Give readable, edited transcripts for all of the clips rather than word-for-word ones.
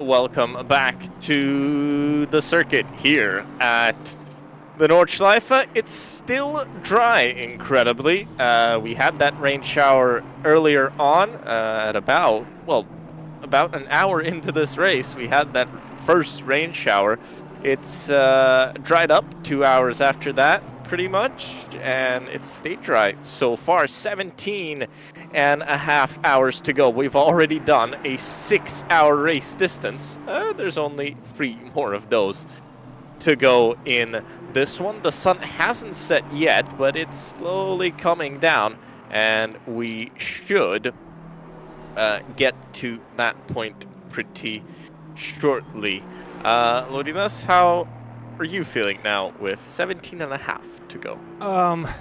welcome back to the circuit here at the Nordschleife. It's still dry, incredibly. We had that rain shower earlier on at about an hour into this race. We had that first rain shower. It's dried up 2 hours after that, pretty much, and it's stayed dry so far. 17.5 hours to go. We've already done a 6-hour race distance. There's only 3 more of those to go in this one. The sun hasn't set yet, but it's slowly coming down, and we should get to that point pretty shortly. Lodinas, how are you feeling now with 17.5 to go?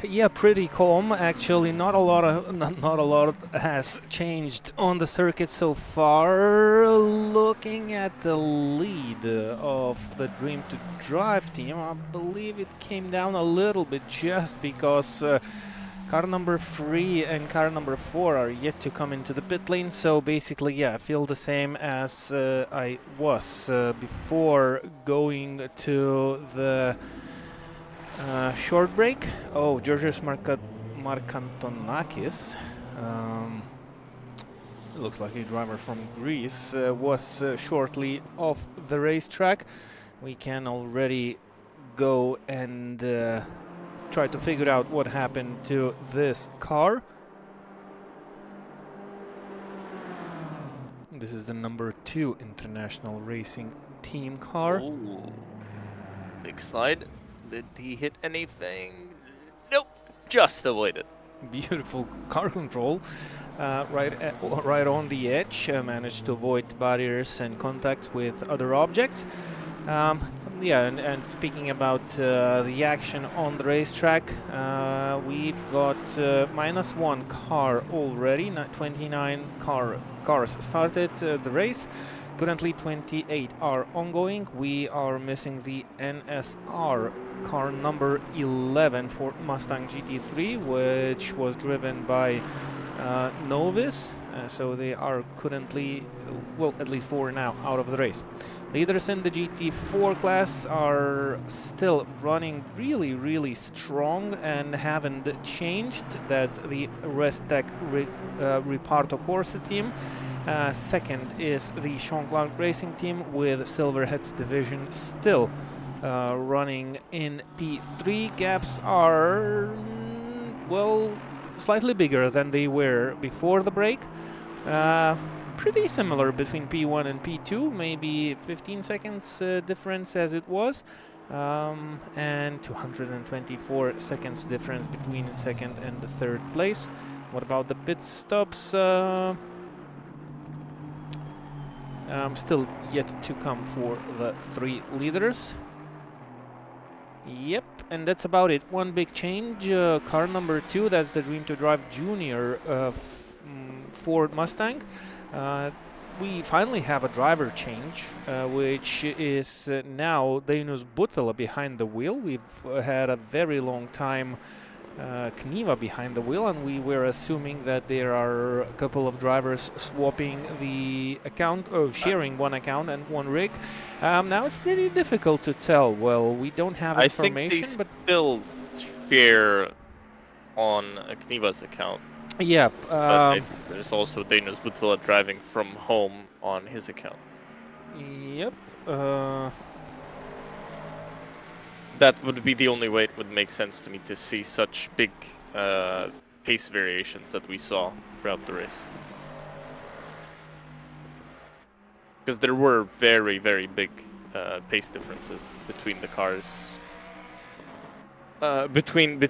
Yeah, pretty calm actually. Not a lot has changed on the circuit so far. Looking at the lead of the Dream to Drive team, I believe it came down a little bit just because car number 3 and car number 4 are yet to come into the pit lane. So basically, yeah, I feel the same as I was before going to the short break. Oh, Georgios Markantonakis, looks like a driver from Greece, was shortly off the racetrack. We can already go and try to figure out what happened to this car. This is the number 2 International Racing Team car. Ooh. Big slide. Did he hit anything? Nope, just avoided. Beautiful car control, right on the edge. Managed to avoid barriers and contact with other objects. Yeah, and speaking about the action on the racetrack, we've got -1 car already. 29 cars started the race. Currently 28 are ongoing. We are missing the NSR car number 11 Ford Mustang GT3, which was driven by Novice. So they are currently, well, at least 4 now out of the race. Leaders in the GT4 class are still running really strong and haven't changed. That's the Restec Reparto Corsa team. Second is the Sean Clark Racing team with Silverheads division still running in P3. Gaps are, well, slightly bigger than they were before the break. Pretty similar between P1 and P2, maybe 15 seconds difference as it was, and 224 seconds difference between second and the third place. What about the pit stops? Still yet to come for the 3 leaders. Yep, and that's about it. One big change, car number 2, that's the Dream to Drive Junior Ford Mustang. We finally have a driver change, which is now Dainius Butvila behind the wheel. We've had a very long time Kniva behind the wheel, and we were assuming that there are a couple of drivers swapping the account, sharing one account and one rig. Now it's pretty difficult to tell. Well, we don't have information, but still share on Kniva's account. Yep. But there's also Dainius Butvila driving from home on his account. Yep. That would be the only way it would make sense to me to see such big pace variations that we saw throughout the race. Because there were very big pace differences between the cars. Between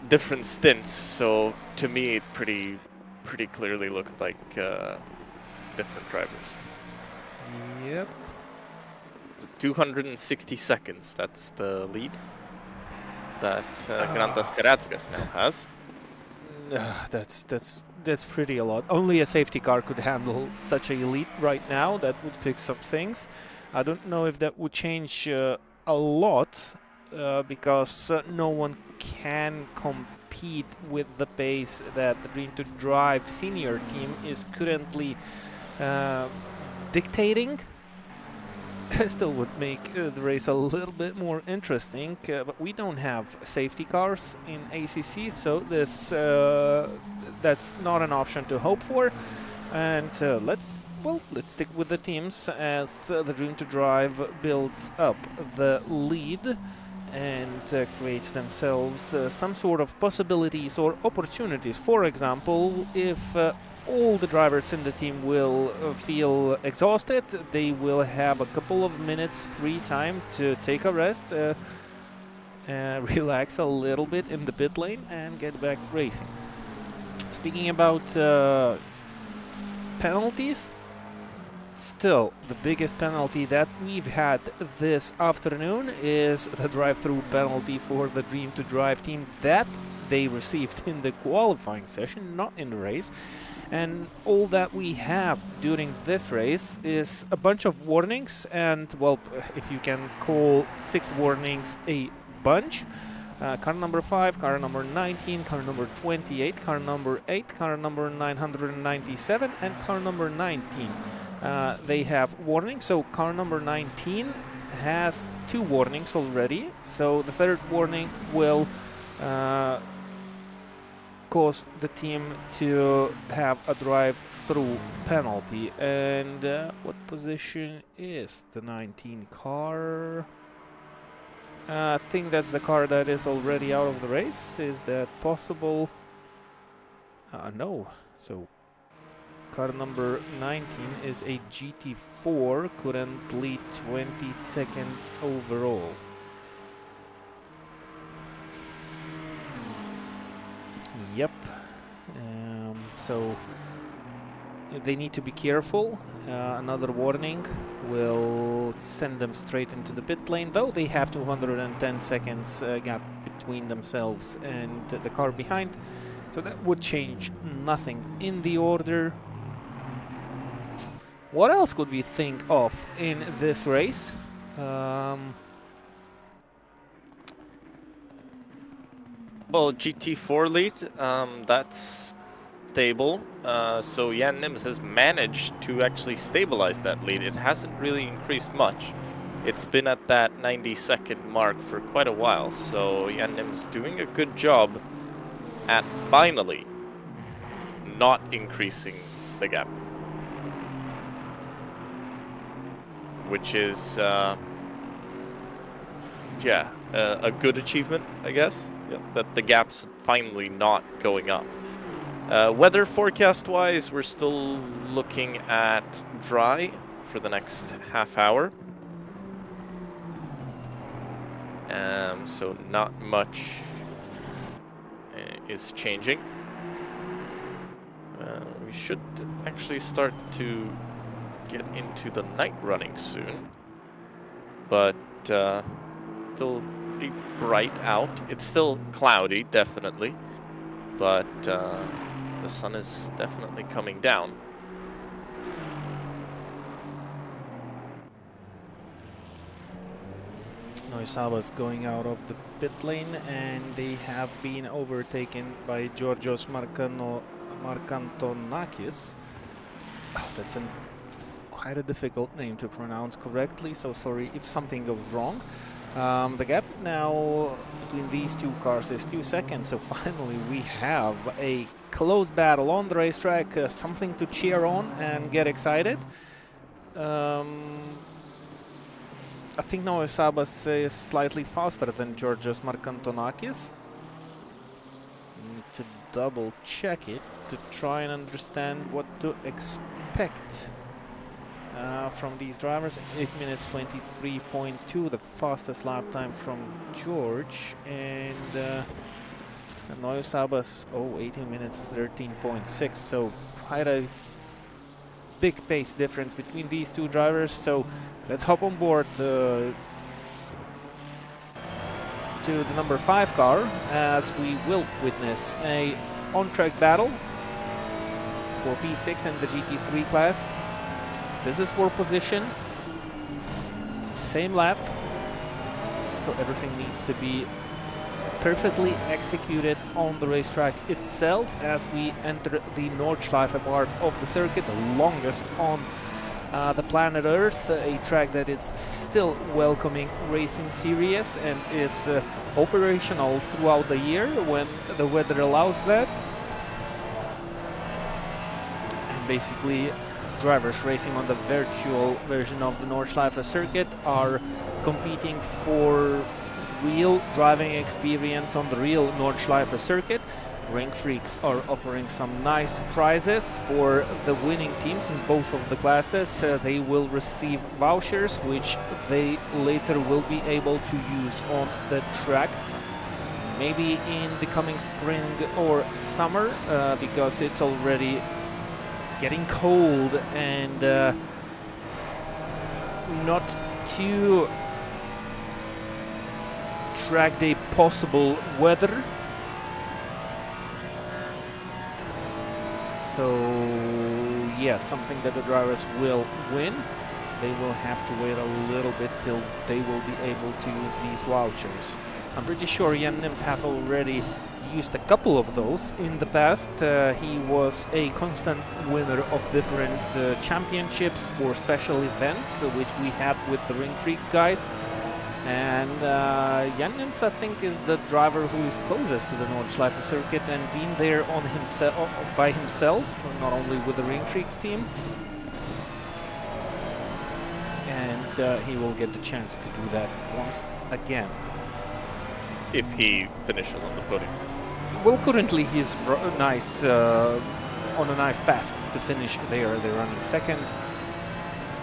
different stints, so to me it pretty clearly looked like different drivers. Yep. 260 seconds, that's the lead that Grantas Karatskas now has. That's pretty a lot. Only a safety car could handle such a lead right now. That would fix some things. I don't know if that would change a lot, because no one can compete with the pace that the Dream to Drive senior team is currently dictating. still would make the race a little bit more interesting, but we don't have safety cars in ACC, so this that's not an option to hope for. And let's stick with the teams as the Dream to Drive builds up the lead and creates themselves some sort of possibilities or opportunities. For example, if all the drivers in the team will feel exhausted, they will have a couple of minutes free time to take a rest, relax a little bit in the pit lane and get back racing. Speaking about penalties, still the biggest penalty that we've had this afternoon is the drive-through penalty for the Dream to Drive team that they received in the qualifying session, not in the race. And all that we have during this race is a bunch of warnings, and well, if you can call 6 warnings a bunch. Car number 5, car number 19, car number 28, car number 8, car number 997, and car number 19. They have warnings, so car number 19 has 2 warnings already, so the 3rd warning will cause the team to have a drive-through penalty. And what position is the 19 car? I think that's the car that is already out of the race. Is that possible? No. So car number 19 is a GT4, currently 22nd overall. Yep. So they need to be careful. Another warning will send them straight into the pit lane, though they have 210 seconds gap between themselves and the car behind, so that would change nothing in the order. What else could we think of in this race? Well, GT4 lead, that's stable. So Jan Nims has managed to actually stabilize that lead. It hasn't really increased much. It's been at that 90-second mark for quite a while. So Jan Nims doing a good job at finally not increasing the gap, which is yeah, a good achievement, I guess. Yeah, that the gap's finally not going up. Weather forecast-wise, we're still looking at dry for the next half hour. So not much is changing. We should actually start to get into the night running soon, but still pretty bright out. It's still cloudy, definitely, but the sun is definitely coming down. Noisaba's going out of the pit lane, and they have been overtaken by Georgios Markantonakis. Oh, that's quite a difficult name to pronounce correctly, so sorry if something goes wrong. The gap now between these two cars is 2 seconds, so finally we have a close battle on the racetrack, something to cheer on and get excited. I think Noisaba's is slightly faster than Georgios Markantonakis. Need to double check it to try and understand what to expect from these drivers. 8 minutes 23.2, the fastest lap time from George, and Noisaba's 18 minutes 13.6, so quite a big pace difference between these two drivers. So let's hop on board to the number 5 car, as we will witness a on-track battle for P6 and the GT3 class. This is for position, same lap, so everything needs to be perfectly executed on the racetrack itself as we enter the Nordschleife part of the circuit, the longest on the planet Earth, a track that is still welcoming racing series and is operational throughout the year when the weather allows that. And basically, drivers racing on the virtual version of the Nordschleife circuit are competing for real driving experience on the real Nordschleife circuit. RINGFREAKS are offering some nice prizes for the winning teams in both of the classes. They will receive vouchers which they later will be able to use on the track, maybe in the coming spring or summer, because it's already getting cold and not too track day possible weather. So yeah, something that the drivers will win. They will have to wait a little bit till they will be able to use these vouchers. I'm pretty sure Jan Nimt has already used a couple of those in the past. He was a constant winner of different championships or special events, which we had with the RINGFREAKS guys. And Jan Nimt, I think, is the driver who is closest to the Nordschleife circuit and been there on by himself, not only with the RINGFREAKS team. And he will get the chance to do that once again. If he finishes on the podium. Well, currently he's nice on a nice path to finish there. They're running second.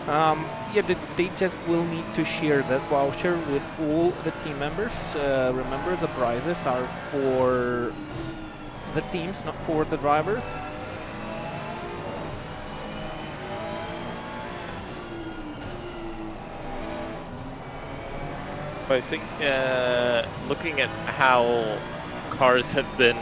Yeah, they just will need to share that voucher with all the team members. Remember, the prizes are for the teams, not for the drivers. I think looking at how cars have been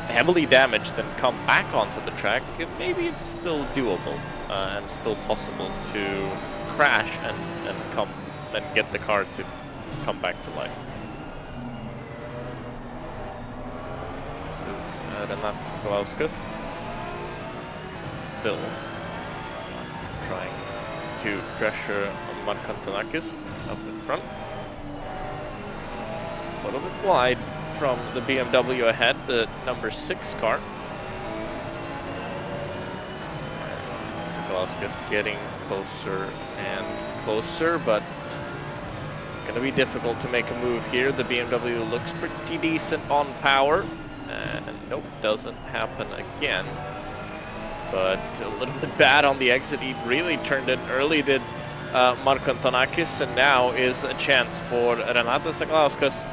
heavily damaged and come back onto the track, maybe it's still doable and still possible to crash and come and get the car to come back to life. This is Renatas Kalauskas still trying to pressure Markantonakis up in front. A little bit wide from the BMW ahead, the number 6 car. And Sakalauskas getting closer and closer, but gonna be difficult to make a move here. The BMW looks pretty decent on power. And nope, doesn't happen again. But a little bit bad on the exit. He really turned it early, did Markantonakis, and now is a chance for Renatas Sakalauskas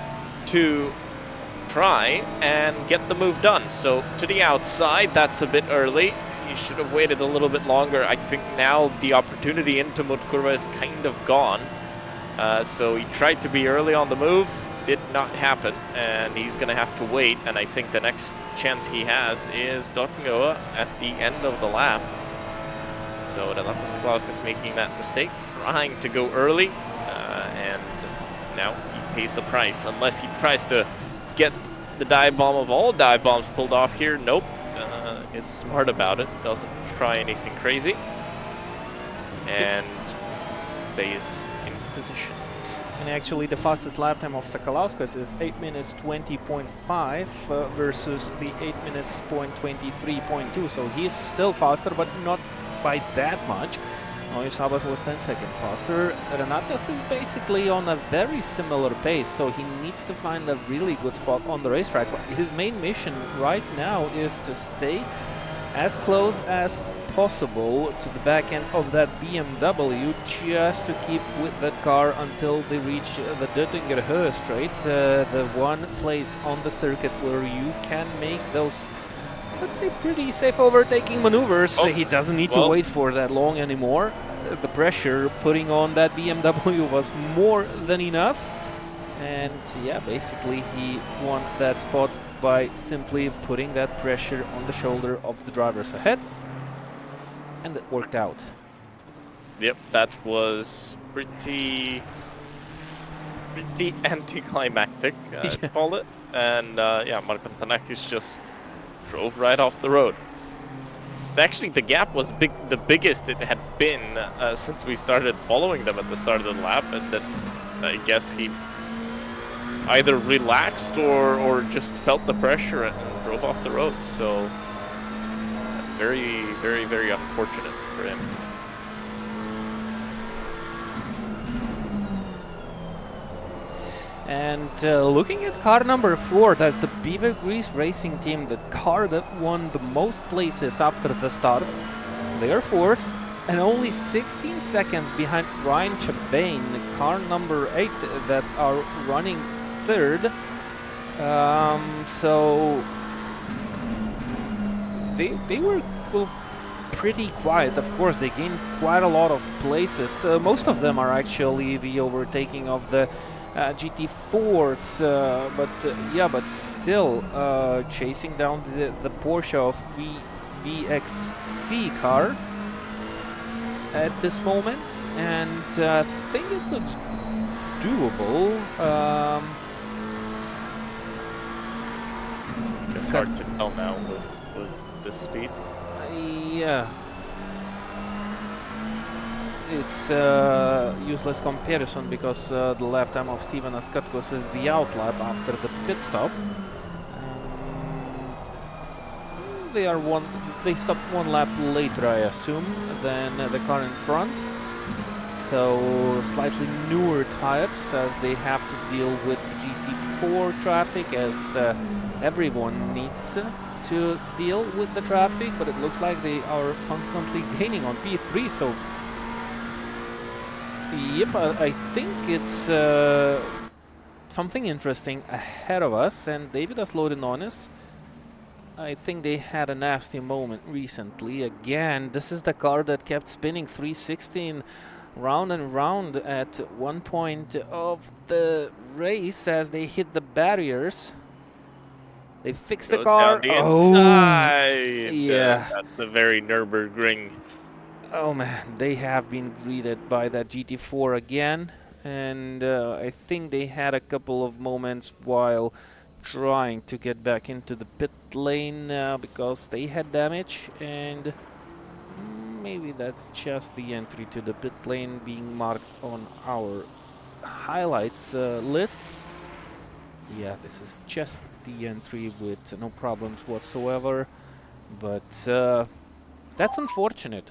to try and get the move done. So to the outside, that's a bit early. He should have waited a little bit longer. I think now the opportunity into Mutkurva is kind of gone. So he tried to be early on the move, did not happen, and he's going to have to wait. And I think the next chance he has is Dortmund at the end of the lap. So Renatas Sakalauskas making that mistake, trying to go early, and now he pays the price. Unless he tries to get the dive bomb of all dive bombs pulled off here. Nope, is smart about it, doesn't try anything crazy, and stays in position. And actually the fastest lap time of Sakalauskas is 8 minutes 20.5 versus the 8 minutes 23.2, so he's still faster, but not by that much. Sabat was 10 seconds faster. Renatas is basically on a very similar pace, so he needs to find a really good spot on the racetrack. But his main mission right now is to stay as close as possible to the back end of that BMW, just to keep with that car until they reach the Döttinger Höhe straight, the one place on the circuit where you can make those, let's say, pretty safe overtaking maneuvers. He doesn't need to wait for that long anymore. The pressure putting on that BMW was more than enough. And yeah, basically he won that spot by simply putting that pressure on the shoulder of the drivers ahead. And it worked out. Yep, that was pretty anticlimactic, I'd call it. And yeah, Markantonakis just drove right off the road. Actually, the gap was the biggest it had been since we started following them at the start of the lap, and then I guess he either relaxed or just felt the pressure and drove off the road. So very, very, very unfortunate for him. And looking at car number 4, that's the Beaver Grease Racing Team, the car that won the most places after the start. They are 4th, and only 16 seconds behind Ryan Chabane, car number 8, that are running 3rd. So they were pretty quiet. Of course, they gained quite a lot of places. Most of them are actually the overtaking of the GT4s, but still chasing down the Porsche of VXC car at this moment, and I think it looks doable. It's hard to tell now with this speed. Yeah. It's useless comparison because the lap time of Steven Askatkos is the outlap after the pit stop. They stopped 1 lap later, I assume, than the car in front. So slightly newer tires, as they have to deal with GT4 traffic, as everyone needs to deal with the traffic. But it looks like they are constantly gaining on P3. So. Yep, I think it's something interesting ahead of us, and David has loaded on us. I think they had a nasty moment recently. Again, this is the car that kept spinning 316 round and round at one point of the race as they hit the barriers. They fixed the car. Inside. Yeah. That's a very Nürburgring. Oh man, they have been greeted by that GT4 again, and I think they had a couple of moments while trying to get back into the pit lane because they had damage, and maybe that's just the entry to the pit lane being marked on our highlights list. Yeah, this is just the entry with no problems whatsoever, but that's unfortunate.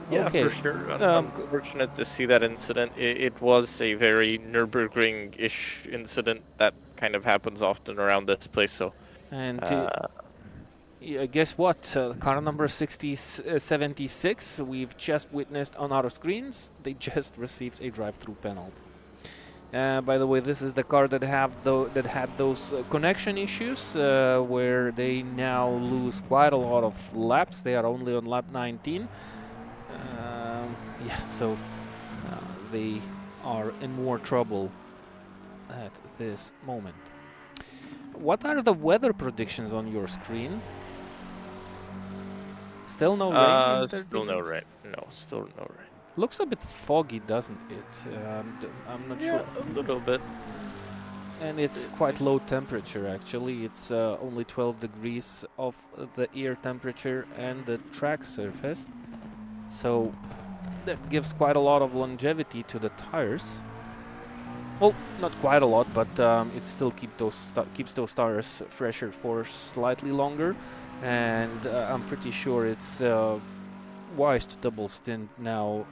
Yeah, okay. for sure. Unfortunate to see that incident. It was a very Nürburgring-ish incident that kind of happens often around this place. So, and yeah, guess what? Car number 76, we've just witnessed on our screens. They just received a drive-through penalty. By the way, this is the car that had those connection issues where they now lose quite a lot of laps. They are only on lap 19. Yeah, so they are in more trouble at this moment. What are the weather predictions on your screen? Still no rain? Still no rain. No, still no rain. Looks a bit foggy, doesn't it? I'm not sure. A little bit. And it's quite low temperature, actually. It's only 12 degrees of the air temperature and the track surface. So that gives quite a lot of longevity to the tires. Well, not quite a lot, but it still keeps those tires fresher for slightly longer. And I'm pretty sure it's wise to double stint now.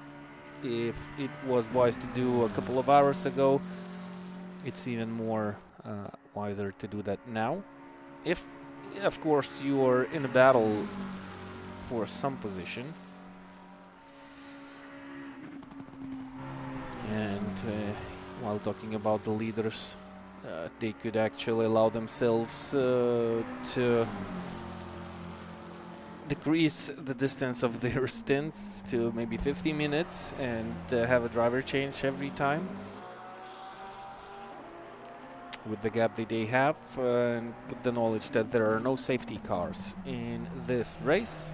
If it was wise to do a couple of hours ago, it's even more wiser to do that now. If, of course, you are in a battle for some position. And while talking about the leaders, they could actually allow themselves to decrease the distance of their stints to maybe 50 minutes and have a driver change every time with the gap that they have, and with the knowledge that there are no safety cars in this race.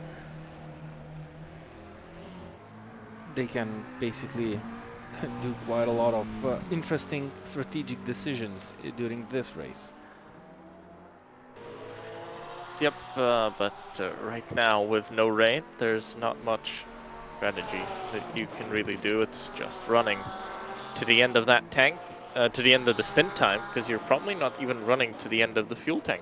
They can basically do quite a lot of interesting strategic decisions during this race. Yep, but right now with no rain, there's not much strategy that you can really do. It's just running to the end of that tank, to the end of the stint time, because you're probably not even running to the end of the fuel tank.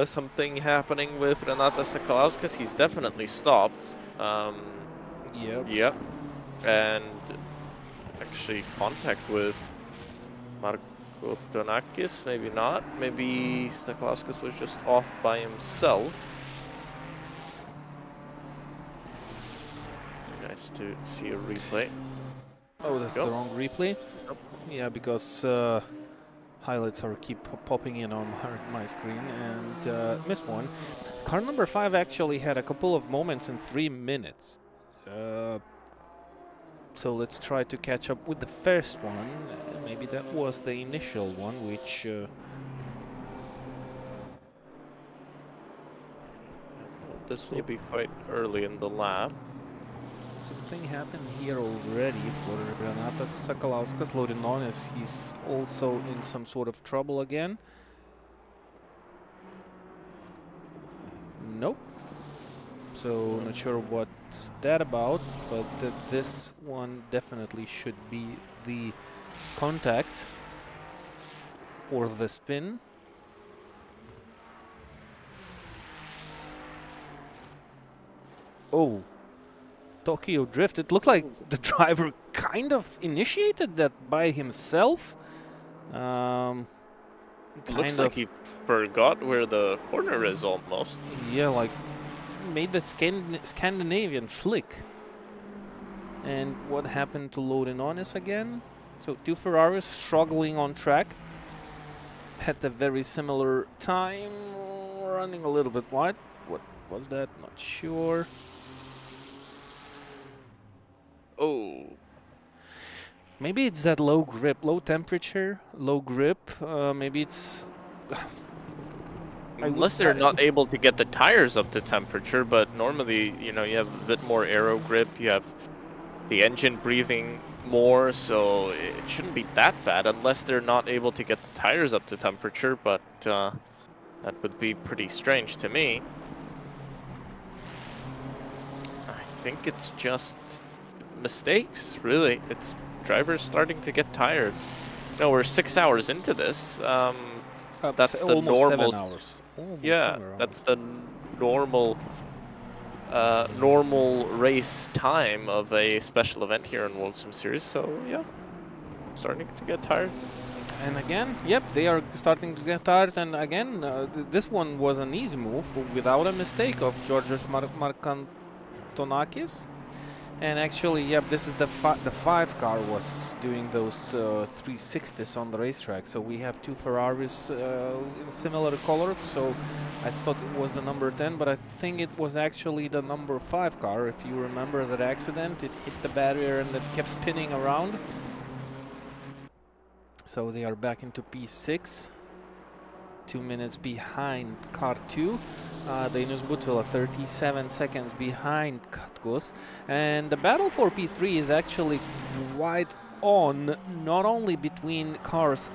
Something happening with Renata Sakalauskas. He's definitely stopped. Yep. Yep, and actually contact with Marko Donakis, maybe not. Maybe Sakalauskas was just off by himself. Nice to see a replay. Oh, that's the wrong replay? Yep. Yeah, because highlights are keep popping in on my screen, and missed one. Car number 5 actually had a couple of moments in 3 minutes. So let's try to catch up with the first one. Maybe that was the initial one, which... This will be quite early in the lap. Something happened here already for Renatas Sakalauskas. Loading on as he's also in some sort of trouble again. Nope. So not sure what's that about, but this one definitely should be the contact or the spin. Oh, Tokyo Drift. It looked like the driver kind of initiated that by himself. Looks like he forgot where the corner is almost. Yeah, like made the Scandinavian flick. And what happened to Loading Honest again? So 2 Ferraris struggling on track. At a very similar time, running a little bit wide. What was that? Not sure. Oh. Maybe it's that low grip, low temperature, low grip. Maybe it's... Unless they're not able to get the tires up to temperature, but normally, you know, you have a bit more aero grip, you have the engine breathing more, so it shouldn't be that bad unless they're not able to get the tires up to temperature, but that would be pretty strange to me. I think it's just mistakes, really. It's drivers starting to get tired. No, we're 6 hours into this. That's the almost normal. 7 hours. Almost Yeah, that's the normal normal race time of a special event here in World Sim Series. So yeah, starting to get tired. And again, yep, they are starting to get tired. And again, this one was an easy move without a mistake of Georgios Markantonakis. And actually, yep, this is the 5 car was doing those 360s on the racetrack. So we have 2 Ferraris in similar colors. So I thought it was the number 10, but I think it was actually the number 5 car. If you remember that accident, it hit the barrier and it kept spinning around. So they are back into P6. 2 minutes behind car 2. Dainius Butvila 37 seconds behind Katkos. And the battle for P3 is actually quite on, not only between cars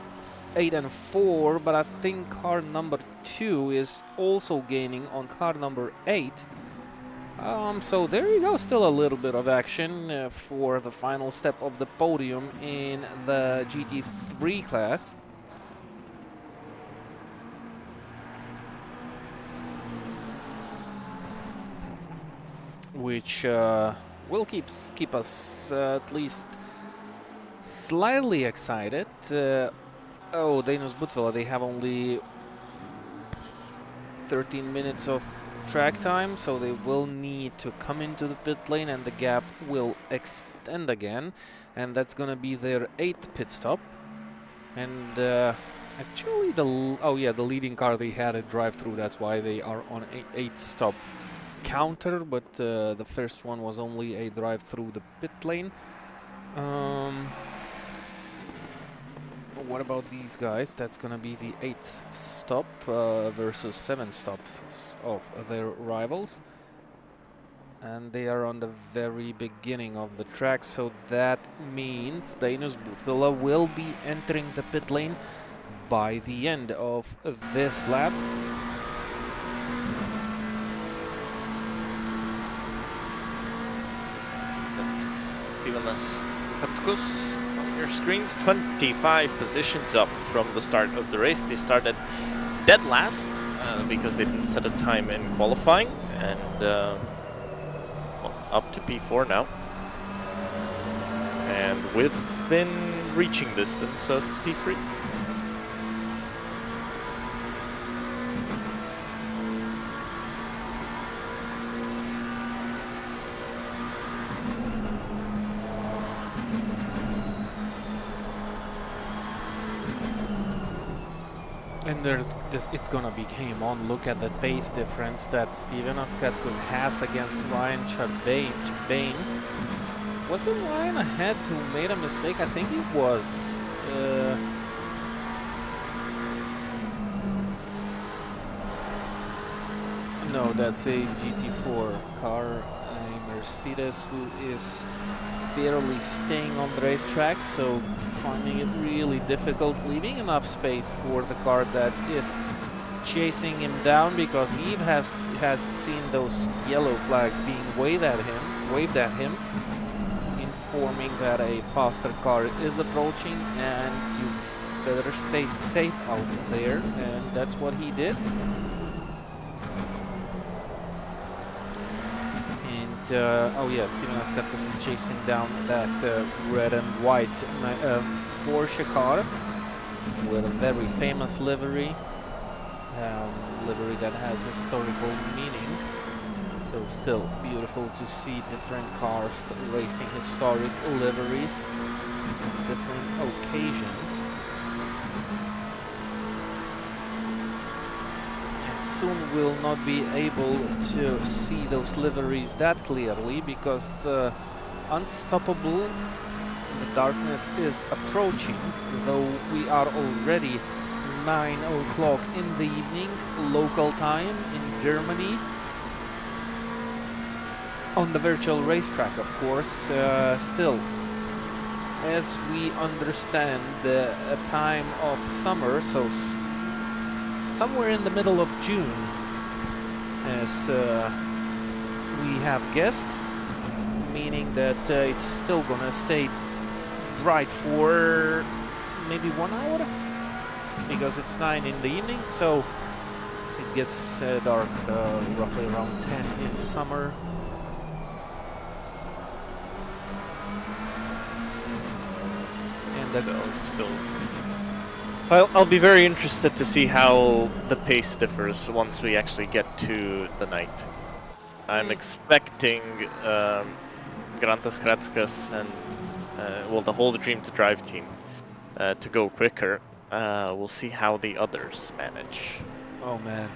8 and 4, but I think car number 2 is also gaining on car number 8. So there you go, still a little bit of action for the final step of the podium in the GT3 class. Which will keep us at least slightly excited. Oh, Dainius Butvila, they have only 13 minutes of track time, so they will need to come into the pit lane and the gap will extend again. And that's gonna be their 8th pit stop. And actually, the leading car, they had a drive-through, that's why they are on 8th stop counter, but the first one was only a drive through the pit lane. What about these guys? That's gonna be the 8th stop versus 7 stops of their rivals. And they are on the very beginning of the track, so that means Dainius Butvilla will be entering the pit lane by the end of this lap. That's given us Patkus on your screens. 25 positions up from the start of the race. They started dead last because they didn't set a time in qualifying, and well, up to P4 now. And we've been reaching distance of P3. And there's this, it's gonna be game on. Look at the pace difference that Steven Assetto has against Ryan Charbane. Wasn't Ryan ahead who made a mistake? I think it was. No, that's a GT4 car, a Mercedes who is barely staying on the racetrack, so finding it really difficult, leaving enough space for the car that is chasing him down, because he has seen those yellow flags being waved at him, informing that a faster car is approaching and you better stay safe out there, and that's what he did. Oh yeah, Steven Assetto is chasing down that red and white Porsche car with a very famous livery, livery that has historical meaning. So still beautiful to see different cars racing historic liveries on different occasions. Soon we'll not be able to see those liveries that clearly, because Unstoppable, the darkness is approaching, though we are already 9 o'clock in the evening local time in Germany, on the virtual racetrack, of course. Still, as we understand the time of summer, so somewhere in the middle of June, as we have guessed, meaning that it's still gonna stay bright for maybe 1 hour, because it's 9 in the evening, so it gets dark roughly around 10 in summer. And that's still. I'll be very interested to see how the pace differs once we actually get to the night. I'm expecting Grantas Kratskas and well, the whole Dream to Drive team to go quicker. We'll see how the others manage. Oh man,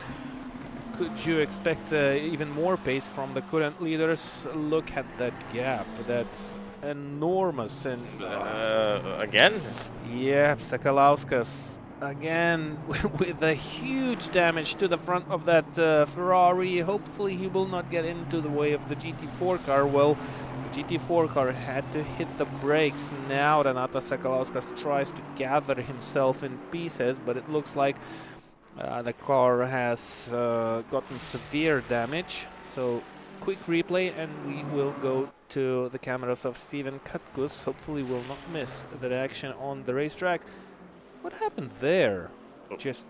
could you expect even more pace from the current leaders? Look at that gap, that's enormous. And again? Yeah, Sakalauskas again with a huge damage to the front of that Ferrari. Hopefully he will not get into the way of the GT4 car. Well, the GT4 car had to hit the brakes. Now Renata Sakalauskas tries to gather himself in pieces, but it looks like the car has gotten severe damage. So quick replay and we will go to the cameras of Steven Katkus. Hopefully we'll not miss the action on the racetrack. What happened there? Just,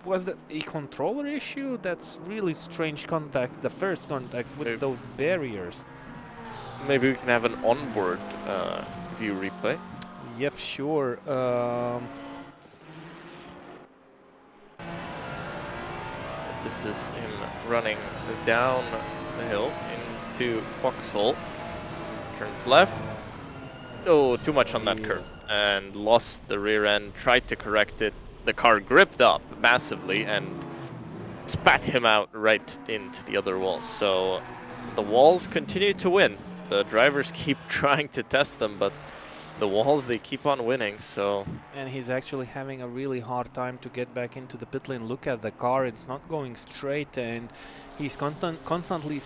was that a controller issue? That's really strange contact, the first contact with those barriers. Maybe we can have an onboard view replay. Yep, sure. This is him running down the hill into Foxhole. Turns left. Oh, too much on that curve. And lost the rear end, tried to correct it. The car gripped up massively and spat him out right into the other wall. So the walls continue to win. The drivers keep trying to test them, but the walls, they keep on winning, so... And he's actually having a really hard time to get back into the pit lane. Look at the car, it's not going straight, and he's constantly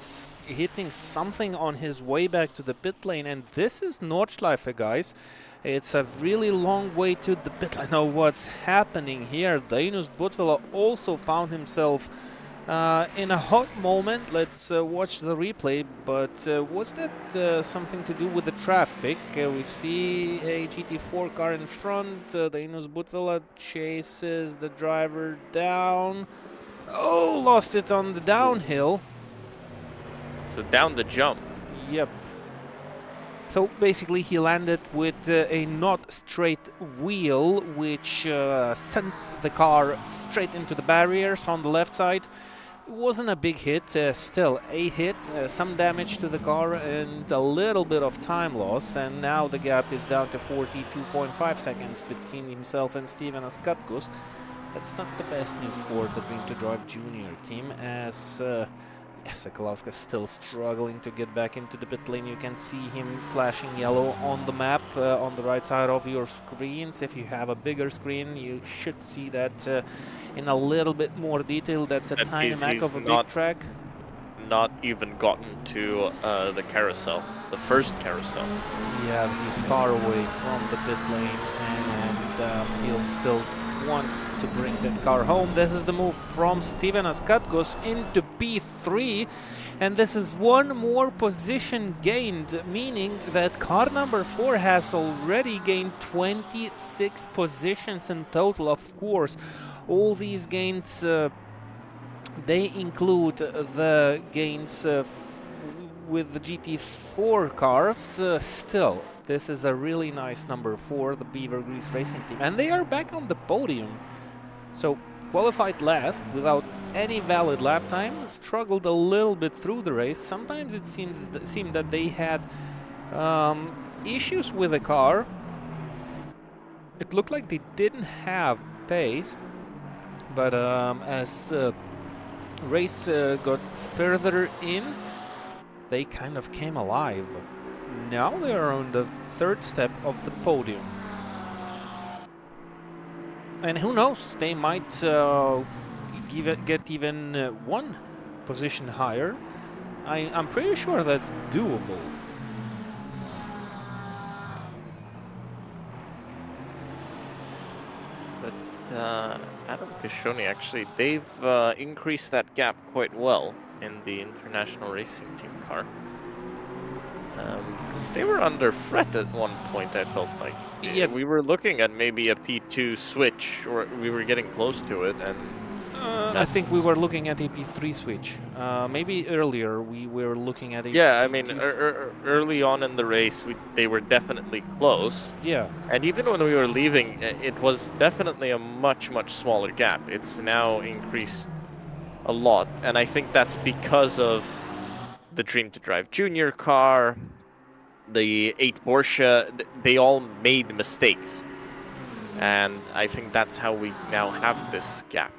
hitting something on his way back to the pit lane. And this is Nordschleife, guys. It's a really long way to the pit lane. Now what's happening here? Dainius Butvila also found himself in a hot moment. Let's watch the replay, but was that something to do with the traffic? We see a GT4 car in front. Dainius Butvila chases the driver down. Oh, lost it on the downhill. So down the jump. Yep. So basically he landed with a not straight wheel, which sent the car straight into the barriers on the left side. It wasn't a big hit, still a hit, some damage to the car and a little bit of time loss, and now the gap is down to 42.5 seconds between himself and Steven Askatkus. That's not the best news for the Dream to Drive Junior team, as Sakalowska is still struggling to get back into the pit lane. You can see him flashing yellow on the map on the right side of your screens. If you have a bigger screen, you should see that in a little bit more detail. That's a tiny map of a big track. Not even gotten to the carousel, the first carousel. Yeah, he's far away from the pit lane, and he'll still want to bring that car home. This is the move from Steven Askatkus into P3, and this is one more position gained, meaning that car number 4 has already gained 26 positions in total. Of course, all these gains, they include the gains with the GT4 cars. Still, this is a really nice number for the Beaver Grease Racing team, and they are back on the podium. So qualified last without any valid lap time, struggled a little bit through the race. Sometimes it seemed that they had issues with the car. It looked like they didn't have pace, but as race got further in, they kind of came alive. Now they are on the third step of the podium. And who knows, they might get even one position higher. I'm pretty sure that's doable. But Adam Kishoni, actually, they've increased that gap quite well in the International Racing Team car. Because they were under threat at one point, I felt like. Yeah, we were looking at maybe a P2 switch, or we were getting close to it, and... I think we were looking at a P3 switch. Maybe earlier we were looking at a Yeah, I mean, early on in the race, they were definitely close. Yeah. And even when we were leaving, it was definitely a much, much smaller gap. It's now increased a lot, and I think that's because of the Dream to Drive Junior car, the 8 Porsche. They all made mistakes, and I think that's how we now have this gap,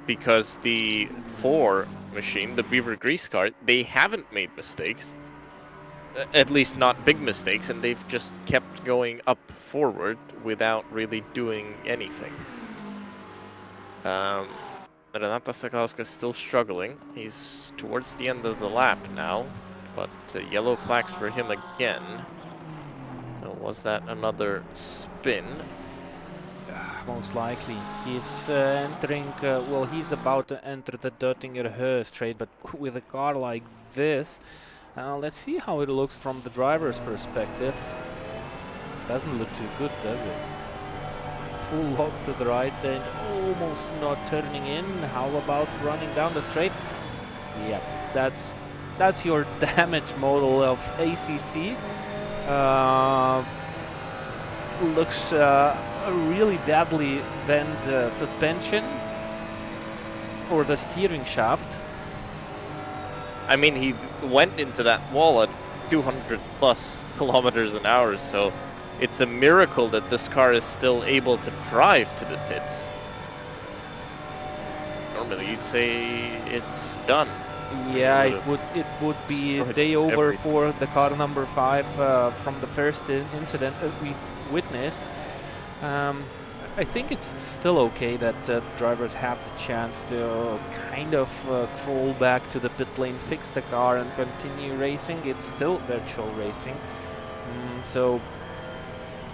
because the 4 machine, the Beaver Grease car, they haven't made mistakes, at least not big mistakes, and they've just kept going up forward without really doing anything. Renata Sakalowska is still struggling. He's towards the end of the lap now, but yellow flags for him again. So was that another spin? Most likely. He's entering, well, he's about to enter the Döttinger Höhe straight, but with a car like this, let's see how it looks from the driver's perspective. Doesn't look too good, does it? Full lock to the right and almost not turning in. How about running down the straight? Yeah, that's your damage model of ACC. Looks really badly bent suspension or the steering shaft. I mean, he went into that wall at 200 plus kilometers an hour, so it's a miracle that this car is still able to drive to the pits. Normally you'd say it's done. Yeah, it would be destroyed day over everything. for the car number 5 from the first incident that we've witnessed. I think it's still okay that the drivers have the chance to kind of crawl back to the pit lane, fix the car, and continue racing. It's still virtual racing, so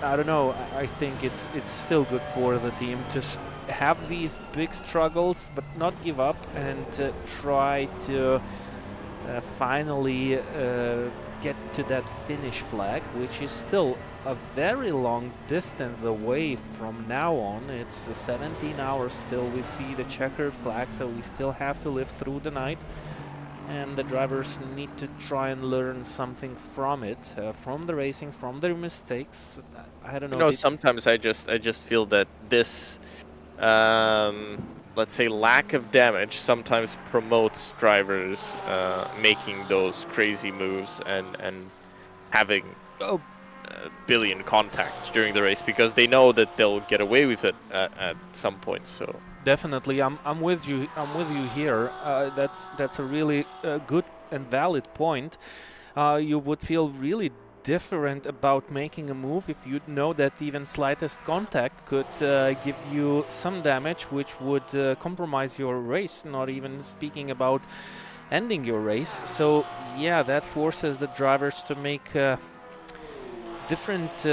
I don't know. I think it's still good for the team to have these big struggles, but not give up and try to finally get to that finish flag, which is still a very long distance away from now on. It's 17 hours still. We see the checkered flag, so we still have to live through the night. And the drivers need to try and learn something from it, from the racing, from their mistakes. I don't know. You know, sometimes I just feel that this, let's say, lack of damage sometimes promotes drivers making those crazy moves and having a billion contacts during the race because they know that they'll get away with it at some point. So definitely, I'm with you. I'm with you here. That's a really good and valid point. You would feel really different about making a move if you know that even slightest contact could give you some damage, which would compromise your race. Not even speaking about ending your race. So yeah, that forces the drivers to make different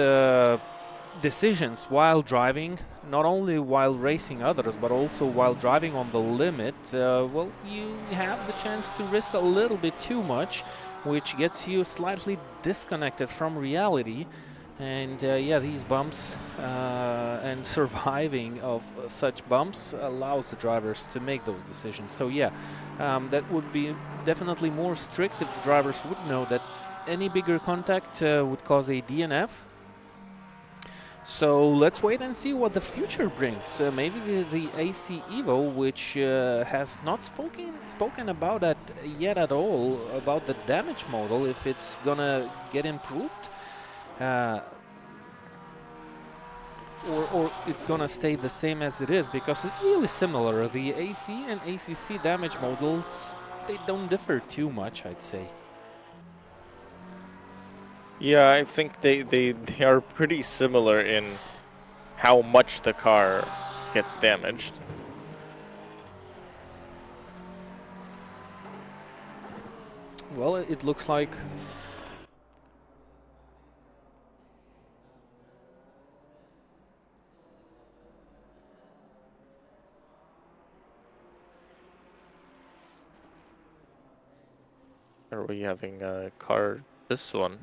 decisions while driving, not only while racing others, but also while driving on the limit. Well, you have the chance to risk a little bit too much, which gets you slightly disconnected from reality. And yeah, these bumps and surviving of such bumps allows the drivers to make those decisions. So yeah, that would be definitely more strict if the drivers would know that any bigger contact would cause a DNF. So let's wait and see what the future brings. Maybe the AC Evo, which has not spoken about that yet at all, about the damage model, if it's gonna get improved, or it's gonna stay the same as it is, because it's really similar. The AC and ACC damage models, they don't differ too much, I'd say. yeah, I think they are pretty similar in how much the car gets damaged. Well, it looks like Are we having a car? This one.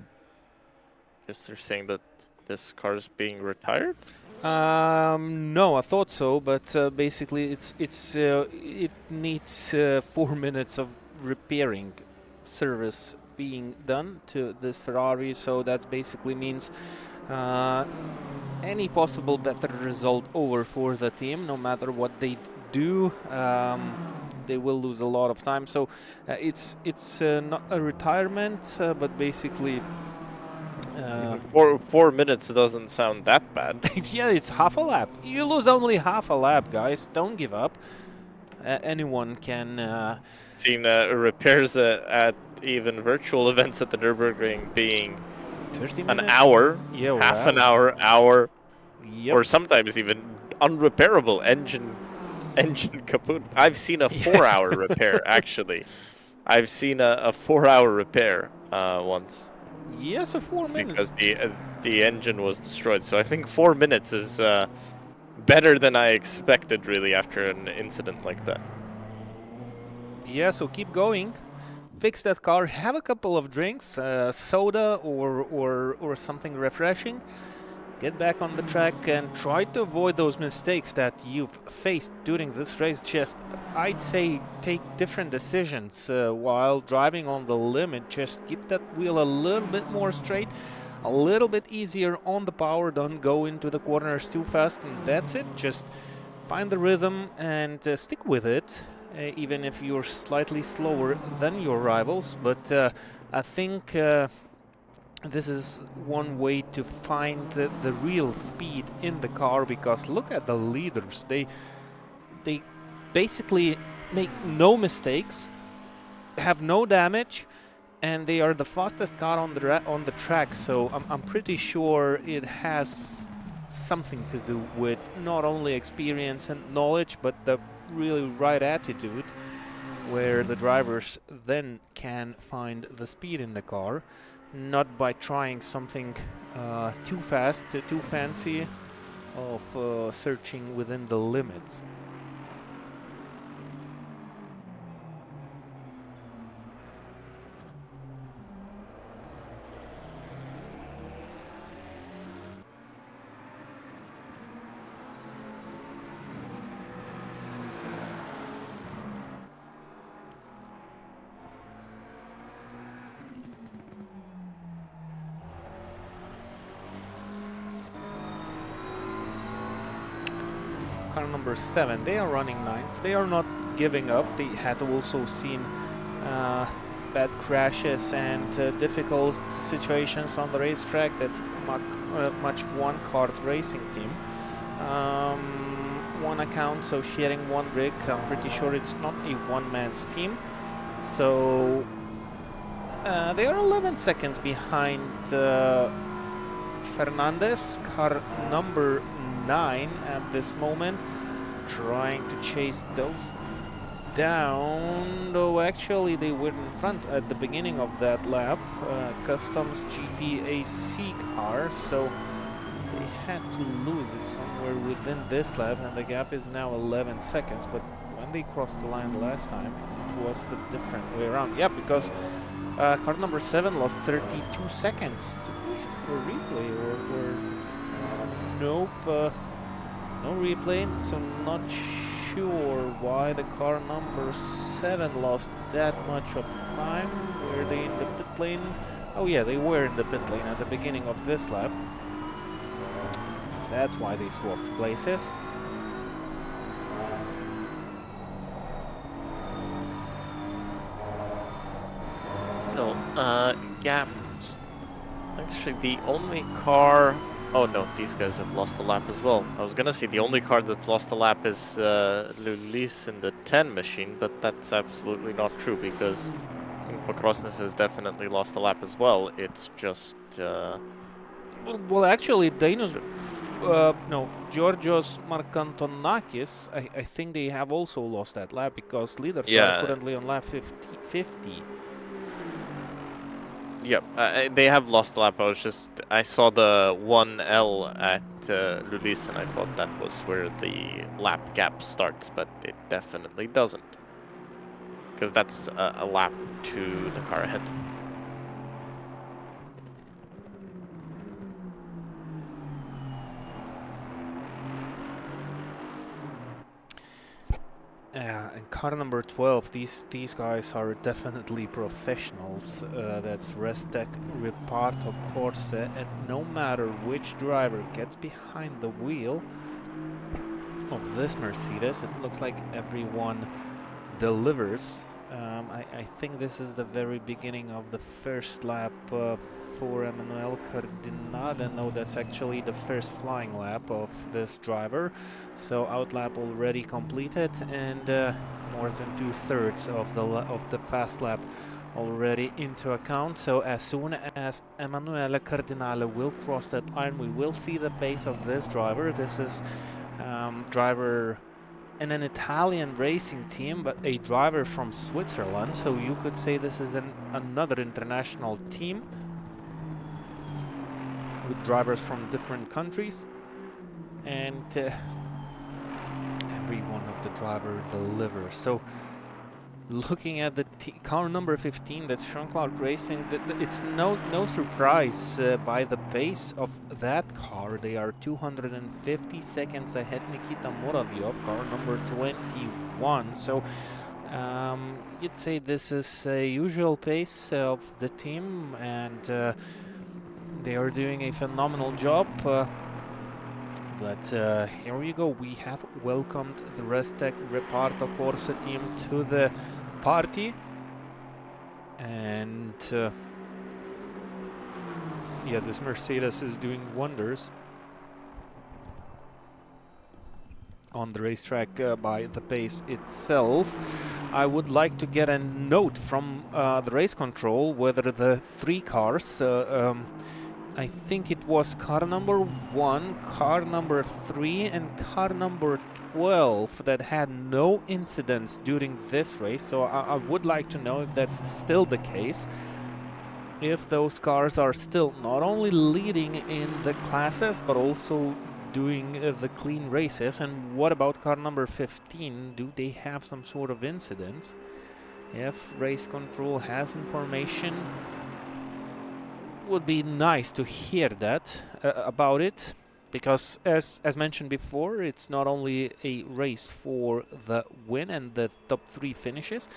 Guess they're saying that this car is being retired. no, I thought so, but basically it needs 4 minutes of repairing service being done to this Ferrari, so that basically means any possible better result over for the team, no matter what they do. They will lose a lot of time, so it's not a retirement, but basically. 4 minutes doesn't sound that bad. Yeah, it's half a lap. You lose only half a lap, guys. Don't give up. Anyone can. Seen repairs at even virtual events at the Nürburgring being 30 an minutes? hour, Yeah, half wow. an hour, Yep. or sometimes even unrepairable engine kaput. I've seen a 4-hour repair actually. I've seen a 4-hour repair once. Yes, a 4 minutes. Because the engine was destroyed. So I think 4 minutes is better than I expected, really, after an incident like that. Yeah, so keep going. Fix that car. Have a couple of drinks, soda or something refreshing. Get back on the track and try to avoid those mistakes that you've faced during this race. Just, I'd say, take different decisions while driving on the limit. Just keep that wheel a little bit more straight, a little bit easier on the power. Don't go into the corners too fast, and that's it. Just find the rhythm and stick with it, even if you're slightly slower than your rivals. But I think this is one way to find the real speed in the car, because look at the leaders. They basically make no mistakes, have no damage, and they are the fastest car on the track. So I'm pretty sure it has something to do with not only experience and knowledge, but the really right attitude, where the drivers then can find the speed in the car, not by trying something too fast, too fancy, of searching within the limits. Car number 7, they are running 9th. They are not giving up. They had also seen bad crashes and difficult situations on the racetrack. That's much one-card racing team. One account, so sharing one rig. I'm pretty sure it's not a one-man's team. So they are 11 seconds behind Fernandez, car number 9 at this moment, trying to chase those down, though actually they were in front at the beginning of that lap. Customs GTAC car, so they had to lose it somewhere within this lap, and the gap is now 11 seconds. But when they crossed the line last time, it was the different way around. Yeah, because car number 7 lost 32 seconds. Or replay, or nope, no replay, so not sure why the car number 7 lost that much of time. Were they in the pit lane? Oh yeah, they were in the pit lane at the beginning of this lap. That's why they swapped places. So, gaps. Actually, the only car... Oh no, these guys have lost a lap as well. I was gonna say the only car that's lost a lap is Lulis in the 10 machine, but that's absolutely not true, because Pokrosnes has definitely lost a lap as well. It's just... Well, actually, Dainos... no, Georgios Markantonakis, I think they have also lost that lap, because leaders are currently on lap 50. Yep, they have lost a lap. I saw the 1L at Lulis, and I thought that was where the lap gap starts, but it definitely doesn't. Because that's a lap to the car ahead. And car number 12, these guys are definitely professionals. That's Restek, Assetto Corsa, and no matter which driver gets behind the wheel of this Mercedes, it looks like everyone delivers. I think this is the very beginning of the first lap for Emanuele Cardinale. No, that's actually the first flying lap of this driver. So outlap already completed, and more than 2/3 of the fast lap already into account. So as soon as Emanuele Cardinale will cross that line, we will see the pace of this driver. This is driver in an Italian racing team, but a driver from Switzerland, so you could say this is another international team with drivers from different countries, and every one of the driver delivers. So looking at the car number 15, that's Jean-Claude Racing, it's no surprise by the pace of that car. They are 250 seconds ahead. Nikita Muravyov, car number 21. So you'd say this is a usual pace of the team, and they are doing a phenomenal job. But here we go. We have welcomed the Restek Assetto Corsa team to the party, and yeah, this Mercedes is doing wonders. on the racetrack by the pace itself. I would like to get a note from the race control whether the 3 cars, I think it was car number 1, car number 3 and car number 12 that had no incidents during this race, so I would like to know if that's still the case. If those cars are still not only leading in the classes but also doing the clean races. And what about car number 15? Do they have some sort of incident? If race control has information, would be nice to hear that about it, because as mentioned before, it's not only a race for the win and the top 3 finishes,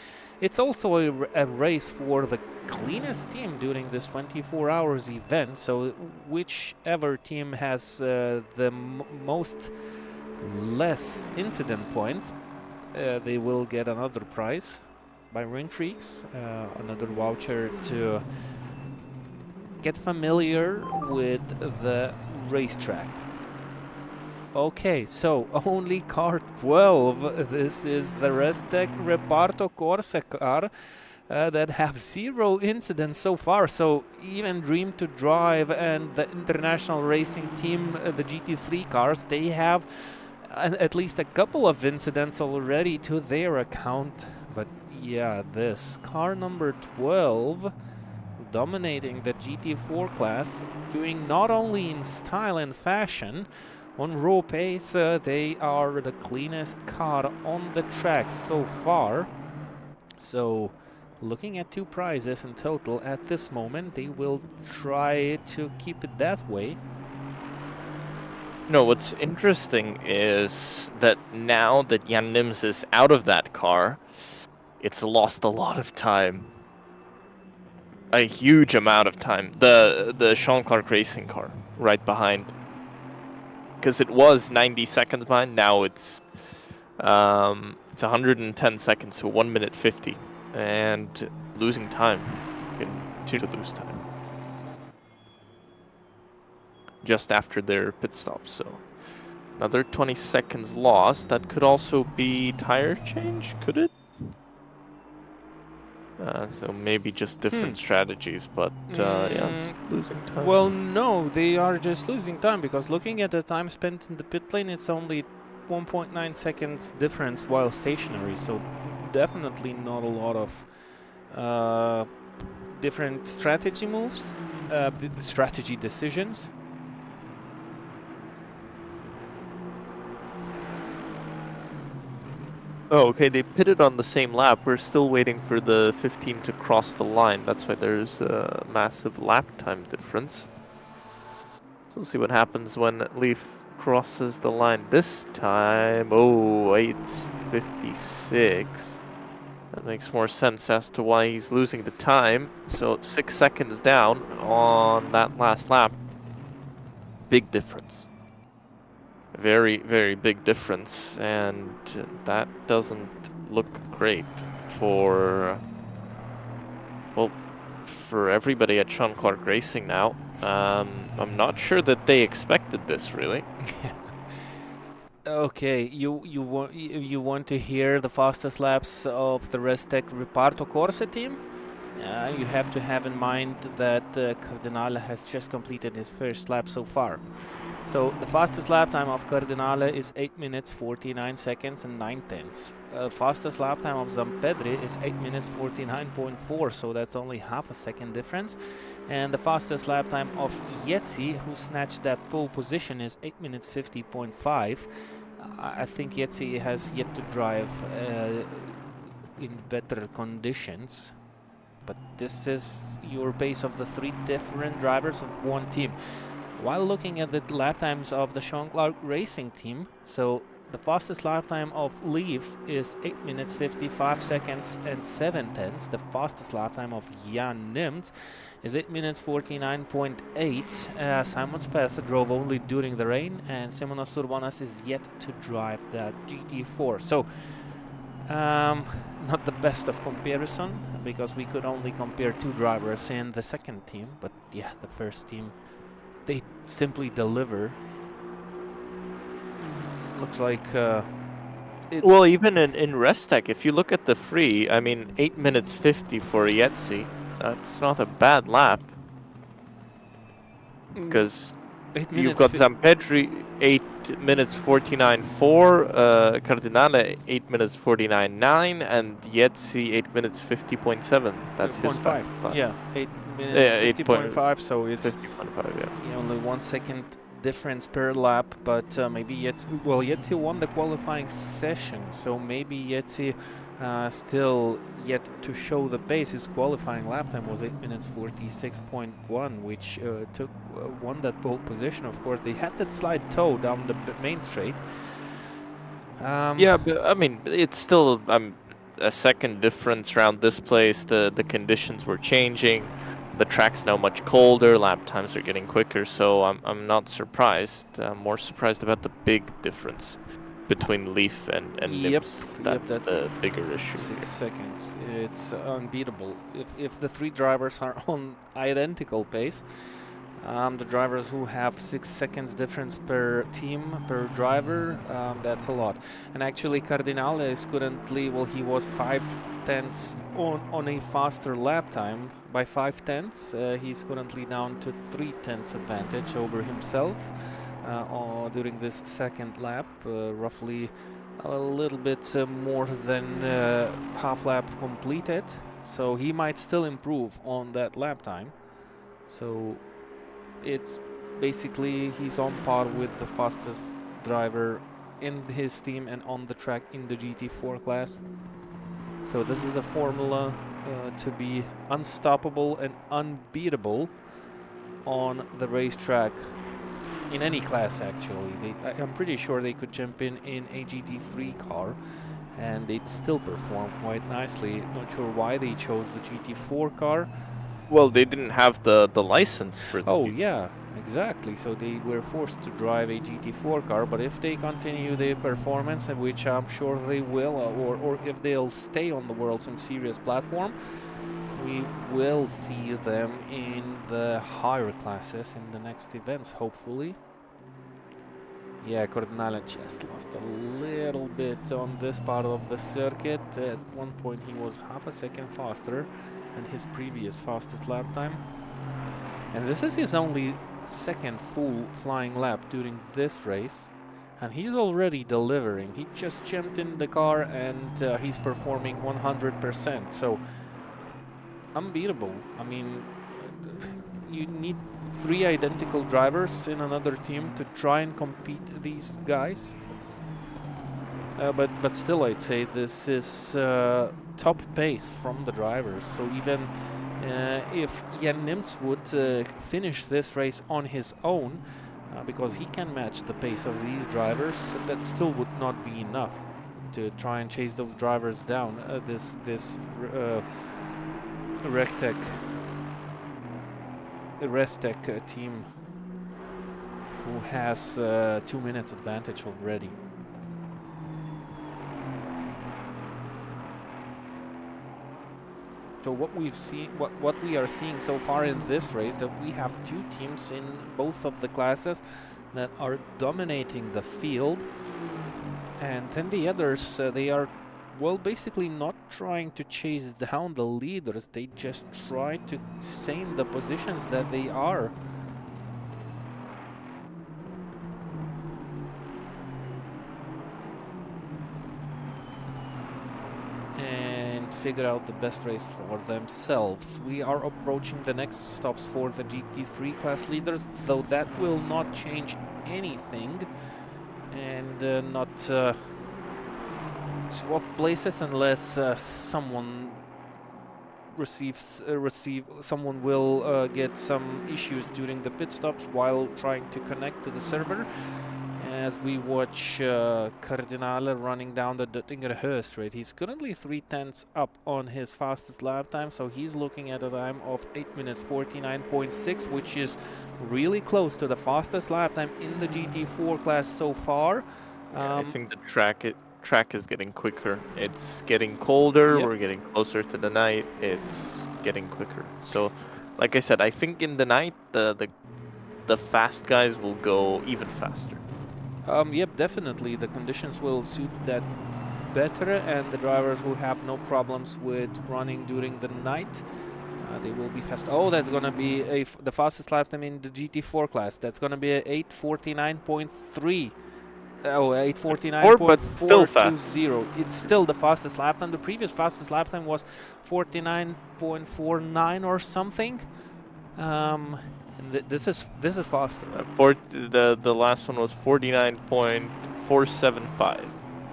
it's also a race for the cleanest team during this 24 hours event. So whichever team has the most less incident points, they will get another prize by RINGFREAKS, another voucher to get familiar with the racetrack. Okay, so only car 12. This is the Restec Reparto Corsa car that have 0 incidents so far. So even Dream to Drive and the international racing team, the GT3 cars, they have at least a couple of incidents already to their account. But yeah, this car number 12 dominating the GT4 class, doing not only in style and fashion, on raw pace they are the cleanest car on the track so far. So looking at 2 prizes in total at this moment, they will try to keep it that way. No, what's interesting is that now that Jan Nims is out of that car, it's lost a lot of time. A huge amount of time. The Sean Clark Racing car right behind. Because it was 90 seconds behind, now it's 110 seconds, so 1 minute 50. And losing time. Continue to lose time. Just after their pit stop, so another 20 seconds lost. That could also be tire change, could it? So maybe just different strategies, but yeah, just losing time. Well, no, they are just losing time, because looking at the time spent in the pit lane, it's only 1.9 seconds difference while stationary, so definitely not a lot of different strategy moves, the strategy decisions. Oh, okay, they pitted on the same lap. We're still waiting for the 15 to cross the line. That's why there's a massive lap time difference. So we'll see what happens when Leaf crosses the line this time. Oh, 8:56. That makes more sense as to why he's losing the time. So 6 seconds down on that last lap. Big difference. Very, very big difference, and that doesn't look great for, well, for everybody at Sean Clark Racing now. I'm not sure that they expected this, really. Okay, you want to hear the fastest laps of the Restec Reparto Corsa team? You have to have in mind that Cardinale has just completed his first lap so far. So the fastest lap time of Cardinale is 8 minutes 49 seconds and 9 tenths. Fastest lap time of Zampedri is 8 minutes 49.4, so that's only half a second difference. And the fastest lap time of Yetzi, who snatched that pole position, is 8 minutes 50.5. I think Yetzi has yet to drive in better conditions. But this is your pace of the 3 different drivers of one team. While looking at the lap times of the Sean Clark Racing team, so the fastest lap time of Leaf is 8 minutes 55 seconds and 7 tenths. The fastest lap time of Jan Nims is 8 minutes 49.8. Simon Speth drove only during the rain, and Simonas Urbanas is yet to drive that GT4. So not the best of comparison, because we could only compare 2 drivers in the second team, but yeah, the first team, they simply deliver. looks like it's... Well, even in Restec, if you look at the free, I mean, 8 minutes 50 for Yetzi. That's not a bad lap. Because 8 you've minutes... got Zampedri 8 minutes 49.4, Cardinale 8 minutes 49.9, and Yetzi 8 minutes 50.7. That's his 0.5. fastest time. Yeah, 8 minutes 50.5, so it's 50.5, yeah. only 1 second difference per lap, but maybe Yetzi... Well, Yetzi won the qualifying session, so maybe Yetzi still yet to show the pace. His qualifying lap time was 8 minutes 46.1, which won that pole position. Of course, they had that slide toe down the main straight. Yeah, but I mean, it's still a second difference around this place. The conditions were changing. The track's now much colder. Lap times are getting quicker, so I'm not surprised. I'm more surprised about the big difference between Leaf and Nims. That's the bigger issue. 6 seconds. It's unbeatable. If the three drivers are on identical pace, the drivers who have 6 seconds difference per team, per driver, that's a lot. And actually Cardinale is currently, well, he was 5/10 on a faster lap time. By 5/10, he's currently down to 3/10 advantage over himself during this second lap, roughly a little bit more than half lap completed. So he might still improve on that lap time. So it's basically he's on par with the fastest driver in his team and on the track in the GT4 class. So this is a formula to be unstoppable and unbeatable on the racetrack in any class, actually. I'm pretty sure they could jump in a GT3 car and they'd still perform quite nicely. Not sure why they chose the GT4 car. Well, they didn't have the license for the GT4. Yeah, exactly. So they were forced to drive a GT4 car, but if they continue their performance, which I'm sure they will, or if they'll stay on the World Sim Series platform, we will see them in the higher classes in the next events, hopefully. Yeah, Cardinale just lost a little bit on this part of the circuit. At one point he was half a second faster than his previous fastest lap time. And this is his only second full flying lap during this race. And he's already delivering. He just jumped in the car and he's performing 100%. So, unbeatable. I mean, you need 3 identical drivers in another team to try and compete these guys. But still, I'd say this is top pace from the drivers. So even if Jan Nims would finish this race on his own, because he can match the pace of these drivers, that still would not be enough to try and chase those drivers down. This Restec team who has 2 minutes advantage already. So what we've seen, what we are seeing so far in this race, that we have 2 teams in both of the classes that are dominating the field, and then the others, they are, well, basically not trying to chase down the leaders. They just try to stay in the positions that they are. And figure out the best race for themselves. We are approaching the next stops for the GT3 class leaders, though that will not change anything, and not swap places unless someone someone will get some issues during the pit stops while trying to connect to the server. As we watch Cardinale running down the Döttinger Höhe straight. He's currently 3/10 up on his fastest lap time, so he's looking at a time of 8 minutes 49.6, which is really close to the fastest lap time in the GT4 class so far. I think the track is getting quicker. It's getting colder. Yep. We're getting closer to the night. It's getting quicker. So, like I said, I think in the night the fast guys will go even faster. Yep, definitely. The conditions will suit that better, and the drivers who have no problems with running during the night, they will be fast. Oh, that's gonna be the fastest lap time in the GT4 class. That's gonna be a 8:49.3. Oh, Or, but still fast. 8:49.420. It's still the fastest lap time. The previous fastest lap time was 49.49 or something. And this is faster. The last one was 49.475.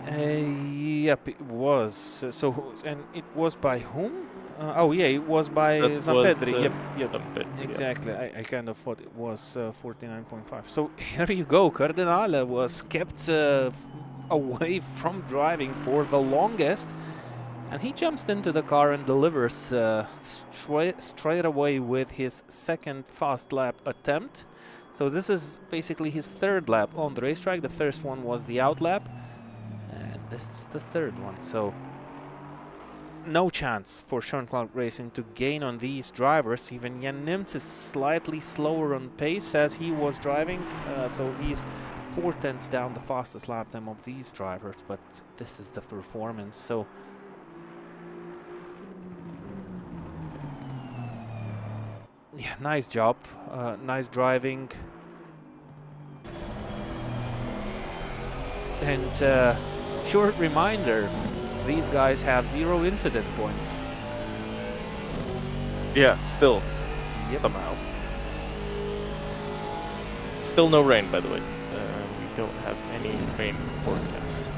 Yep, it was. So, and it was by whom? Oh yeah, it was by Zampedri. Yep, Zampedri, exactly. I kind of thought it was 49.5. So here you go. Cardinale was kept away from driving for the longest, and he jumps into the car and delivers straight away with his second fast lap attempt. So this is basically his third lap on the racetrack. The first one was the out lap, and this is the third one. So no chance for Sean Clark Racing to gain on these drivers. Even Jan Nimtz is slightly slower on pace as he was driving, so he's 4/10 down the fastest lap time of these drivers, but this is the performance. So yeah, nice job, nice driving, and short reminder, these guys have 0 incident points. Yeah, still. Yep. Somehow. Still no rain, by the way. We don't have any rain forecast.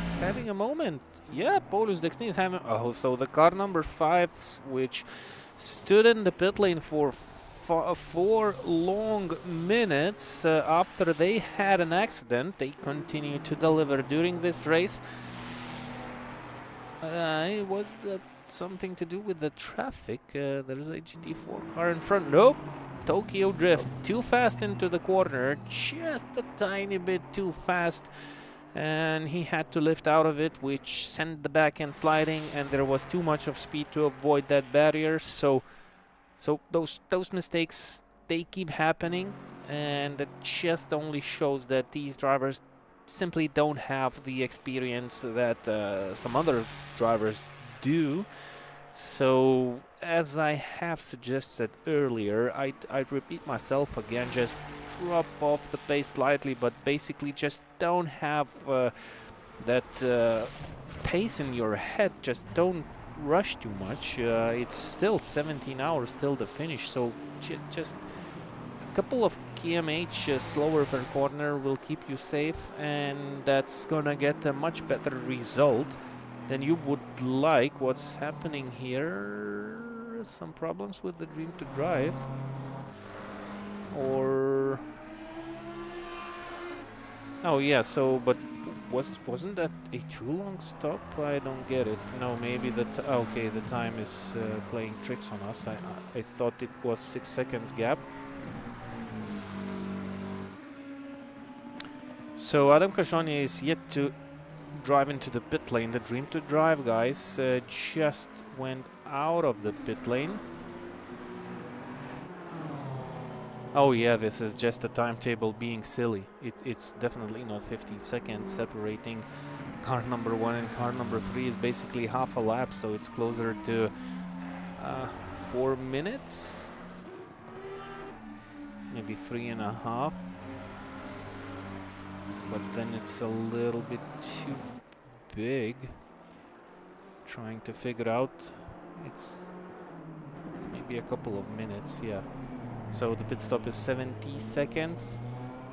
It's having a moment. Yeah, Paulus Dexny is having... Oh, so the car number 5, which stood in the pit lane for 4 long minutes after they had an accident, they continue to deliver during this race. Was that something to do with the traffic? There's a GT4 car in front. Nope. Tokyo Drift. Too fast into the corner. Just a tiny bit too fast. And he had to lift out of it, which sent the back end sliding, and there was too much of speed to avoid that barrier. So those mistakes, they keep happening, and it just only shows that these drivers simply don't have the experience that some other drivers do. So as I have suggested earlier, I'd repeat myself again, just drop off the pace slightly, but basically just don't have that pace in your head. Just don't rush too much. It's still 17 hours till the finish, so just a couple of kmh slower per corner will keep you safe, and that's gonna get a much better result than you would like. What's happening here? Some problems with the Dream to Drive, or oh yeah. So, but wasn't that a too long stop? I don't get it. No, maybe okay, the time is playing tricks on us. I thought it was 6 seconds gap. So Adam Khashoggi is yet to drive into the pit lane. The Dream to Drive guys just went out of the pit lane. Oh yeah, this is just a timetable being silly. It's definitely not 50 seconds separating car number 1 and car number 3 is basically half a lap, so it's closer to 4 minutes, maybe 3.5. But then it's a little bit too big. Trying to figure out, it's maybe a couple of minutes, yeah. So the pit stop is 70 seconds.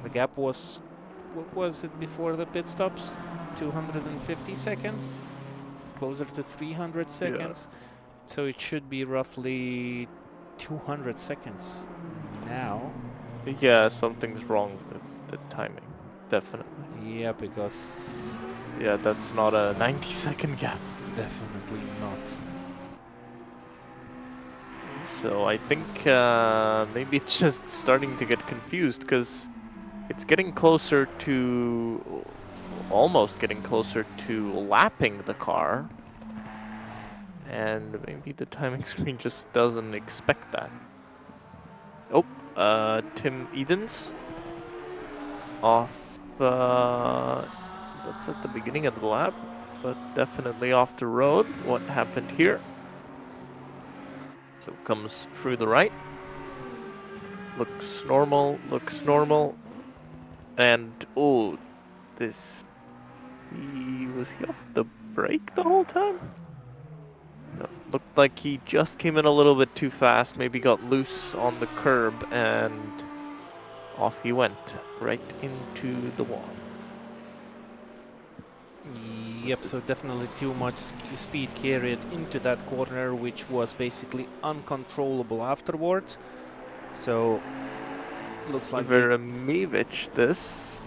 The gap was, what was it before the pit stops? 250 seconds, closer to 300 seconds. Yeah. So it should be roughly 200 seconds now. Yeah, something's wrong with the timing. Definitely. Yeah, because... yeah, that's not a 90-second gap. Definitely not. So I think maybe it's just starting to get confused, because it's getting closer to... almost getting closer to lapping the car. And maybe the timing screen just doesn't expect that. Tim Edens off. That's at the beginning of the lap, but definitely off the road. What happened here? So comes through the right. Looks normal. Looks normal. And oh, this. Was he off the brake the whole time? No, looked like he just came in a little bit too fast, maybe got loose on the curb, and off he went, right into the wall. Yep, so definitely too much speed carried into that corner, which was basically uncontrollable afterwards. So, looks like Veremevich, this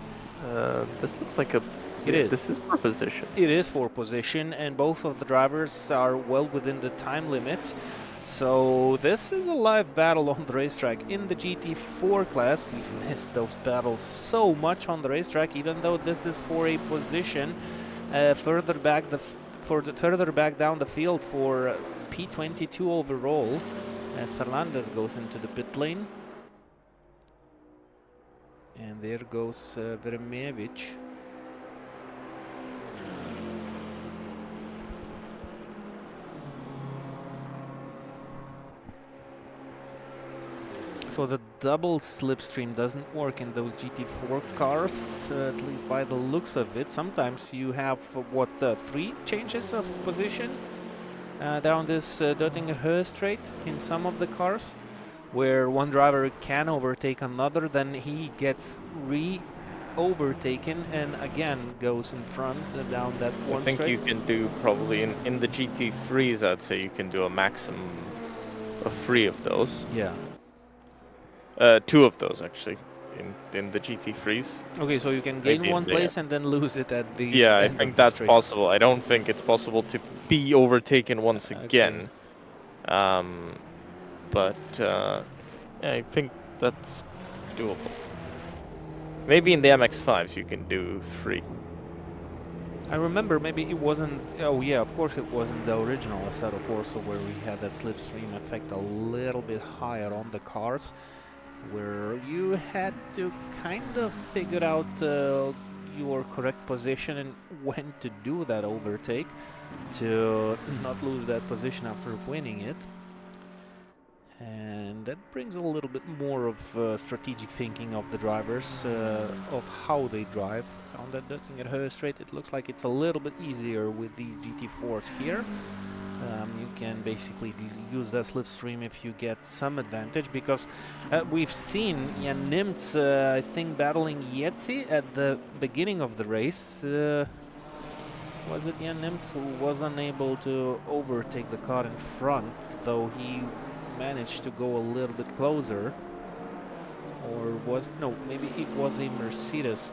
looks like a... It is. This is for position. It is for position, and both of the drivers are well within the time limits. So this is a live battle on the racetrack. In the GT4 class, we've missed those battles so much on the racetrack, even though this is for a position further back down the field for P22 overall, as Fernandez goes into the pit lane. And there goes Veremevich. So the double slipstream doesn't work in those GT4 cars, at least by the looks of it. Sometimes you have, 3 changes of position down this Döttinger-Höhe straight in some of the cars, where one driver can overtake another, then he gets overtaken and again goes in front down that one straight. I think you can do probably in the GT3s, I'd say you can do a maximum of 3 of those. Yeah. 2 of those actually in the GT3s. Okay, so you can gain one place and then lose it at the Yeah, I end think of the that's straight. possible. I don't think it's possible to be overtaken once again. But yeah, I think that's doable. Maybe in the MX-5s you can do 3. I remember maybe it wasn't... Oh yeah, of course it wasn't the original Assetto Corsa where we had that slipstream effect a little bit higher on the cars, where you had to kind of figure out your correct position and when to do that overtake to not lose that position after winning it. And that brings a little bit more of strategic thinking of the drivers, of how they drive on that Döttinger-Höhe straight. It looks like it's a little bit easier with these GT4s here. You can basically use that slipstream if you get some advantage, because we've seen Jan Nimtz, I think, battling Yetzi at the beginning of the race. Was it Jan Nimtz who was unable to overtake the car in front, though he managed to go a little bit closer? Or no, maybe it was a Mercedes.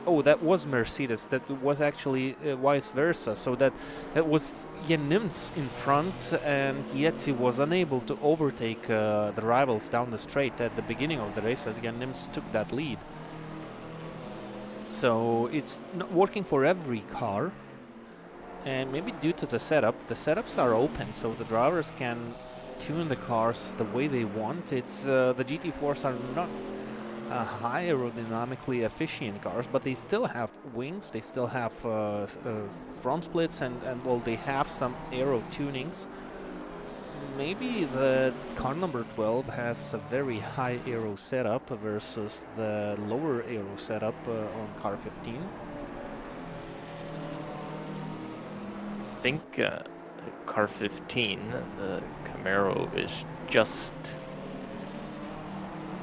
Oh, that was Mercedes. That was actually vice versa. So that was Jan Nimtz in front, and Yetzi was unable to overtake the rivals down the straight at the beginning of the race, as Jan Nimtz took that lead. So it's not working for every car, and maybe due to the setups are open, so the drivers can tune the cars the way they want. It's the GT4s are not high aerodynamically efficient cars, but they still have wings, they still have front splits, and well, they have some aero tunings. Maybe the car number 12 has a very high aero setup versus the lower aero setup on car 15. I think car 15, the Camaro, is just...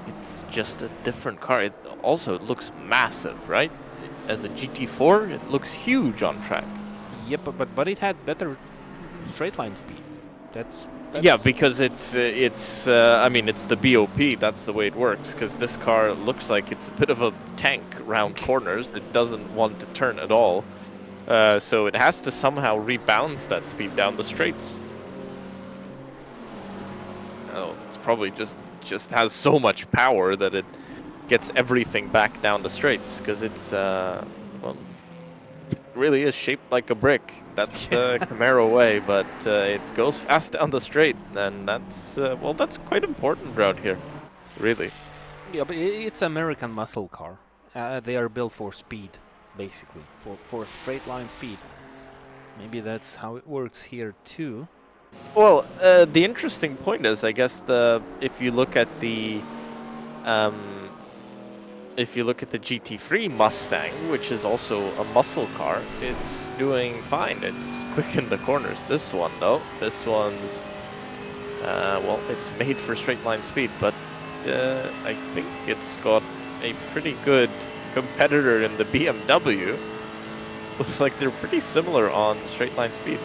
It's just a different car. It also looks massive, right? As a GT4, it looks huge on track. Yep, but it had better straight line speed. That's yeah, because it's I mean, it's the BOP. That's the way it works. Because this car looks like it's a bit of a tank around corners. It doesn't want to turn at all. So it has to somehow rebalance that speed down the straights. Oh, it's probably just has so much power that it gets everything back down the straights, because it's well, it really is shaped like a brick. That's the Camaro way, but it goes fast down the straight, and that's well, that's quite important out here. really. Yeah, but it's American muscle car. They are built for speed, basically, for straight line speed. Maybe that's how it works here too. Well, the interesting point is, I guess, if you look at the GT3 Mustang, which is also a muscle car, it's doing fine. It's quick in the corners. This one, though, this one's, well, it's made for straight line speed, but I think it's got a pretty good competitor in the BMW. Looks like they're pretty similar on straight line speed.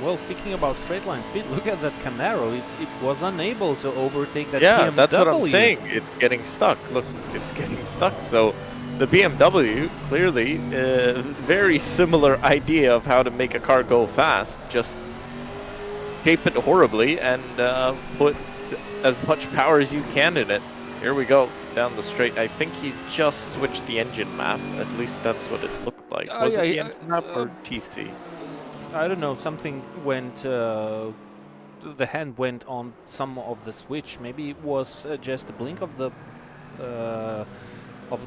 Well, speaking about straight line speed, look at that Camaro. It was unable to overtake that Yeah, BMW. that's what I'm saying. It's getting stuck. Look, it's getting stuck. So the BMW, clearly, very similar idea of how to make a car go fast. Just shape it horribly and put as much power as you can in it. Here we go, down the straight. I think he just switched the engine map. At least that's what it looked like. Was it the engine map or TC? I don't know, something went, the hand went on some of the switch. Maybe it was just a blink of the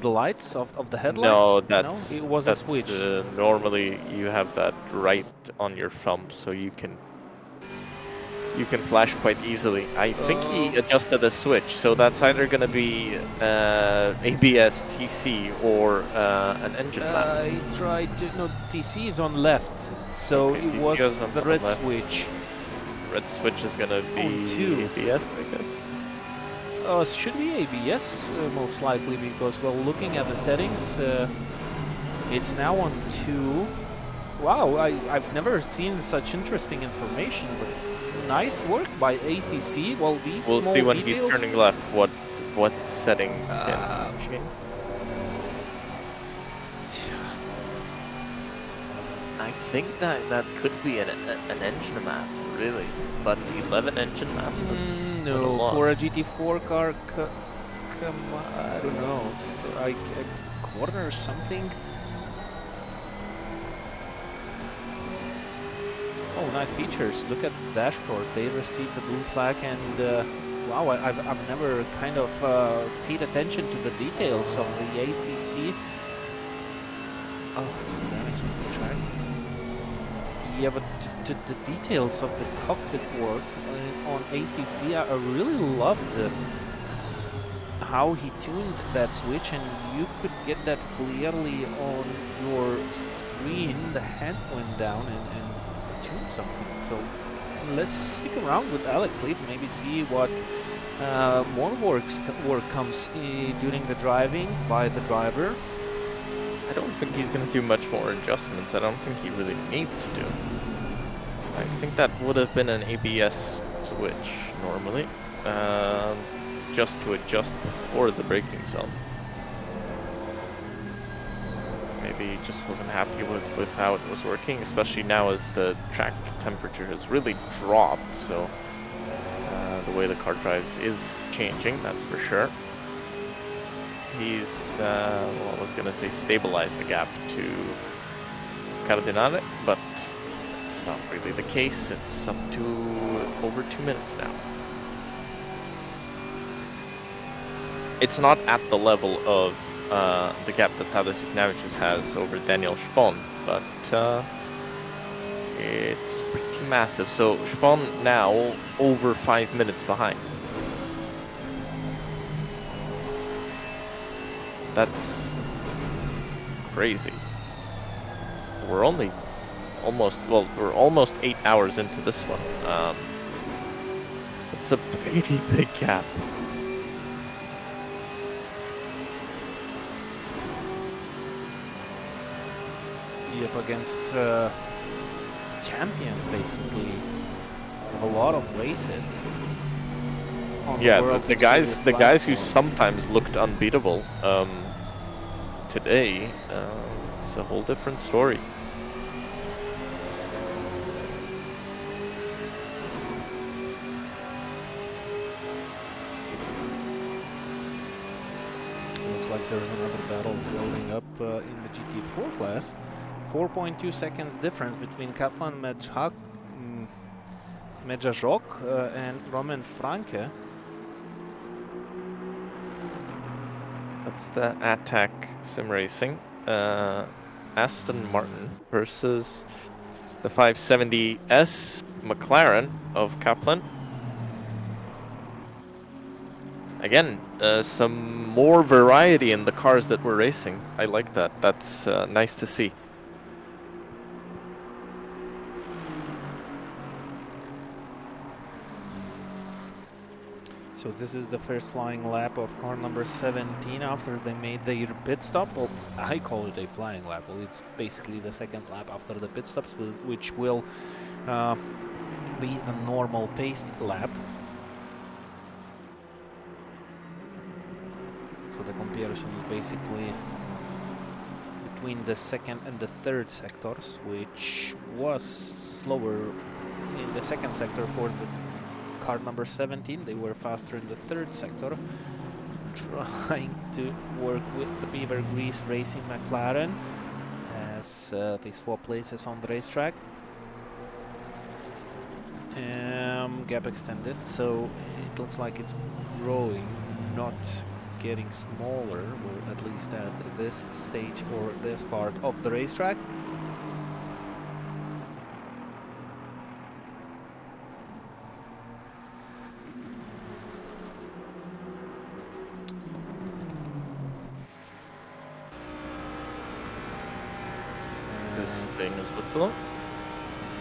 lights, of the headlights? No, it was a switch. Normally you have that right on your thumb, so you can flash quite easily. I think he adjusted the switch, so that's either going to be ABS, TC, or an engine map. I tried to, no, TC is on left, so okay, it was the red switch. Red switch is going to be ABS, I guess. It should be ABS, most likely, because, well, looking at the settings, it's now on 2. Wow, I've never seen such interesting information, but nice work by ACC. Well, these we'll small see when details, he's turning left what setting can change. I think that could be an engine map, really. But 11 engine maps, that's no, for a GT4 car, I don't know, so like a corner or something. Oh, nice features. Look at the dashboard. They received the blue flag, and wow, I've never kind of paid attention to the details of the ACC. Oh, some damage on the track. Yeah, but the details of the cockpit work on ACC, I really loved how he tuned that switch, and you could get that clearly on your screen. The hand went down and tuned something. So let's stick around with Alex Leaf, maybe see what more work comes during the driving by the driver. I don't think he's going to do much more adjustments. I don't think he really needs to. I think that would have been an ABS switch normally, just to adjust before the braking zone. Maybe he just wasn't happy with how it was working, especially now as the track temperature has really dropped. So the way the car drives is changing, that's for sure. He's, well, I was going to say stabilized the gap to Cardinale, but it's not really the case. It's up to over 2 minutes now. It's not at the level of the gap that Tadej Juknavicius has over Daniel Spon, but it's pretty massive. So Spon now over 5 minutes behind. That's crazy. We're only we're almost 8 hours into this one. It's a pretty big gap. Yep, against champions, basically, of a lot of races. Yeah, the guys who sometimes looked unbeatable today, it's a whole different story. Looks like there's another battle building up in the GT4 class. 4.2 seconds difference between Kaplan and Medjajok and Roman Franke. That's the Attack Sim Racing. Aston Martin versus the 570S McLaren of Kaplan. Again, some more variety in the cars that we're racing. I like that. That's nice to see. So this is the first flying lap of car number 17 after they made their pit stop. Well, I call it a flying lap. Well, it's basically the second lap after the pit stops, which will be the normal paced lap. So the comparison is basically between the second and the third sectors, which was slower in the second sector for the car number 17. They were faster in the third sector, trying to work with the Beaver Grease Racing McLaren as they swap places on the racetrack. Gap extended, so it looks like it's growing, not getting smaller, or at least at this stage or this part of the racetrack. This thing is Buffalo.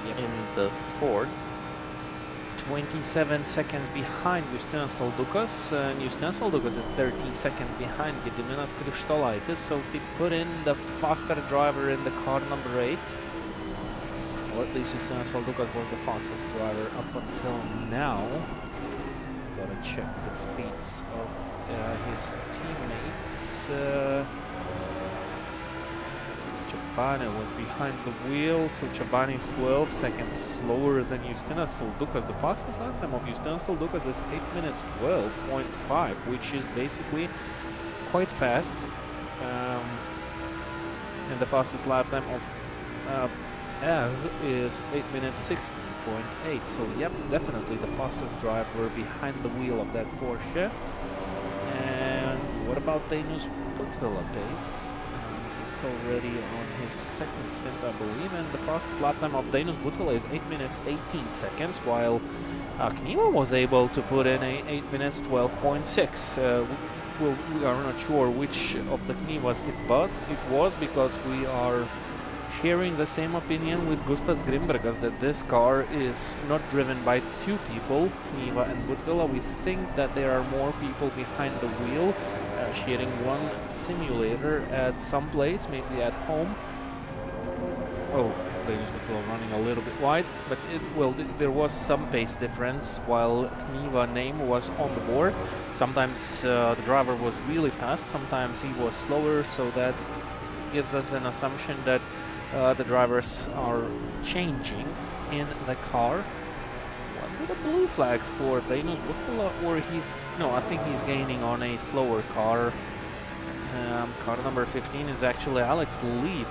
Yep. In the Ford. 27 seconds behind Justinas Saldukas, and Justinas Saldukas is 30 seconds behind Gediminas Krištolaitis, so they put in the faster driver in the car number 8. Well, at least Justinas Saldukas was the fastest driver up until now. Gotta check the speeds of his teammates. Chabane was behind the wheel, so Chabane is 12 seconds slower than Justinas Saldukas. The fastest lap time of Justinas Saldukas is 8 minutes 12.5, which is basically quite fast. And the fastest lap time of Ev is 8 minutes 16.8. So yep, definitely the fastest driver behind the wheel of that Porsche. And what about Danius Putvila pace? Already on his second stint, I believe, and the fastest lap time of Danius Putvila is 8 minutes 18 seconds, while Kniva was able to put in a 8 minutes 12.6. We are not sure which of the Knivas it was because we are sharing the same opinion with Gustas Grimbergas that this car is not driven by two people, Kniva and Putvila. We think that there are more people behind the wheel, sharing one simulator at some place, maybe at home. Oh, Danius Putvila running a little bit wide, but there was some pace difference while Kniva name was on the board. Sometimes the driver was really fast, sometimes he was slower, so that gives us an assumption that the drivers are changing in the car. Was it a blue flag for Danius Putvila, or no, I think he's gaining on a slower car. Car number 15 is actually Alex Leaf.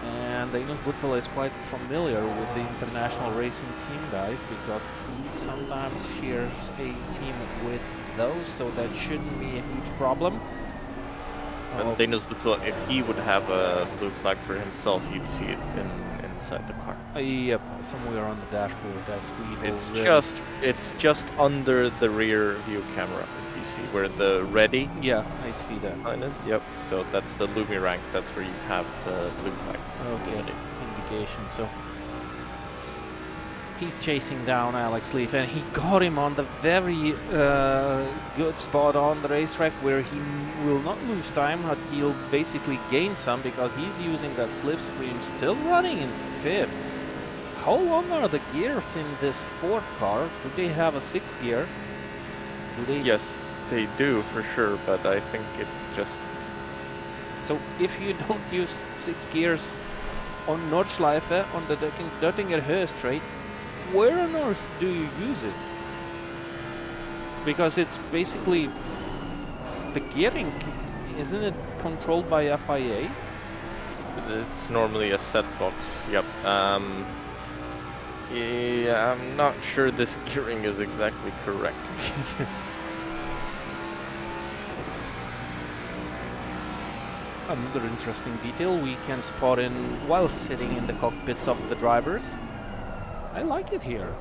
And Danius Putvila is quite familiar with the international racing team guys because he sometimes shares a team with those, so that shouldn't be a huge problem. And Danius Putvila, if he would have a blue flag for himself, you'd see it inside the car. Yep, somewhere on the dashboard. That's It's just under the rear view camera. If you see where the ready. Yeah, I see that. Line is. Yep. So that's the Lumi rank. That's where you have the blue flag. Okay. Indication. So he's chasing down Alex Leaf, and he got him on the very good spot on the racetrack where he will not lose time, but he'll basically gain some because he's using that slipstream, still running in 5th. How long are the gears in this Ford car? Do they have a 6th gear? Yes, they do for sure, but I think it just... So if you don't use 6 gears on Nordschleife, on the Döttinger Höhe straight, where on earth do you use it? Because it's basically the gearing, isn't it controlled by FIA? It's normally a set box, yep. Yeah, I'm not sure this gearing is exactly correct. Another interesting detail we can spot in while sitting in the cockpits of the drivers. I like it here.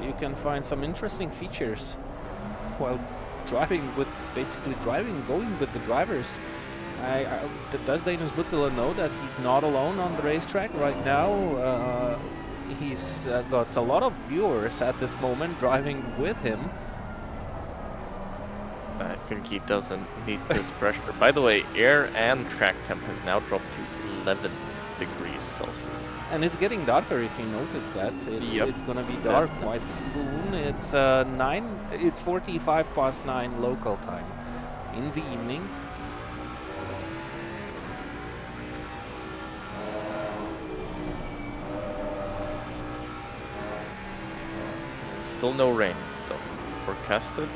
You can find some interesting features while basically going with the drivers. Does Danish Butwiller know that he's not alone on the racetrack right now? He's got a lot of viewers at this moment driving with him. I think he doesn't need this pressure. By the way, air and track temp has now dropped to 11 degrees Celsius. And it's getting darker, if you notice that. It's gonna be dark quite soon. It's 45 past 9 local time in the evening. Still no rain, though. Forecasted.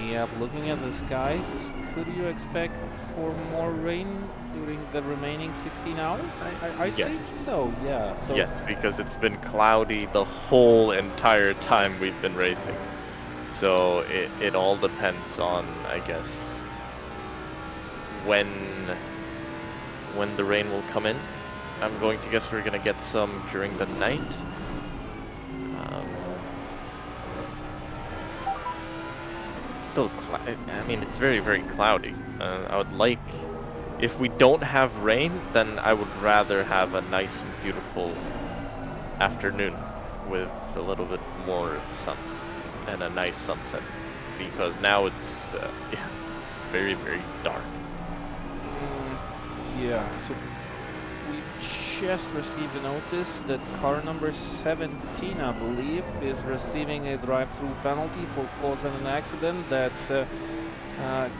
Yep, looking at the skies, could you expect for more rain during the remaining 16 hours? I'd say so, yeah. So yes, because it's been cloudy the whole entire time we've been racing. So it all depends on, I guess, when the rain will come in. I'm going to guess we're going to get some during the night. Still, I mean, it's very, very cloudy. I would like, if we don't have rain, then I would rather have a nice and beautiful afternoon with a little bit more sun and a nice sunset, because now it's it's very, very dark. Yeah, so we've just received a notice that car number 17, I believe, is receiving a drive-through penalty for causing an accident. That's a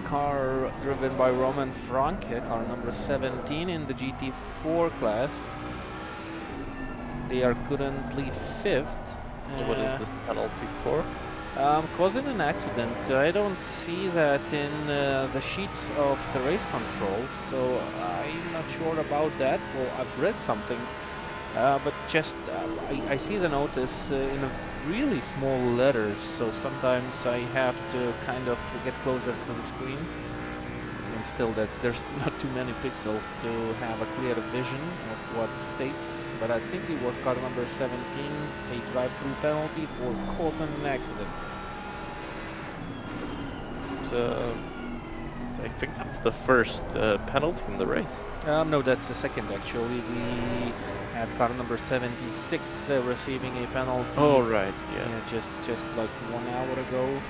car driven by Roman Franke, car number 17 in the GT4 class. They are currently 5th. What is this penalty for? Causing an accident. I don't see that in the sheets of the race control, so I'm not sure about that. Well, I've read something, but just I see the notice in a really small letters, so sometimes I have to kind of get closer to the screen. And still, that there's not too many pixels to have a clear vision of what states, but I think it was car number 17, a drive-through penalty for causing an accident. I think that's the first penalty in the race. No, that's the second actually. We had car number 76 receiving a penalty. Oh right, yeah. Just like 1 hour ago.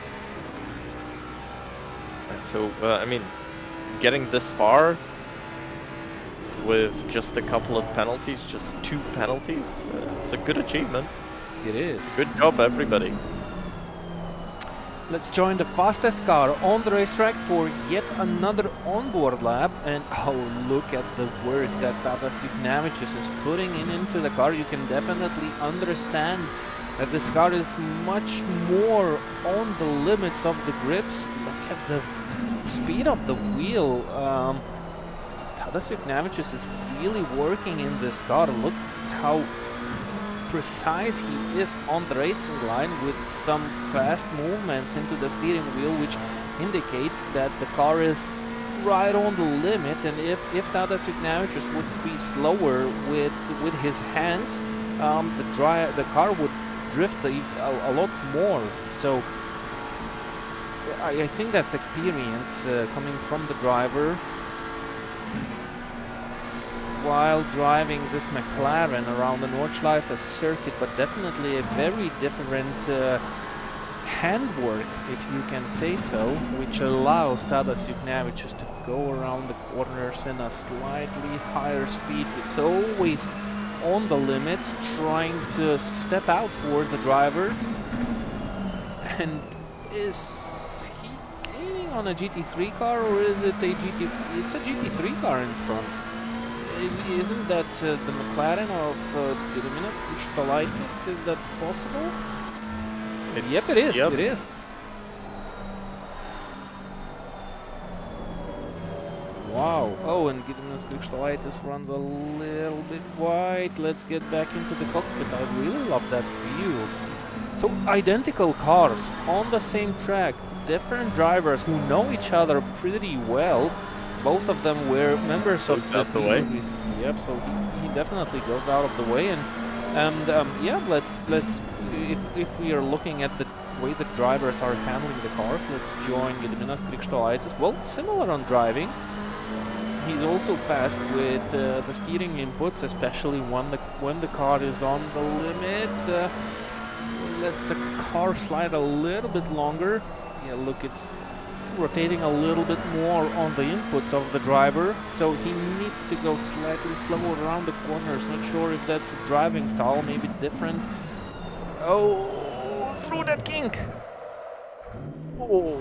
So I mean, getting this far with just a couple of penalties, just 2 penalties, it's a good achievement. It is. Good job, everybody. Let's join the fastest car on the racetrack for yet another onboard lap. And oh, look at the work that Tadas Juknavicius is putting into the car. You can definitely understand that this car is much more on the limits of the grips. Look at the speed of the wheel. Tadas Juknavicius is really working in this car. Look how precise he is on the racing line with some fast movements into the steering wheel, which indicates that the car is right on the limit. And if Tadas Juknavicius would be slower with his hands, the car would drift a lot more. So I think that's experience coming from the driver while driving this McLaren around the Nordschleife circuit, but definitely a very different handwork, if you can say so, which allows Tadas Juknavicius to go around the corners in a slightly higher speed. It's always on the limits, trying to step out for the driver. And is he gaining on a GT3 car, or is it a It's a GT3 car in front. Isn't that the McLaren of Gediminas Krištolaitis? Is that possible? Yep, it is. Yep. It is. Wow. Oh, and Gediminas Krikštolaitis runs a little bit wide. Let's get back into the cockpit. I really love that view. So, identical cars on the same track. Different drivers who know each other pretty well. Both of them were members of the way. Yep, so he definitely goes out of the way. And yeah, let's if we are looking at the way the drivers are handling the cars, let's join Gediminas Krikštolaitis. Well, similar on driving. He's also fast with the steering inputs, especially when the car is on the limit. Lets the car slide a little bit longer. Yeah, look, it's rotating a little bit more on the inputs of the driver, so he needs to go slightly slower around the corners. Not sure if that's a driving style, maybe different. Oh, through that kink! Oh.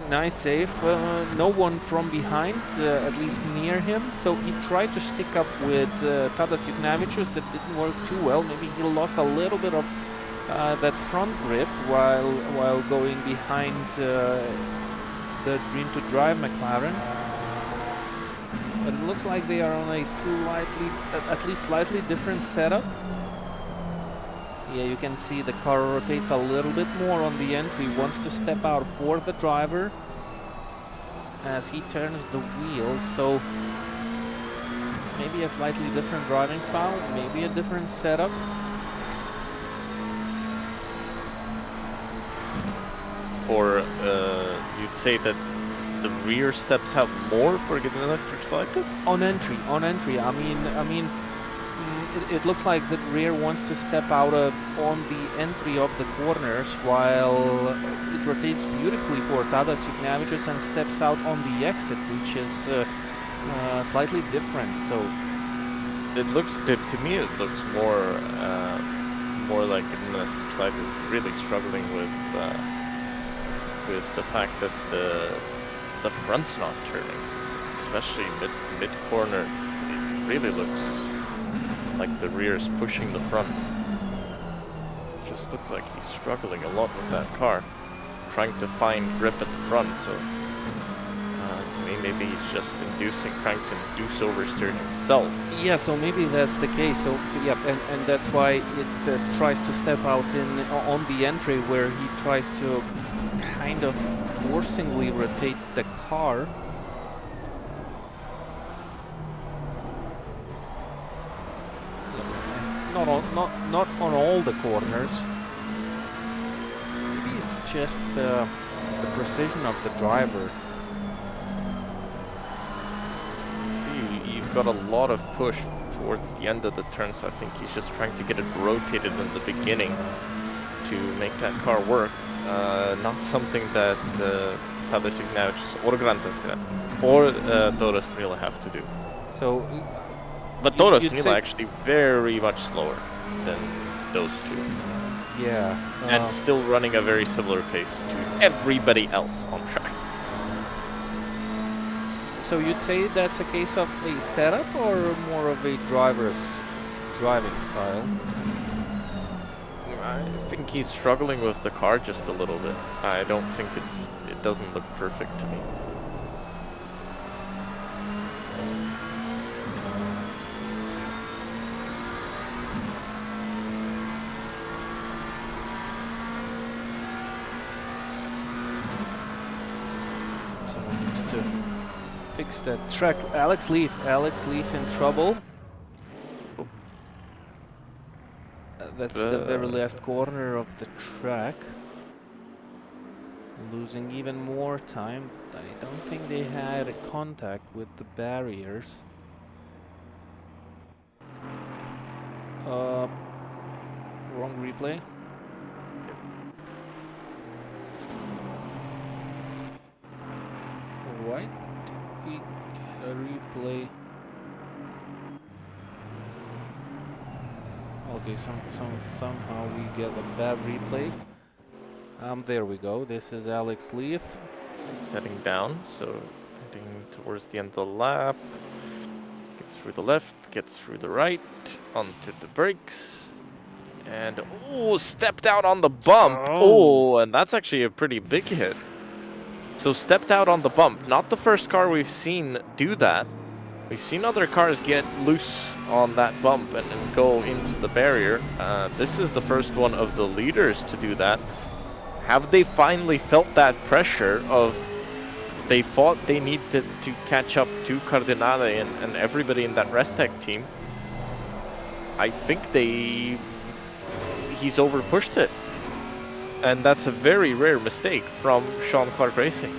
Nice save. No one from behind, at least near him. So he tried to stick up with Tadas Juknavicius. That didn't work too well. Maybe he lost a little bit of that front grip while going behind the Dream to Drive McLaren. But it looks like they are on a at least slightly different setup. Yeah, you can see the car rotates a little bit more on the entry, wants to step out for the driver as he turns the wheel. So maybe a slightly different driving style, maybe a different setup. Or you'd say that the rear steps have more for Gediminas Krikštolaitis? On entry. I mean, it looks like the rear wants to step out on the entry of the corners, while it rotates beautifully for Tadas Juknavicius and steps out on the exit, which is slightly different. So it looks, to me, it looks more like Gediminas Krikštolaitis really struggling with the fact that the front's not turning, especially mid corner. It really looks like the rear is pushing the front. It just looks like he's struggling a lot with that car, trying to find grip at the front. So to me, maybe he's just trying to induce oversteering himself. Yeah, so maybe that's the case. So yeah, and that's why it tries to step out on the entry, where he tries to kind of forcingly rotate the car. Not on all the corners. Maybe it's just the precision of the driver. See, you've got a lot of push towards the end of the turn, so I think he's just trying to get it rotated in the beginning to make that car work. Not something that Tadas Juknavicius or Grantas Gratskis or Doros Strela have to do. So. But Doros Strela actually very much slower than those two. Yeah. And still running a very similar pace to everybody else on track. So you'd say that's a case of a setup or more of a driver's driving style? I think he's struggling with the car just a little bit. I don't think it doesn't look perfect to me. To fix that track. Alex Leaf in trouble. That's the very last corner of the track. Losing even more time. I don't think they had contact with the barriers. Wrong replay. Why do we get a replay? Okay, somehow we get a bad replay. There we go. This is Alex Leaf. He's heading down, so heading towards the end of the lap. Gets through the left, gets through the right, onto the brakes. And, stepped out on the bump. Oh, and that's actually a pretty big hit. So stepped out on the bump. Not the first car we've seen do that. We've seen other cars get loose on that bump and go into the barrier. This is the first one of the leaders to do that. Have they finally felt that pressure of they thought they needed to catch up to Cardinale and everybody in that Restec team? I think he's overpushed it. And that's a very rare mistake from Sean Clark Racing.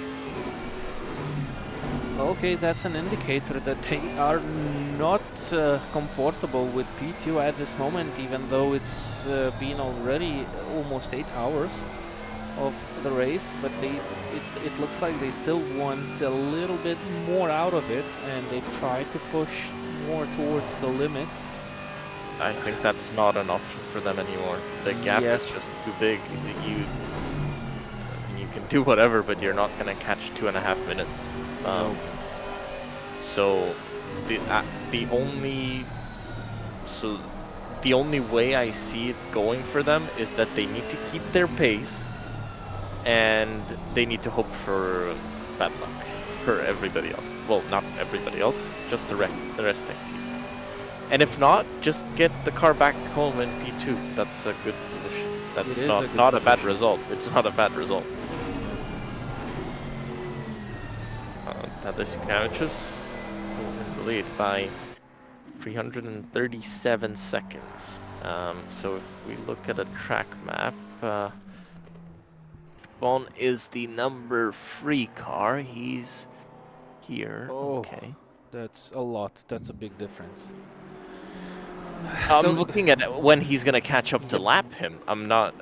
Okay, that's an indicator that they are not comfortable with P2 at this moment, even though it's been already almost 8 hours of the race, but it looks like they still want a little bit more out of it, and they try to push more towards the limits. I think that's not an option for them anymore. The gap is just too big. You can do whatever, but you're not going to catch 2.5 minutes. So the only way I see it going for them is that they need to keep their pace, and they need to hope for bad luck for everybody else. Well, not everybody else, just the rest team. And if not, just get the car back home in P2. That's a good position. That's not a bad result. It's not a bad result. Tadej Kravicius in the lead by 337 seconds. So if we look at a track map, Bon is the number 3 car. He's here. Oh, okay. That's a lot. That's a big difference. I'm looking at when he's gonna catch up to lap him. I'm not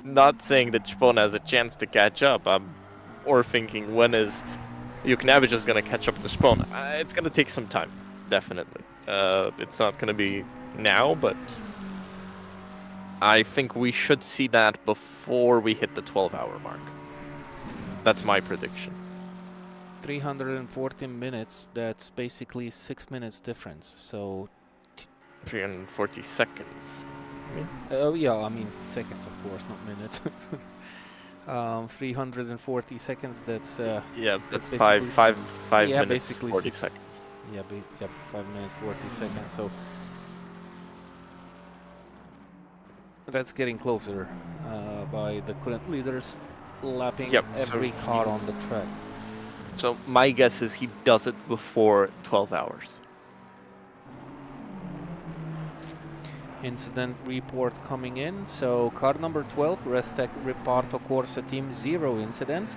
not saying that Spon has a chance to catch up. Or thinking when is Juknavich is gonna catch up to Spon. It's gonna take some time, definitely. It's not gonna be now, but I think we should see that before we hit the 12-hour mark. That's my prediction. 340 minutes. That's basically 6 minutes difference. So 340 seconds. Oh yeah, I mean seconds, of course, not minutes. 340 seconds. That's yeah, that's five yeah, minutes, basically 40 seconds. Yeah, 5 minutes 40 seconds. So that's getting closer by the current leaders lapping every car on the track. So my guess is he does it before 12 hours. Incident report coming in. So car number 12, Restec Reparto Corsa team, 0 incidents.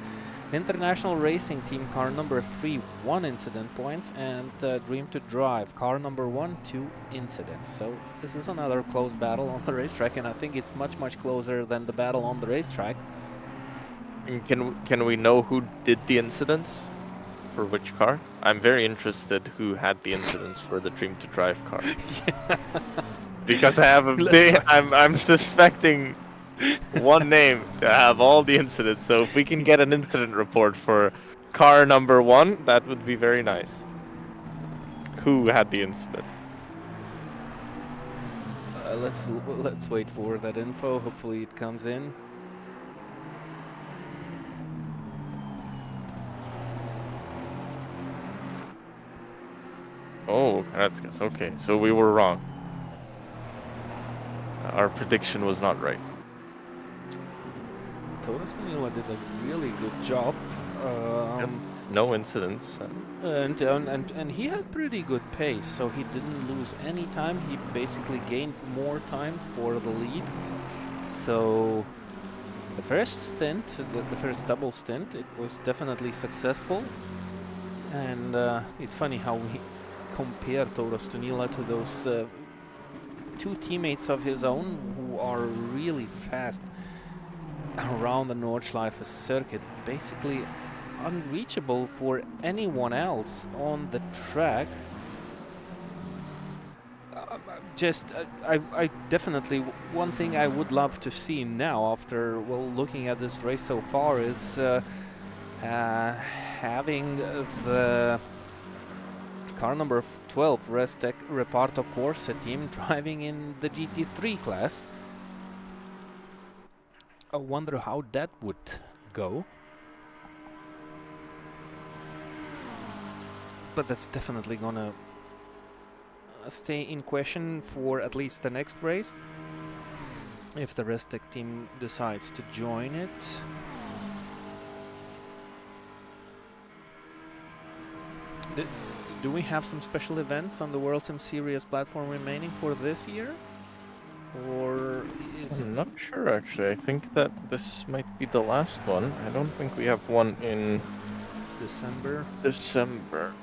International Racing team car number 3, 1 incident points, and Dream to Drive car number 1, 2 incidents. So this is another close battle on the racetrack, and I think it's much closer than the battle on the racetrack. Can we know who did the incidents for which car? I'm very interested who had the incidents for the Dream to Drive car. Yeah. Because I have a big, I'm suspecting one name to have all the incidents. So if we can get an incident report for car number 1, that would be very nice. Who had the incident? Let's wait for that info. Hopefully it comes in. Oh, that's good. Okay, so we were wrong. Our prediction was not right. Toros Danila did a really good job. Yep. No incidents. And he had pretty good pace, so he didn't lose any time. He basically gained more time for the lead. So the first stint, the first double stint, it was definitely successful. And it's funny how we compare Toros Danila to those 2 teammates of his own who are really fast around the Nordschleife circuit, basically unreachable for anyone else on the track. I definitely, one thing I would love to see now after looking at this race so far is having the car number 12 Restec Reparto Corsa team driving in the GT3 class. I wonder how that would go. but that's definitely gonna stay in question for at least the next race, if the Restec team decides to join it. Do we have some special events on the World Sim Series platform remaining for this year? Or is I'm not sure, actually. I think that this might be the last one. I don't think we have one in December? December.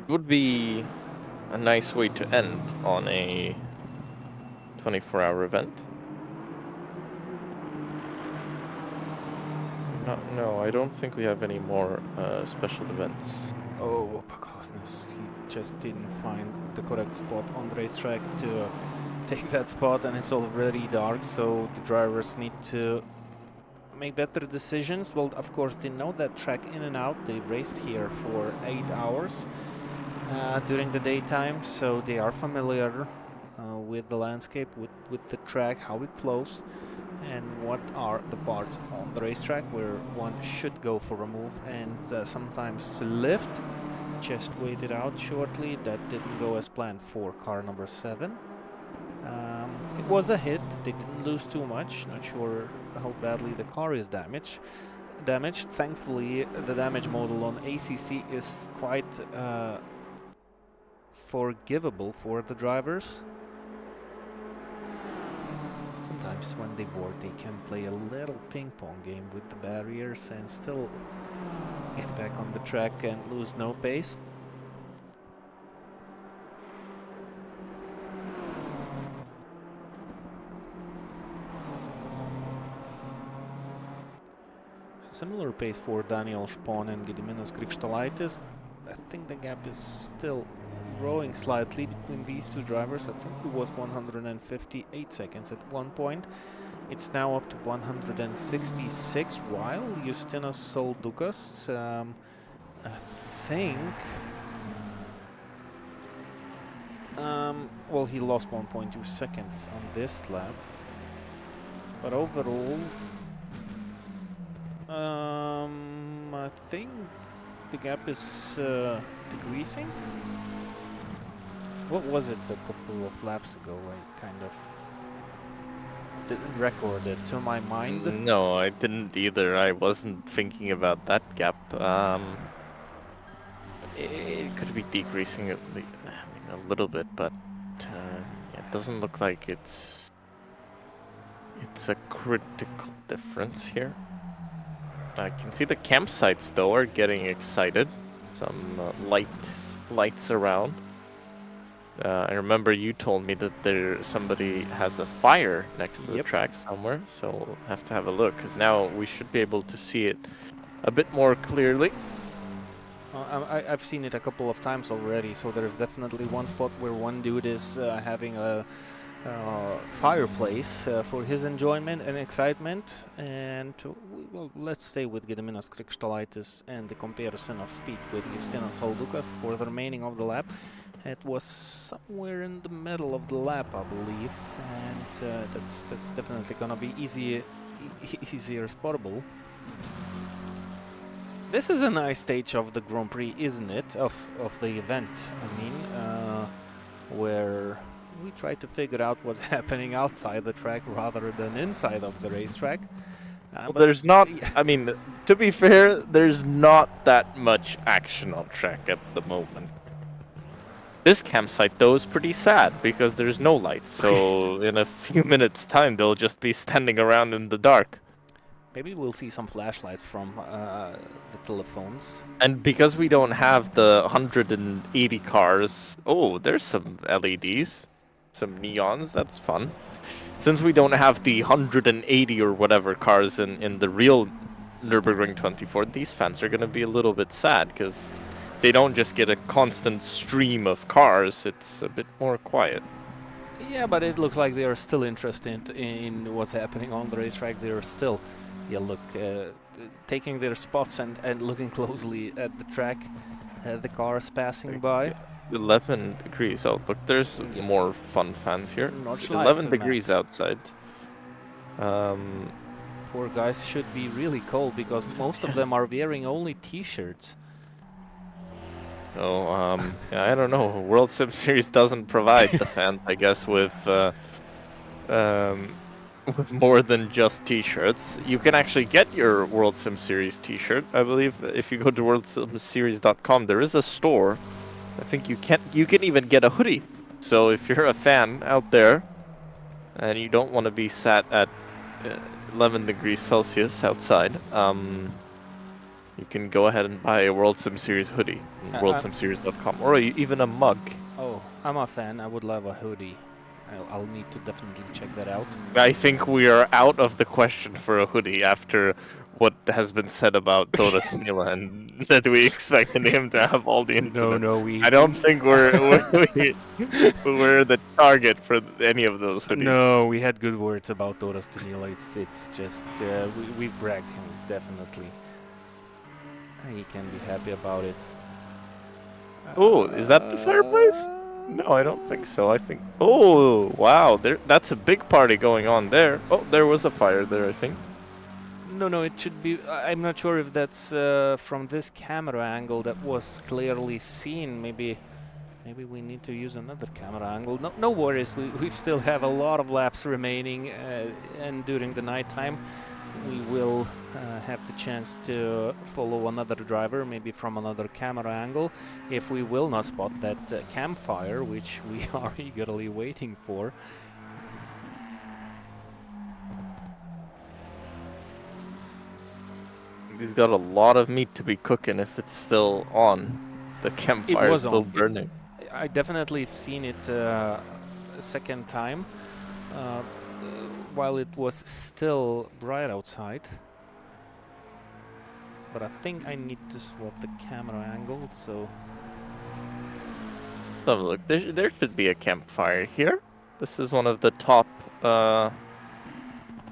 Would be a nice way to end on a 24-hour event. No, I don't think we have any more special events. Oh, Pakrosnes, he just didn't find the correct spot on the racetrack to take that spot, and it's already dark, so the drivers need to make better decisions. Well, of course, they know that track in and out. They raced here for 8 hours during the daytime, so they are familiar with the landscape, with the track, how it flows, and what are the parts on the racetrack where one should go for a move and sometimes lift. Just waited out shortly. That didn't go as planned for car number 7. It was a hit. They didn't lose too much. Not sure how badly the car is damaged. Thankfully, the damage model on ACC is quite forgivable for the drivers. Sometimes when they board, they can play a little ping pong game with the barriers and still get back on the track and lose no pace. Similar pace for Daniel Spon and Gediminas Krikštolaitis. I think the gap is still growing slightly between these two drivers. I think it was 158 seconds at one point. It's now up to 166, while Justinas Soldukas, I think... well, he lost 1.2 seconds on this lap. But overall... I think the gap is decreasing. What was it a couple of laps ago? I kind of didn't record it to my mind. No, I didn't either. I wasn't thinking about that gap. It could be decreasing a little bit, but it doesn't look like it's a critical difference here. I can see the campsites though are getting excited. Some lights around. I remember you told me that somebody has a fire next to the track somewhere, so we'll have to have a look, because now we should be able to see it a bit more clearly. I've seen it a couple of times already, so there's definitely one spot where one dude is having a fireplace for his enjoyment and excitement. And well, let's stay with Gediminas Krikštolaitis and the comparison of speed with Justinas Soldukas for the remaining of the lap. It was somewhere in the middle of the lap, I believe, and that's definitely gonna be easier spottable. This is a nice stage of the Grand Prix, isn't it? Of the event, I mean, where we try to figure out what's happening outside the track rather than inside of the racetrack. Well, there's not, I mean, to be fair, there's not that much action on track at the moment. This campsite, though, is pretty sad because there's no lights, so in a few minutes' time, they'll just be standing around in the dark. Maybe we'll see some flashlights from the telephones. And because we don't have the 180 cars... Oh, there's some LEDs. Some neons, that's fun. Since we don't have the 180 or whatever cars in the real Nürburgring 24, these fans are going to be a little bit sad, because they don't just get a constant stream of cars, it's a bit more quiet. Yeah, but it looks like they are still interested in what's happening on the racetrack. They are still, taking their spots and looking closely at the track, the cars passing by. 11 degrees. Oh, look, there's more fun fans here. It's 11 degrees outside. poor guys should be really cold because most of them are wearing only t-shirts. Oh, yeah, I don't know. World Sim Series doesn't provide the fans, I guess, with more than just t-shirts. You can actually get your World Sim Series t-shirt. I believe if you go to worldsimseries.com, there is a store. I think you can even get a hoodie. So if you're a fan out there and you don't want to be sat at 11 degrees Celsius outside, you can go ahead and buy a World Sim Series hoodie on worldsimseries.com, or even a mug. Oh, I'm a fan. I would love a hoodie. I'll need to definitely check that out. I think we are out of the question for a hoodie after what has been said about Dota Sunila and that we expected him to have all the incidents. No, I don't think we're the target for any of those hoodies. No, we had good words about Dota Sunila. It's just we've bragged him definitely. He can be happy about it. Oh, is that the fireplace? No, I don't think so. I think. Oh, wow! That's a big party going on there. Oh, there was a fire there, I think. No, it should be. I'm not sure if that's from this camera angle that was clearly seen. Maybe we need to use another camera angle. No worries. We still have a lot of laps remaining, and during the nighttime, we will have the chance to follow another driver, maybe from another camera angle, if we will not spot that campfire, which we are eagerly waiting for. He's got a lot of meat to be cooking if it's still on. The campfire is still burning. I definitely have seen it a second time, while it was still bright outside. But I think I need to swap the camera angle, so... Let's have a look. There should be a campfire here. This is one of the top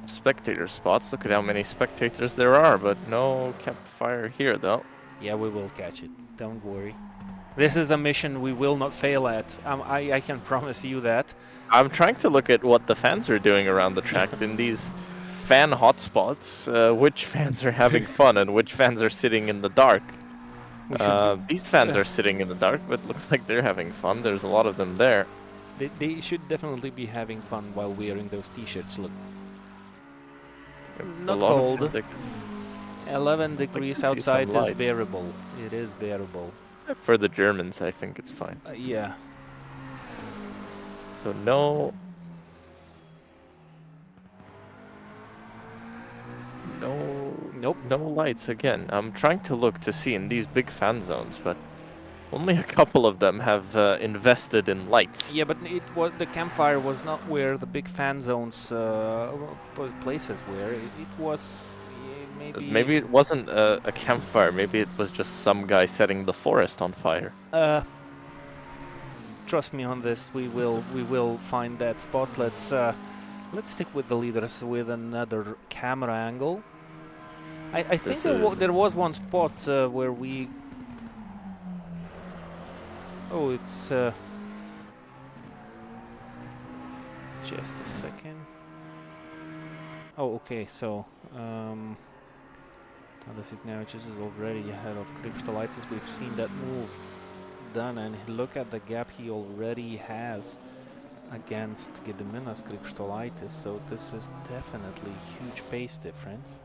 spectator spots. Look at how many spectators there are, but no campfire here, though. Yeah, we will catch it. Don't worry. This is a mission we will not fail at. I can promise you that. I'm trying to look at what the fans are doing around the track in these fan hotspots. Which fans are having fun and which fans are sitting in the dark. These fans are sitting in the dark, but it looks like they're having fun. There's a lot of them there. They should definitely be having fun while wearing those t-shirts. Look. Not cold. 11 degrees outside is bearable. It is bearable. For the Germans, I think it's fine. Yeah. So no lights again. I'm trying to look to see in these big fan zones, but only a couple of them have invested in lights. Yeah, but the campfire was not where the big fan zones places were. It was maybe it wasn't a campfire. Maybe it was just some guy setting the forest on fire. Trust me on this. We will find that spot. Let's stick with the leaders with another camera angle. I think there was one spot where we... Oh, it's... just a second. Oh, okay, so... Tadeusz is already ahead of Krikštolaitis. We've seen that move done, and look at the gap he already has against Gediminas Krikštolaitis, so this is definitely a huge pace difference.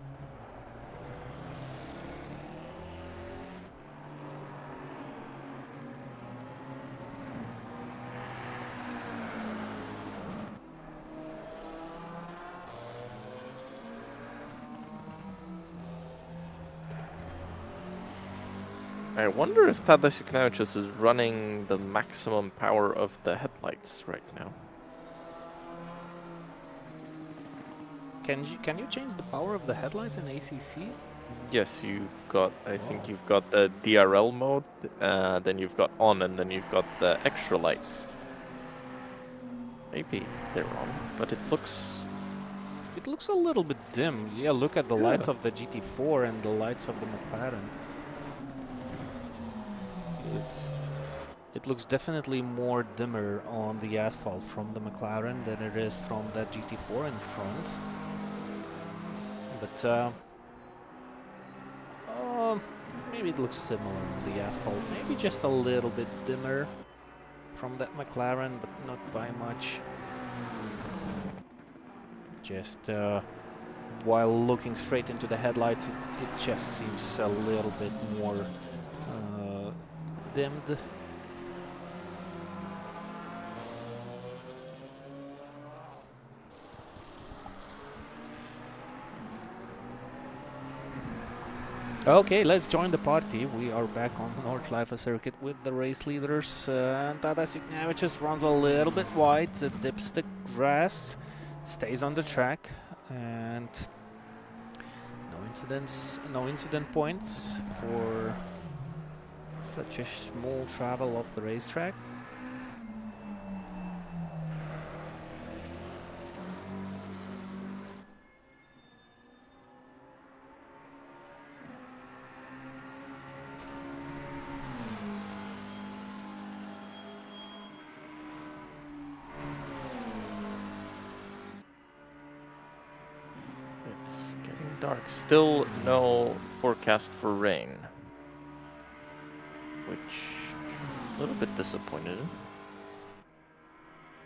I wonder if Tadeusz is running the maximum power of the headlights right now. Can you change the power of the headlights in ACC? Yes, you've got, I think you've got the DRL mode, then you've got on, and then you've got the extra lights. Maybe they're on, but it looks... It looks a little bit dim. Yeah, look at the lights of the GT4 and the lights of the McLaren. It looks definitely more dimmer on the asphalt from the McLaren than it is from that GT4 in front. but maybe it looks similar on the asphalt. Maybe just a little bit dimmer from that McLaren, but not by much. Just while looking straight into the headlights, it just seems a little bit more dimmed. Okay, let's join the party. We are back on the Nordschleife circuit with the race leaders. Tadas Juknevic just runs a little bit wide, dips the grass, stays on the track, and no incident points for such a small travel off the racetrack. It's getting dark. Still no forecast for rain, which a little bit disappointed.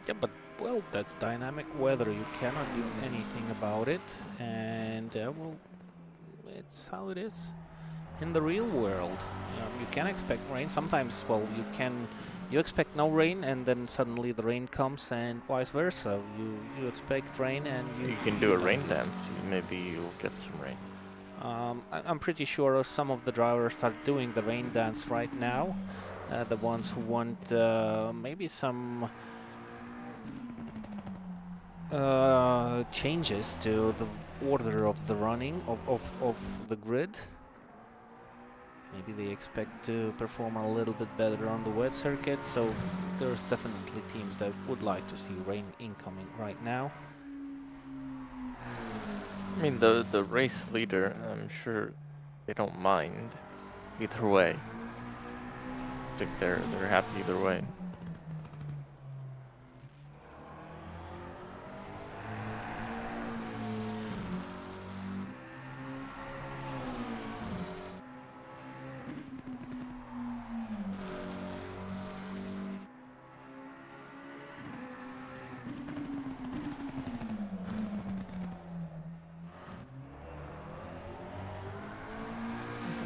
Yeah, but well, that's dynamic weather. You cannot do anything about it, and well, it's how it is in the real world. You can expect rain. Sometimes, well, you expect no rain, and then suddenly the rain comes, and vice versa. You expect rain, and You can do a rain dance. Maybe you'll get some rain. I'm pretty sure some of the drivers are doing the rain dance right now. The ones who want maybe some changes to the order of the running of the grid. Maybe they expect to perform a little bit better on the wet circuit, so there's definitely teams that would like to see rain incoming right now. I mean, the race leader, I'm sure they don't mind either way. I think they're happy either way.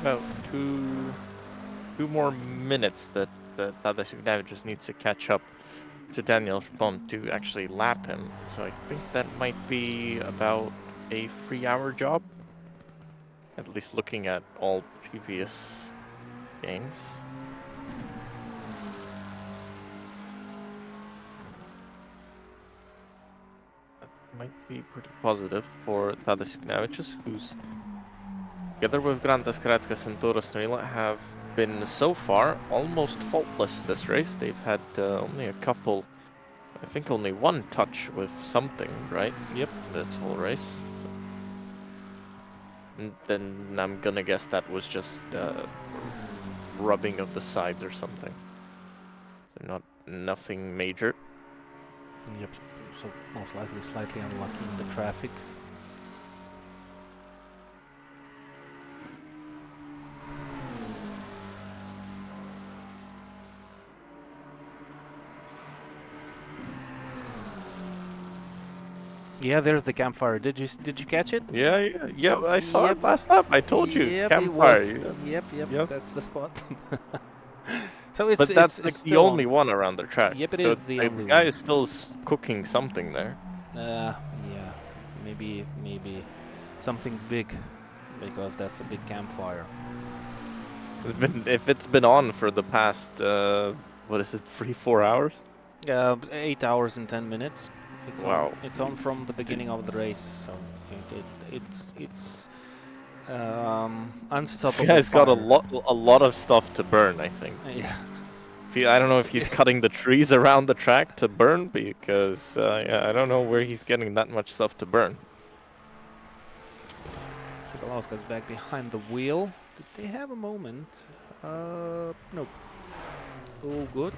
About two more minutes that Tadej Juknevic just needs to catch up to Daniel Schbom to actually lap him. So I think that might be about a 3-hour job. At least looking at all previous games. That might be pretty positive for Tadej Juknevic, who's together with Grandes Karatska Centauros Nuila have been so far almost faultless this race. They've had only a couple, I think only one touch with something, right? Yep. This whole race. And then I'm gonna guess that was just rubbing of the sides or something. So nothing major. Yep. So most likely slightly unlucky in the traffic. Yeah, there's the campfire. Did you catch it? Yeah. I saw it last lap. I told you. Yep, Campfire. Yep. That's the spot. So But that's like the only one around the track. Yep, it so is the the only guy one. is still cooking something there. Yeah, maybe something big, because that's a big campfire. If it's been on for the past what is it, 3-4 hours? 8 hours and 10 minutes. It's Wow. It's on from the beginning of the race, so it's unstoppable. This guy's got a fire. lot of stuff to burn, I think. Yeah. I don't know if he's cutting the trees around the track to burn, because yeah, I don't know where he's getting that much stuff to burn. Sokolowska's back behind the wheel. Did they have a moment? No. All good.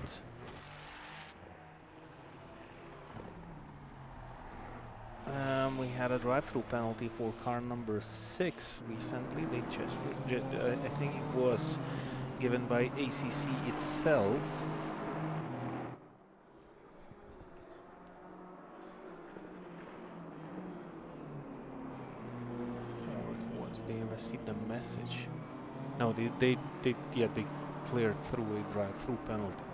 we had a drive-through penalty for car number 6 recently. They just, I think it was given by ACC itself. Or was they received a message? No, they cleared through a drive-through penalty.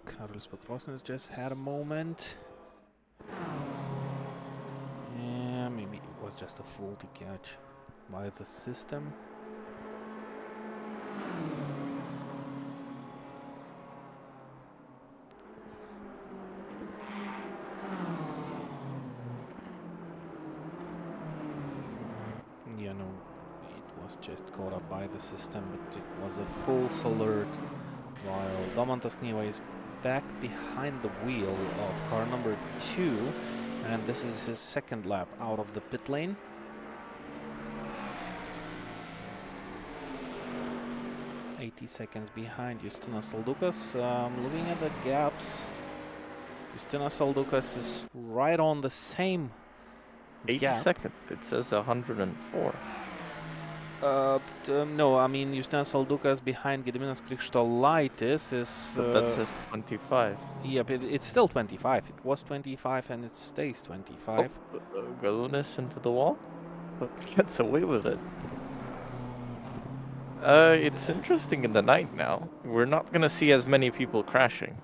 Karlis Petrosens just had a moment. Yeah, maybe it was just a faulty catch by the system. Yeah, no, it was just caught up by the system, but it was a false alert. While Domantas Kniva is back behind the wheel of car number 2, and this is his second lap out of the pit lane. .80 seconds behind Justinas Saldukas. Looking at the gaps, Justinas Saldukas is right on the same 80 gap. seconds. It says 104. No, I mean Justinas Saldukas behind Gediminas Krikštolaitis is... But that says 25. Yep, it's still 25. It was 25 and it stays 25. Oh, Galunis into the wall? But gets away with it. It's interesting in the night now. We're not gonna see as many people crashing.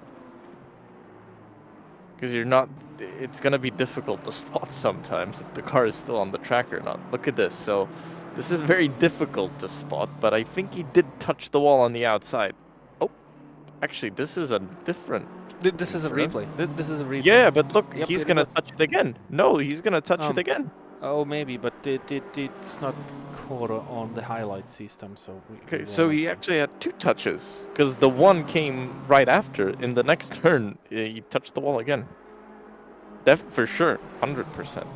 Because you're not... It's gonna be difficult to spot sometimes if the car is still on the track or not. Look at this. So, this is very difficult to spot, but I think he did touch the wall on the outside. Oh, actually, this is a different... This is a replay. This is a replay. Yeah, but look, Yep, he's gonna touch it again. No, he's gonna touch it again. Oh, maybe, but it's not caught on the highlight system, so... Okay, so he actually had 2 touches, because the one came right after. In the next turn, he touched the wall again. For sure, 100%.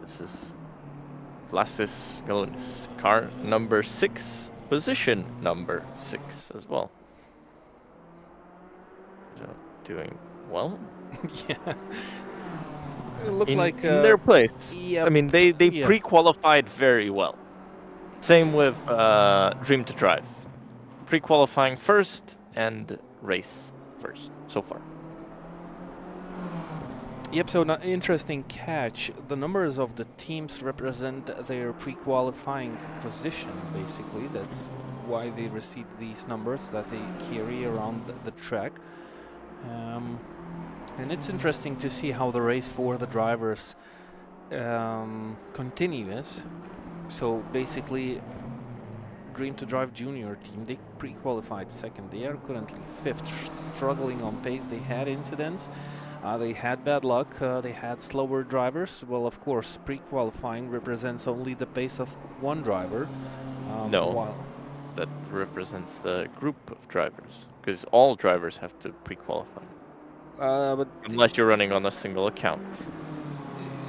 This is Vlasis Galunis, car number 6, position number 6 as well. So, doing well. Yeah. It looks like... in their place. Yep. I mean, they pre-qualified very well. Same with Dream to Drive. Pre-qualifying first and race first, so far. Yep, so interesting catch. The numbers of the teams represent their pre-qualifying position, basically. That's why they receive these numbers that they carry around the track. And it's interesting to see how the race for the drivers continues. So basically, Dream to Drive Junior team, they pre-qualified second. They are currently 5th, struggling on pace. They had incidents. They had bad luck, they had slower drivers. Well, of course, pre-qualifying represents only the pace of one driver. No, that represents the group of drivers, because all drivers have to pre-qualify. But unless you're running on a single account.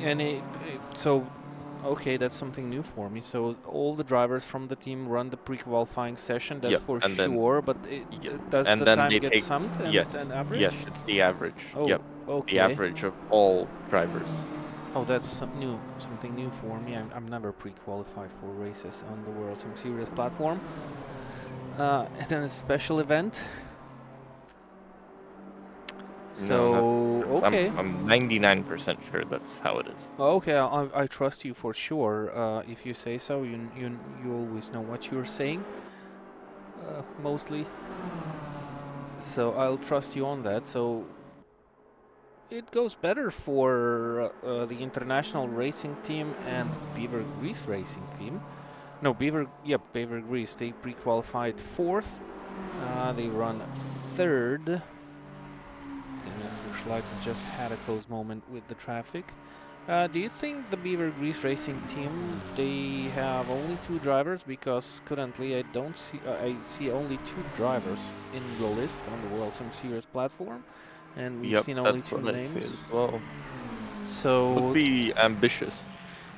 And so, okay, that's something new for me. So all the drivers from the team run the pre-qualifying session, that's for sure, but does the time get summed and average? Yes, it's the average. Oh, yep. Okay. The average of all drivers. Oh, that's something new for me. I'm never pre-qualified for races on the World Team Series platform. And then a special event. So, okay. I'm 99% sure that's how it is. Okay, I trust you for sure. If you say so, you always know what you're saying. Mostly. So I'll trust you on that. So it goes better for the international racing team and Beaver Grease racing team. No, Beaver Grease. They pre-qualified 4th. They run 3rd. Lights has just had a close moment with the traffic. Do you think the Beaver Grease Racing team, they have only 2 drivers? Because currently I see only 2 drivers in the list on the World Sim Series platform, and we've seen only 2 names. As well. So Would be ambitious.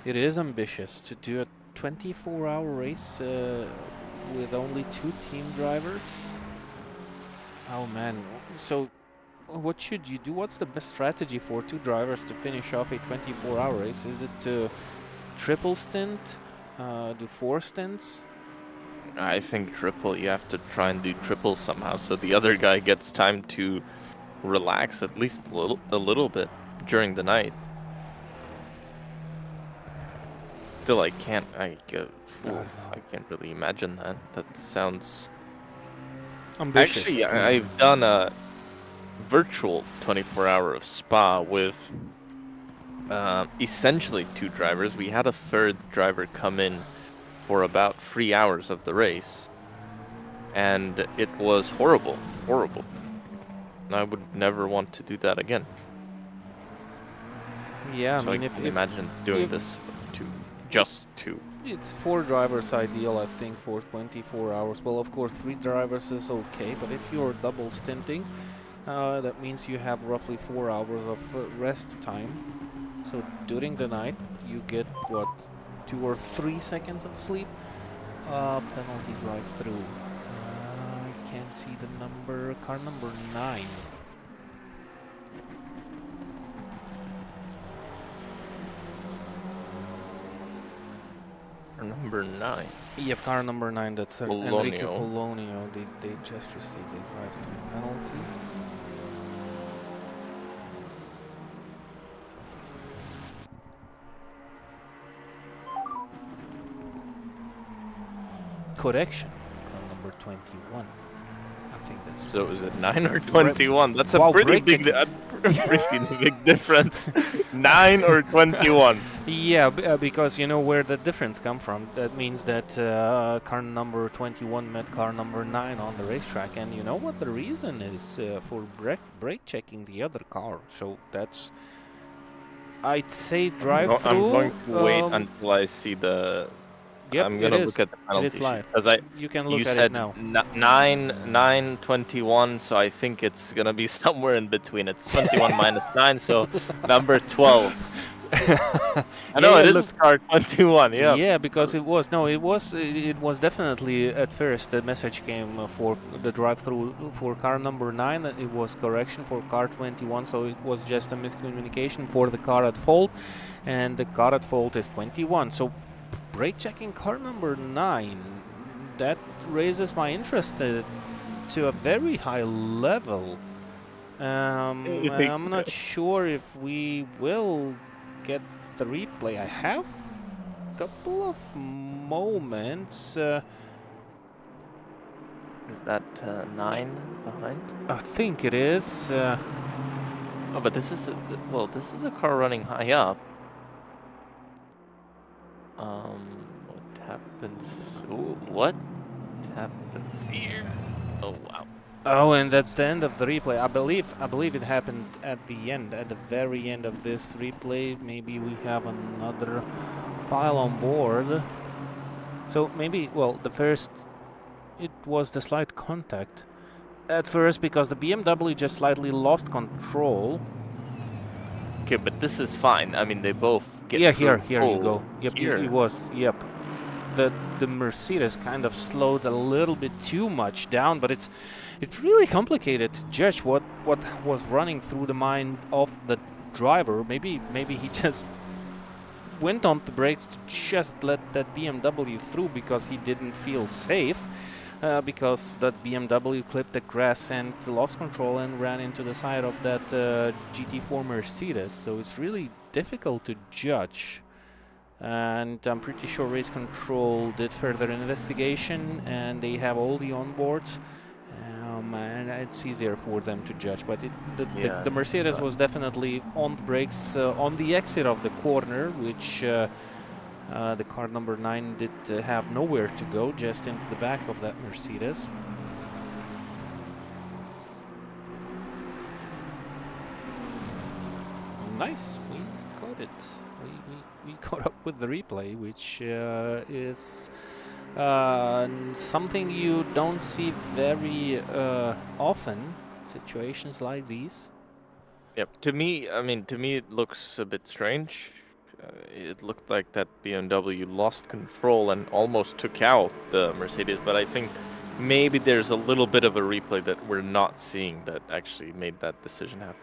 it is ambitious to do a 24-hour race with only 2 team drivers. Oh man, so what should you do? What's the best strategy for 2 drivers to finish off a 24-hour race? Is it to triple stint, do 4 stints? I think triple. You have to try and do triple somehow, so the other guy gets time to relax at least a little bit during the night. Still, I can't really imagine that. That sounds Ambitious. Actually, I've done a virtual 24-hour of Spa with essentially 2 drivers. We had a 3rd driver come in for about 3 hours of the race, and it was horrible. I would never want to do that again. Yeah, so I mean, I can imagine doing this with just 2. It's 4 drivers ideal, I think, for 24 hours. Well, of course, 3 drivers is okay, but if you're double stinting, that means you have roughly 4 hours of rest time. So during the night, you get, what, 2 or 3 seconds of sleep? Penalty drive-through. I can't see the number. Car number 9. Number 9. Yep, car number 9. That's Enrique Polonio. They just received a drive-through penalty. Correction. Car number 21. I think that's. So is it 9 or 21? That's a pretty big difference. 9 or 21. Yeah, because you know where the difference come from. That means that car number 21 met car number 9 on the racetrack, and you know what the reason is for brake checking the other car. So that's, I'd say, drive-through. I'm going to wait until I see the. Yep, I'm gonna look at the penalty sheet live. Because you can look you at said it now. 9:21, so I think it's gonna be somewhere in between. It's 21 minus 9, so number 12. I know it is car 21. Yeah. Yeah, because it was definitely at first the message came for the drive-through for car number 9. It was correction for car 21, so it was just a miscommunication for the car at fault, and the car at fault is 21. So brake checking car number 9, that raises my interest to a very high level. I'm not sure if we will get the replay. I have a couple of moments. Is that 9 behind? I think it is. Oh, but this is a car running high up. What happens? Ooh, what happens here? Oh wow. Oh, and that's the end of the replay. I believe it happened at the end, at the very end of this replay. Maybe we have another file on board. So maybe, well, it was the slight contact at first because the BMW just slightly lost control. Okay, but this is fine. I mean, they both get. Yeah, here you go. Yep, here. it was. Yep. The Mercedes kind of slowed a little bit too much down, but it's really complicated to judge what was running through the mind of the driver. Maybe he just went on the brakes to just let that BMW through because he didn't feel safe, because that BMW clipped the grass and lost control and ran into the side of that GT4 Mercedes. So it's really difficult to judge. And I'm pretty sure Race Control did further investigation and they have all the onboards, and it's easier for them to judge. But the Mercedes was definitely on the brakes on the exit of the corner, which the car number 9 did have nowhere to go, just into the back of that Mercedes. Nice, we got it. We caught up with the replay, which is something you don't see very often. Situations like these. Yep. To me, it looks a bit strange. It looked like that BMW lost control and almost took out the Mercedes, but I think maybe there's a little bit of a replay that we're not seeing that actually made that decision happen.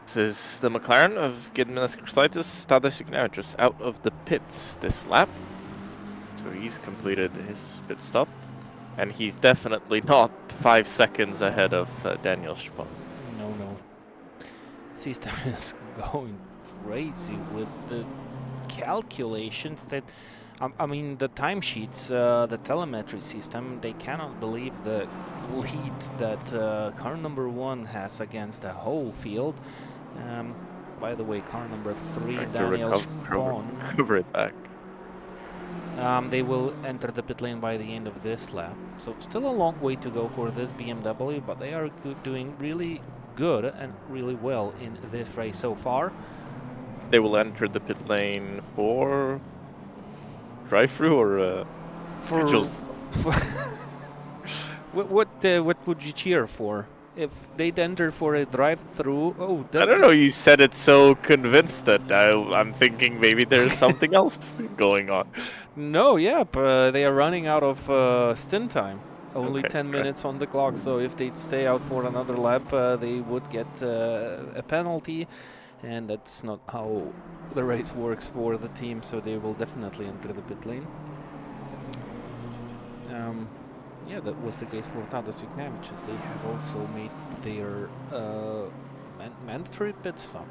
This is the McLaren of Gediminas Krištolaitis. Tadas Juknevičius out of the pits this lap. So he's completed his pit stop. And he's definitely not 5 seconds ahead of Daniel Spahn. No. System is going crazy with the calculations that... I mean, the timesheets, the telemetry system, they cannot believe the lead that car number 1 has against the whole field. By the way, car number 3, Daniel Spahn. Cover it back. They will enter the pit lane by the end of this lap. So still a long way to go for this BMW, but they are doing really good and really well in this race so far. They will enter the pit lane for drive-through or schedules. What would you cheer for? If they'd enter for a drive-through, I don't know, you said it so convinced that I'm thinking maybe there's something else going on. No, yeah, they are running out of stint time. Only Okay, 10 minutes on the clock, so if they'd stay out for another lap, they would get a penalty, and that's not how the race works for the team, so they will definitely enter the pit lane. Yeah, that was the case for Tadas Juknevičius. They have also made their mandatory pit stop.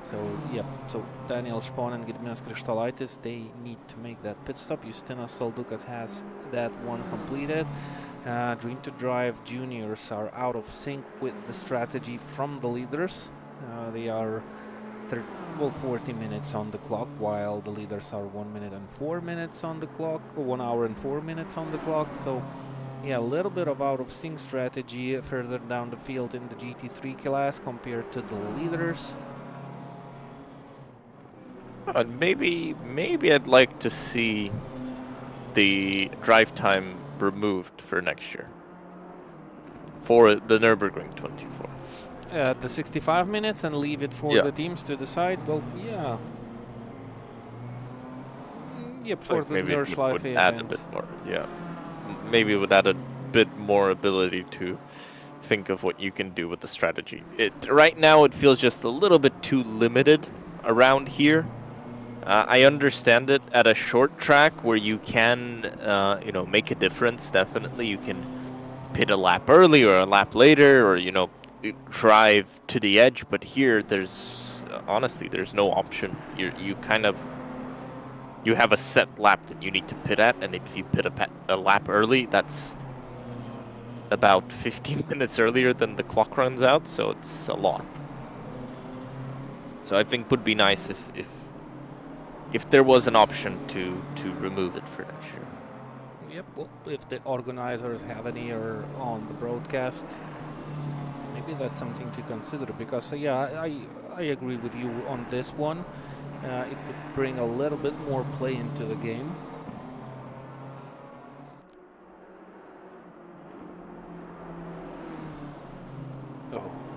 So, yeah, so Daniel Spahn and Gediminas Krištolaitis, they need to make that pit stop. Justinas Saldukas has that one completed. Dream to Drive juniors are out of sync with the strategy from the leaders. They are 40 minutes on the clock, while the leaders are 1 minute and 4 minutes on the clock, or 1 hour and 4 minutes on the clock. So, yeah, a little bit of out of sync strategy further down the field in the GT3 class compared to the leaders. Maybe I'd like to see the drive time removed for next year for the Nürburgring 24. The 65 minutes and leave it for the teams to decide. Well, yeah. Yep, for the Nürschleife event. Add a bit more, yeah. Maybe it would add a bit more ability to think of what you can do with the strategy. Right now it feels just a little bit too limited around here. I understand it at a short track where you can, make a difference. Definitely, you can pit a lap early or a lap later, or drive to the edge. But here, honestly, there's no option. You have a set lap that you need to pit at, and if you pit a lap early, that's about 15 minutes earlier than the clock runs out. So it's a lot. So I think it would be nice if there was an option to remove it for next year. Yep, well, if the organizers have an ear on the broadcast, maybe that's something to consider, because yeah, I agree with you on this one. It would bring a little bit more play into the game.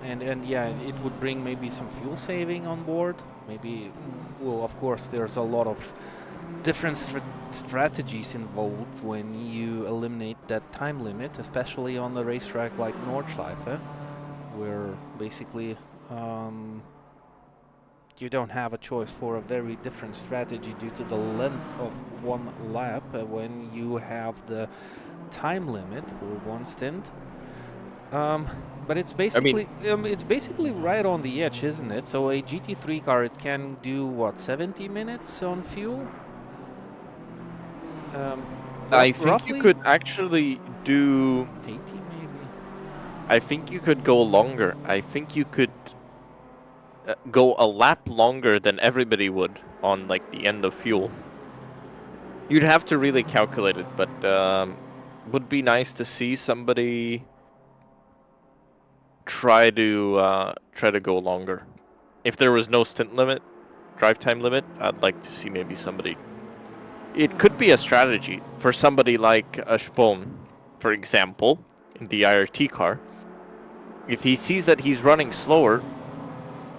And yeah, it would bring maybe some fuel saving on board. Maybe, well, of course, there's a lot of different strategies involved when you eliminate that time limit, especially on a racetrack like Nordschleife, where basically you don't have a choice for a very different strategy due to the length of one lap when you have the time limit for one stint. But it's basically right on the edge, isn't it? So a GT3 car, it can do what, 70 minutes on fuel? I think roughly? you could actually do 80 maybe. I think you could go longer. I think you could go a lap longer than everybody would on like the end of fuel. You'd have to really calculate it, but would be nice to see somebody try to go longer. If there was no stint limit, drive time limit, I'd like to see maybe somebody. It could be a strategy for somebody like a Spohn, for example, in the IRT car. If he sees that he's running slower,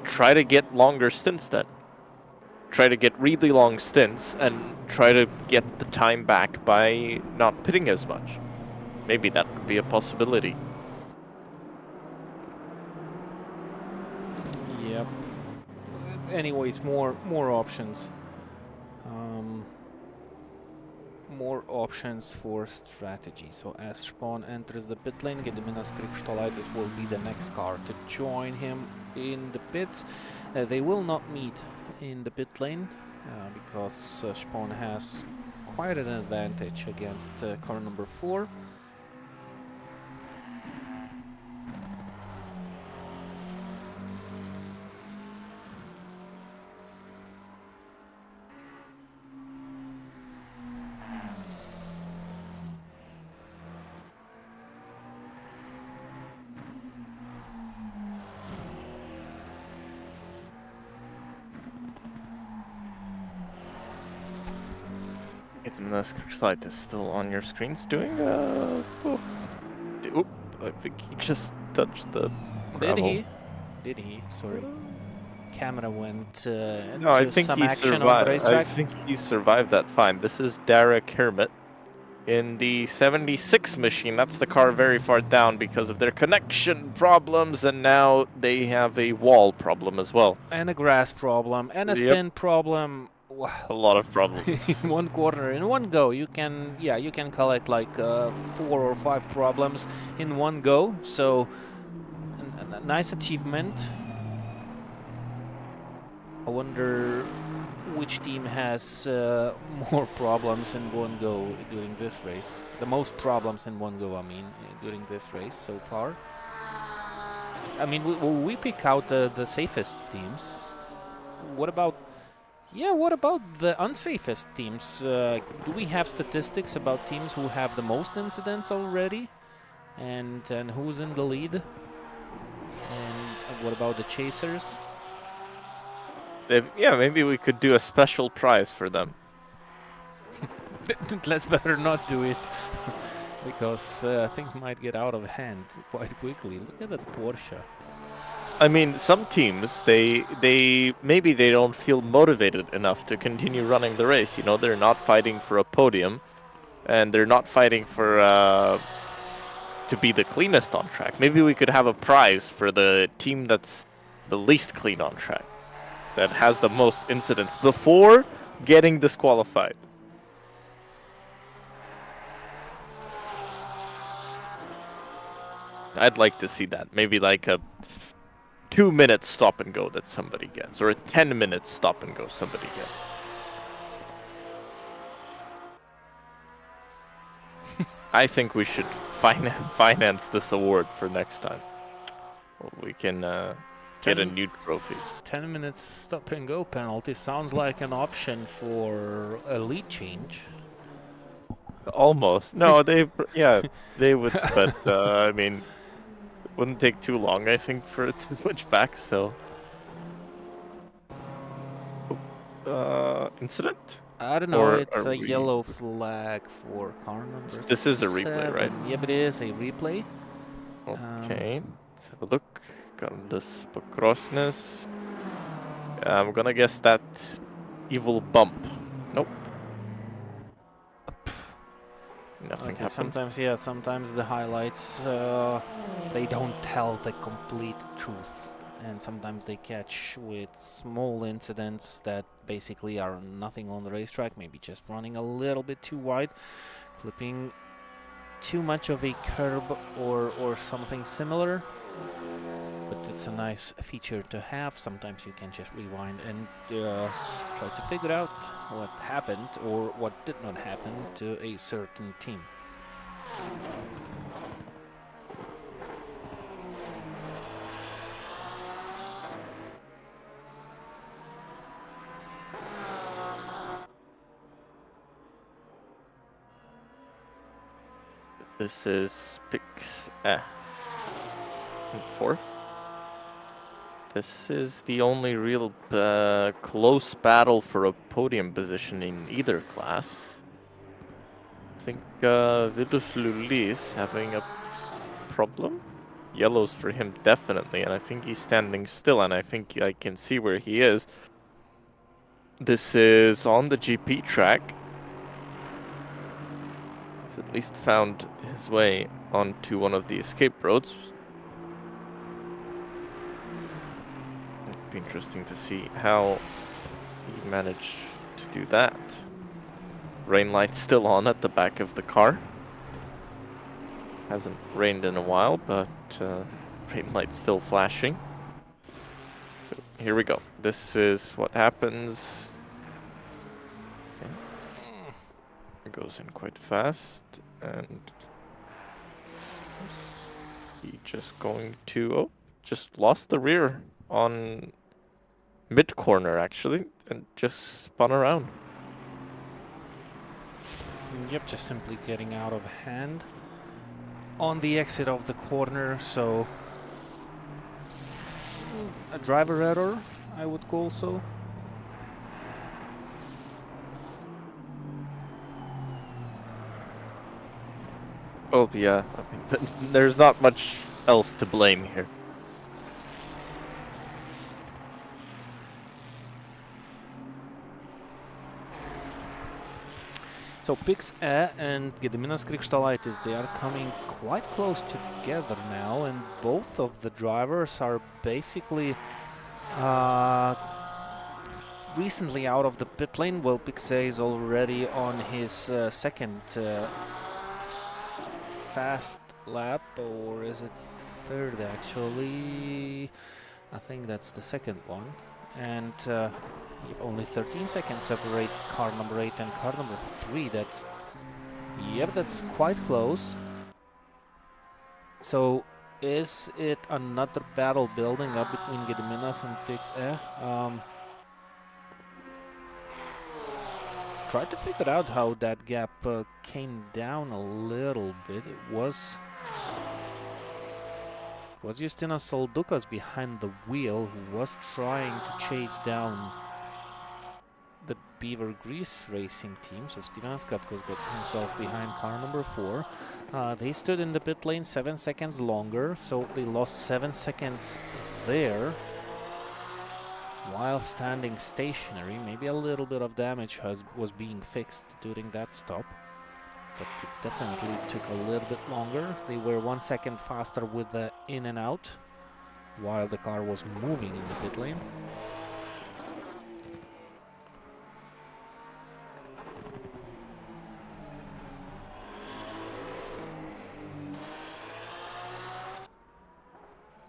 try to get longer stints then. Try to get really long stints and try to get the time back by not pitting as much. Maybe that would be a possibility. Yep. Anyways, more options. More options for strategy. So as Spohn enters the pit lane, Gediminas Krikštolaitis will be the next car to join him in the pits. They will not meet in the pit lane because Spohn has quite an advantage against car number 4. Gediminas Krikštolaitis is still on your screens doing Oop, I think he just touched the gravel. Did he? Sorry. Camera went No, I to think some he action on the survived. I racetrack. think he survived that fine. This is Derek Hermit in the 76 machine. That's the car very far down because of their connection problems, and now they have a wall problem as well. And a grass problem, and a Yep. spin problem. A lot of problems. In one corner, in one go, you can collect like 4 or 5 problems in one go. So a nice achievement. I wonder which team has more problems in one go during this race. The most problems in one go, I mean, during this race so far. I mean, we pick out the safest teams. What about the unsafest teams? Do we have statistics about teams who have the most incidents already? And who's in the lead? And what about the chasers? Yeah, maybe we could do a special prize for them. Let's better not do it. Because things might get out of hand quite quickly. Look at that Porsche. I mean, some teams, maybe they don't feel motivated enough to continue running the race. You know, they're not fighting for a podium, and they're not fighting for to be the cleanest on track. Maybe we could have a prize for the team that's the least clean on track, that has the most incidents before getting disqualified. I'd like to see that. Maybe like a 2-minute stop and go that somebody gets, or a 10-minute stop and go somebody gets. I think we should finance this award for next time. Well, we can get a new trophy. 10 minutes stop and go penalty sounds like an option for a lead change. Almost. No, they would, but I mean, it wouldn't take too long, I think, for it to switch back. So, incident. I don't know, Or it's are a we- yellow flag for car number This is a replay, 7. right? Yep, it is a replay. Okay, let's have a look. Carlos Pokrosnes. I'm gonna guess that evil bump. Nope. Nothing Okay, happened. sometimes the highlights, they don't tell the complete truth. And sometimes they catch with small incidents that basically are nothing on the racetrack, maybe just running a little bit too wide, clipping too much of a curb or something similar. But it's a nice feature to have. Sometimes you can just rewind and try to figure out what happened or what did not happen to a certain team. This is Pix in fourth. This is the only real close battle for a podium position in either class. I think Vidus Luli is having a problem. Yellows for him definitely, and I think he's standing still, and I think I can see where he is. This is on the GP track. He's at least found his way onto one of the escape roads. It'd be interesting to see how he managed to do that. Rain light's still on at the back of the car. Hasn't rained in a while, but rain light's still flashing. So here we go. This is what happens. Okay. It goes in quite fast, and is he just going to... Oh, just lost the rear on mid-corner, actually, and just spun around. Yep, just simply getting out of hand on the exit of the corner, so a driver error, I would call so. Oh yeah, I mean, there's not much else to blame here. So Pix and Gediminas Krikštalaitis, they are coming quite close together now, and both of the drivers are basically recently out of the pit lane. Well, Pix is already on his second fast lap, or is it third actually? I think that's the second one. And only 13 seconds separate car number 8 and car number 3. That's quite close. So is it another battle building up between Gediminas and Pix? Try to figure out how that gap came down a little bit. It was Justinas Soldukas behind the wheel who was trying to chase down the Beaver Grease racing team. So Stevanas Katkos got himself behind car number 4. They stood in the pit lane 7 seconds longer, so they lost 7 seconds there while standing stationary. Maybe a little bit of damage was being fixed during that stop, but it definitely took a little bit longer. They were 1 second faster with the in and out while the car was moving in the pit lane.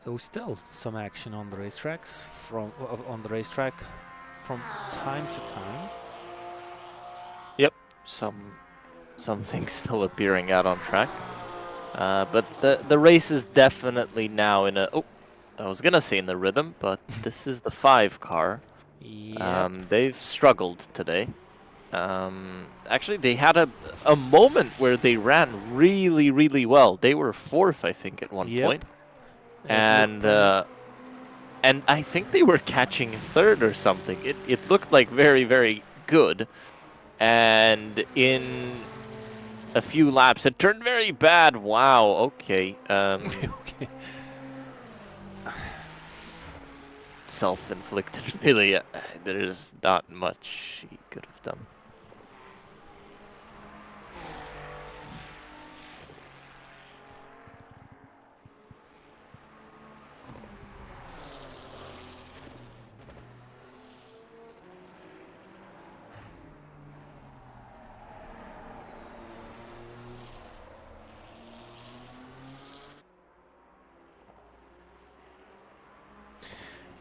So still some action on the racetracks from time to time. Yep, some things still appearing out on track. But the race is definitely now in a... Oh, I was gonna say in the rhythm, but this is the 5 car. Yep. They've struggled today. Actually, they had a moment where they ran really, really well. They were 4th, I think, at one point. And I think they were catching 3rd or something. It looked like very, very good. And in a few laps, it turned very bad. Wow, okay. Okay. Self-inflicted, really. There's not much he could have done.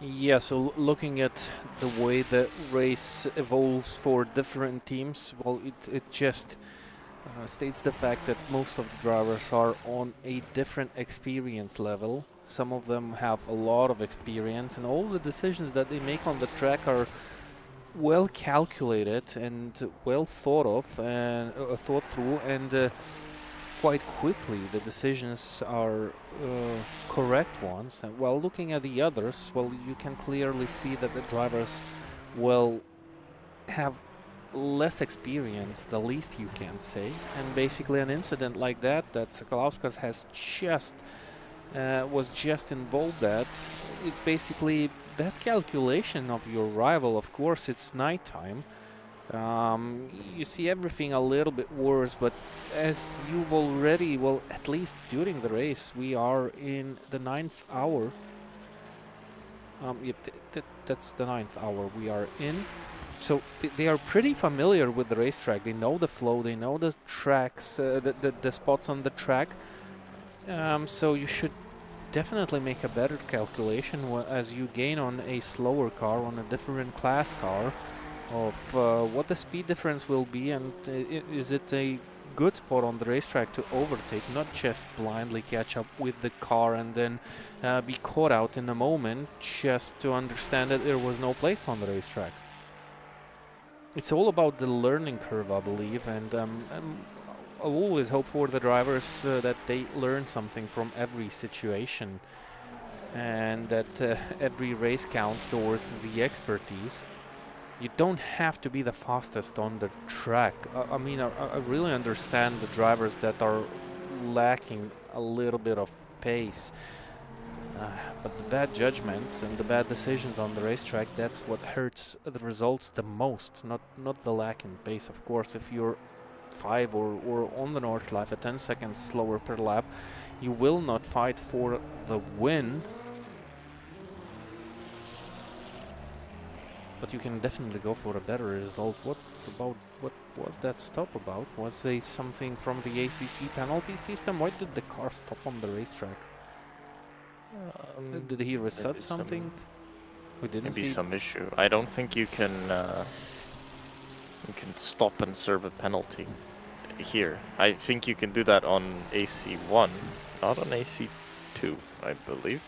Yeah, so looking at the way the race evolves for different teams, well, it just states the fact that most of the drivers are on a different experience level. Some of them have a lot of experience, and all the decisions that they make on the track are well calculated and well thought of and thought through, and quite quickly the decisions are correct ones. And while looking at the others, well, you can clearly see that the drivers will have less experience, the least you can say. And basically an incident like that Sakalauskas has just was just involved at, it's basically that calculation of your rival. Of course, it's nighttime. You see everything a little bit worse, but as you've already, well, at least during the race, we are in the 9th hour. Yep, that's the 9th hour we are in. So they are pretty familiar with the racetrack. They know the flow, they know the tracks, the spots on the track. So you should definitely make a better calculation as you gain on a slower car, on a different class car, of what the speed difference will be, and is it a good spot on the racetrack to overtake, not just blindly catch up with the car and then be caught out in a moment just to understand that there was no place on the racetrack. It's all about the learning curve, I believe, and I always hope for the drivers that they learn something from every situation, and that every race counts towards the expertise. You don't have to be the fastest on the track. I mean, I really understand the drivers that are lacking a little bit of pace. But the bad judgments and the bad decisions on the racetrack, that's what hurts the results the most, not the lack in pace. Of course, if you're 5 or on the North Life at 10 seconds slower per lap, you will not fight for the win. But you can definitely go for a better result. What was that stop about? Was there something from the ACC penalty system? Why did the car stop on the racetrack? Did he reset something? We didn't see. Maybe some issue. I don't think you can stop and serve a penalty here. I think you can do that on AC1, not on AC2, I believe.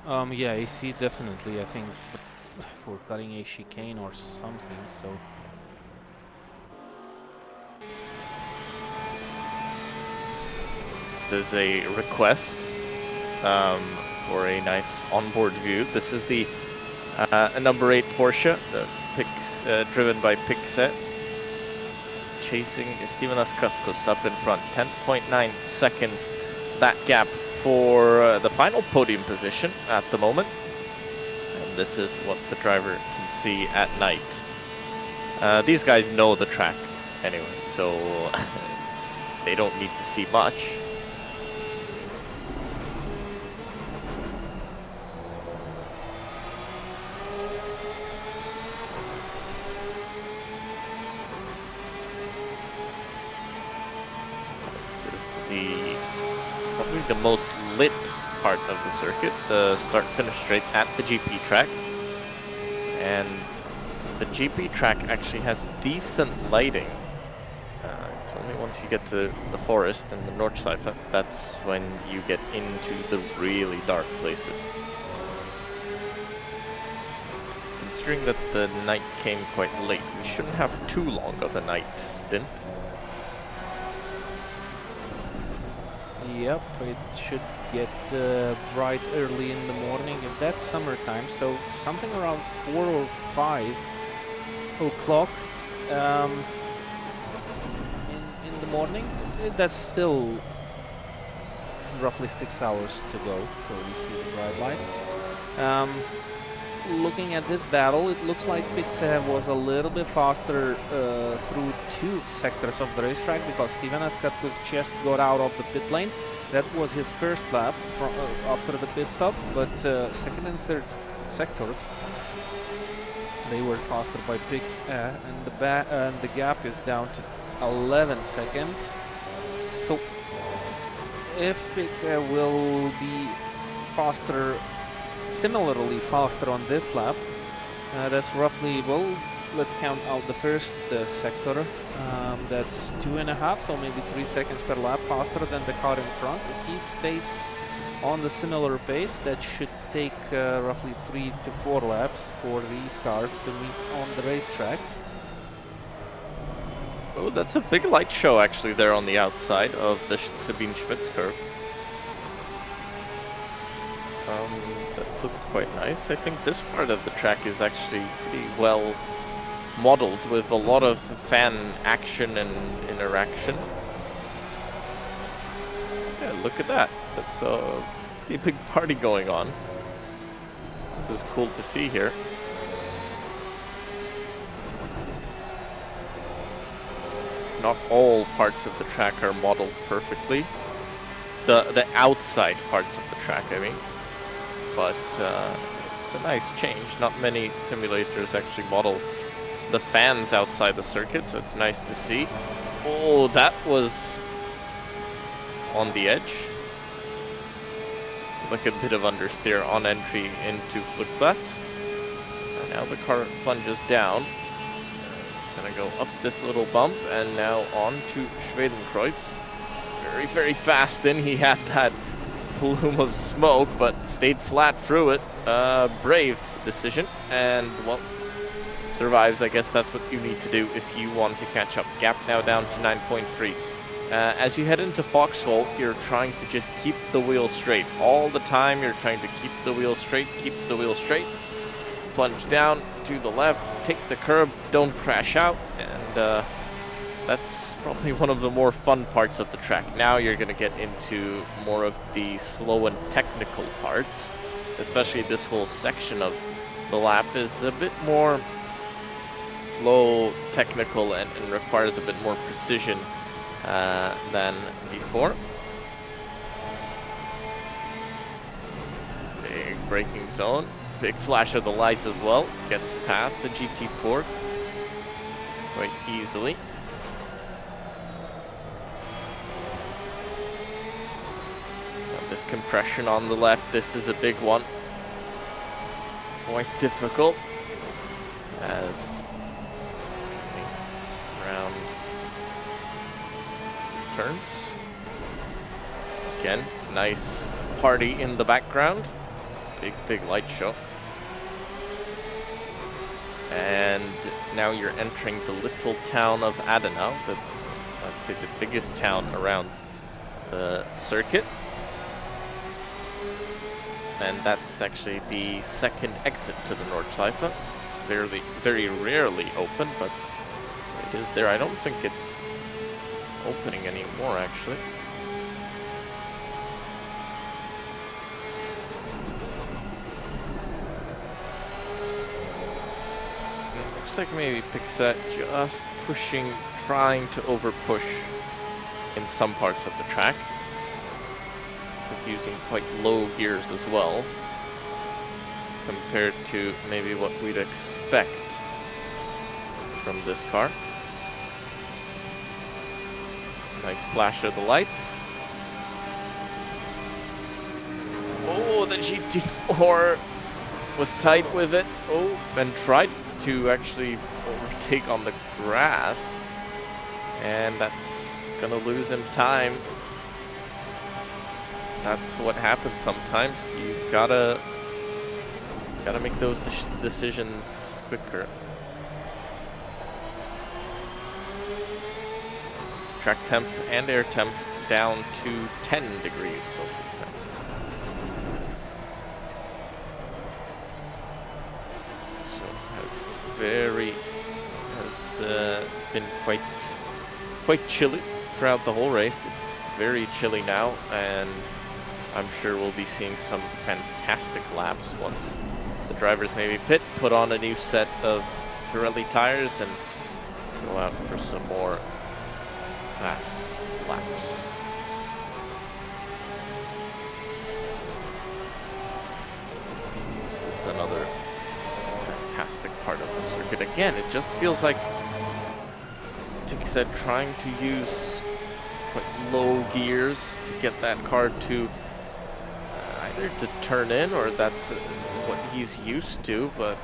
Yeah, AC definitely, I think, but for cutting a chicane or something, so... This is a request for a nice onboard view. This is the number 8 Porsche, the driven by Pixet, chasing Steven Assetto up in front. 10.9 seconds, that gap for the final podium position at the moment. And this is what the driver can see at night. These guys know the track anyway, so they don't need to see much. Probably the most lit part of the circuit, the start-finish straight at the GP track. And the GP track actually has decent lighting. It's only once you get to the forest and the Nordschleife, that's when you get into the really dark places. Considering that the night came quite late, we shouldn't have too long of a night stint. Yep, it should get bright early in the morning, if that's summertime, so something around 4 or 5 o'clock in the morning. That's still roughly 6 hours to go till we see the bright light. Looking at this battle, it looks like Pixel was a little bit faster through 2 sectors of the racetrack, because Steven Assetto just got out of the pit lane. That was his first lap after the pit stop, but second and third sectors, they were faster by Pixel, and the gap is down to 11 seconds. So if Pixel will be faster, similarly faster on this lap. That's roughly, well, let's count out the first sector. That's 2.5, so maybe 3 seconds per lap faster than the car in front. If he stays on the similar pace, that should take roughly 3 to 4 laps for these cars to meet on the racetrack. Oh, that's a big light show actually there on the outside of the Sabine Schmitz curve. That looked quite nice. I think this part of the track is actually pretty well modeled with a lot of fan action and interaction. Yeah, look at that. That's a pretty big party going on. This is cool to see here. Not all parts of the track are modeled perfectly. The outside parts of the track, I mean. But it's a nice change. Not many simulators actually model the fans outside the circuit, so it's nice to see. Oh, that was on the edge. Like a bit of understeer on entry into Flugplatz. And now the car plunges down. It's gonna go up this little bump and now on to Schwedenkreuz. Very, very fast in. He had that plume of smoke, but stayed flat through it. Brave decision, and well, survives. I guess that's what you need to do if you want to catch up. Gap now down to 9.3. As you head into Foxhole, you're trying to just keep the wheel straight. All the time you're trying to keep the wheel straight, plunge down to the left, take the curb, don't crash out, and that's probably one of the more fun parts of the track. Now you're going to get into more of the slow and technical parts, especially this whole section of the lap is a bit more slow, technical, and requires a bit more precision than before. Big braking zone, big flash of the lights as well. Gets past the GT4 quite easily. This compression on the left, this is a big one. Quite difficult as around turns. Again, nice party in the background. Big light show. And now you're entering the little town of Adenau, let's say the biggest town around the circuit. And that's actually the second exit to the Nordschleife. It's very rarely open, but it is there. I don't think it's opening anymore, actually. It looks like maybe Pixet just pushing, trying to over-push in some parts of the track. Using quite low gears as well, compared to maybe what we'd expect from this car. Nice flash of the lights. Oh, the GT4 was tight with it. Oh, and tried to actually overtake on the grass. And that's gonna lose him time. That's what happens sometimes. You gotta make those decisions quicker. Track temp and air temp down to 10 degrees Celsius now. So has been quite chilly throughout the whole race. It's very chilly now, and I'm sure we'll be seeing some fantastic laps once the drivers maybe pit, put on a new set of Pirelli tires, and go out for some more fast laps. This is another fantastic part of the circuit. Again, it just feels like Pixet trying to use quite low gears to get that car to either to turn in, or that's what he's used to, but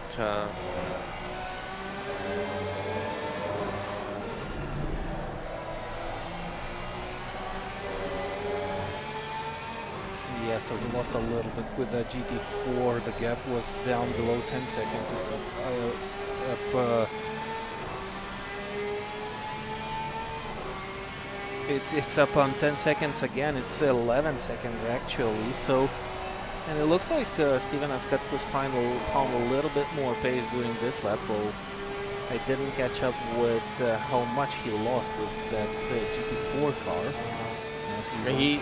yeah, so he lost a little bit with the GT4. The gap was down below 10 seconds. It's up it's up on 10 seconds again. It's 11 seconds actually. So, and it looks like Steven Assetto's found a little bit more pace during this lap. Well, I didn't catch up with how much he lost with that GT4 car. he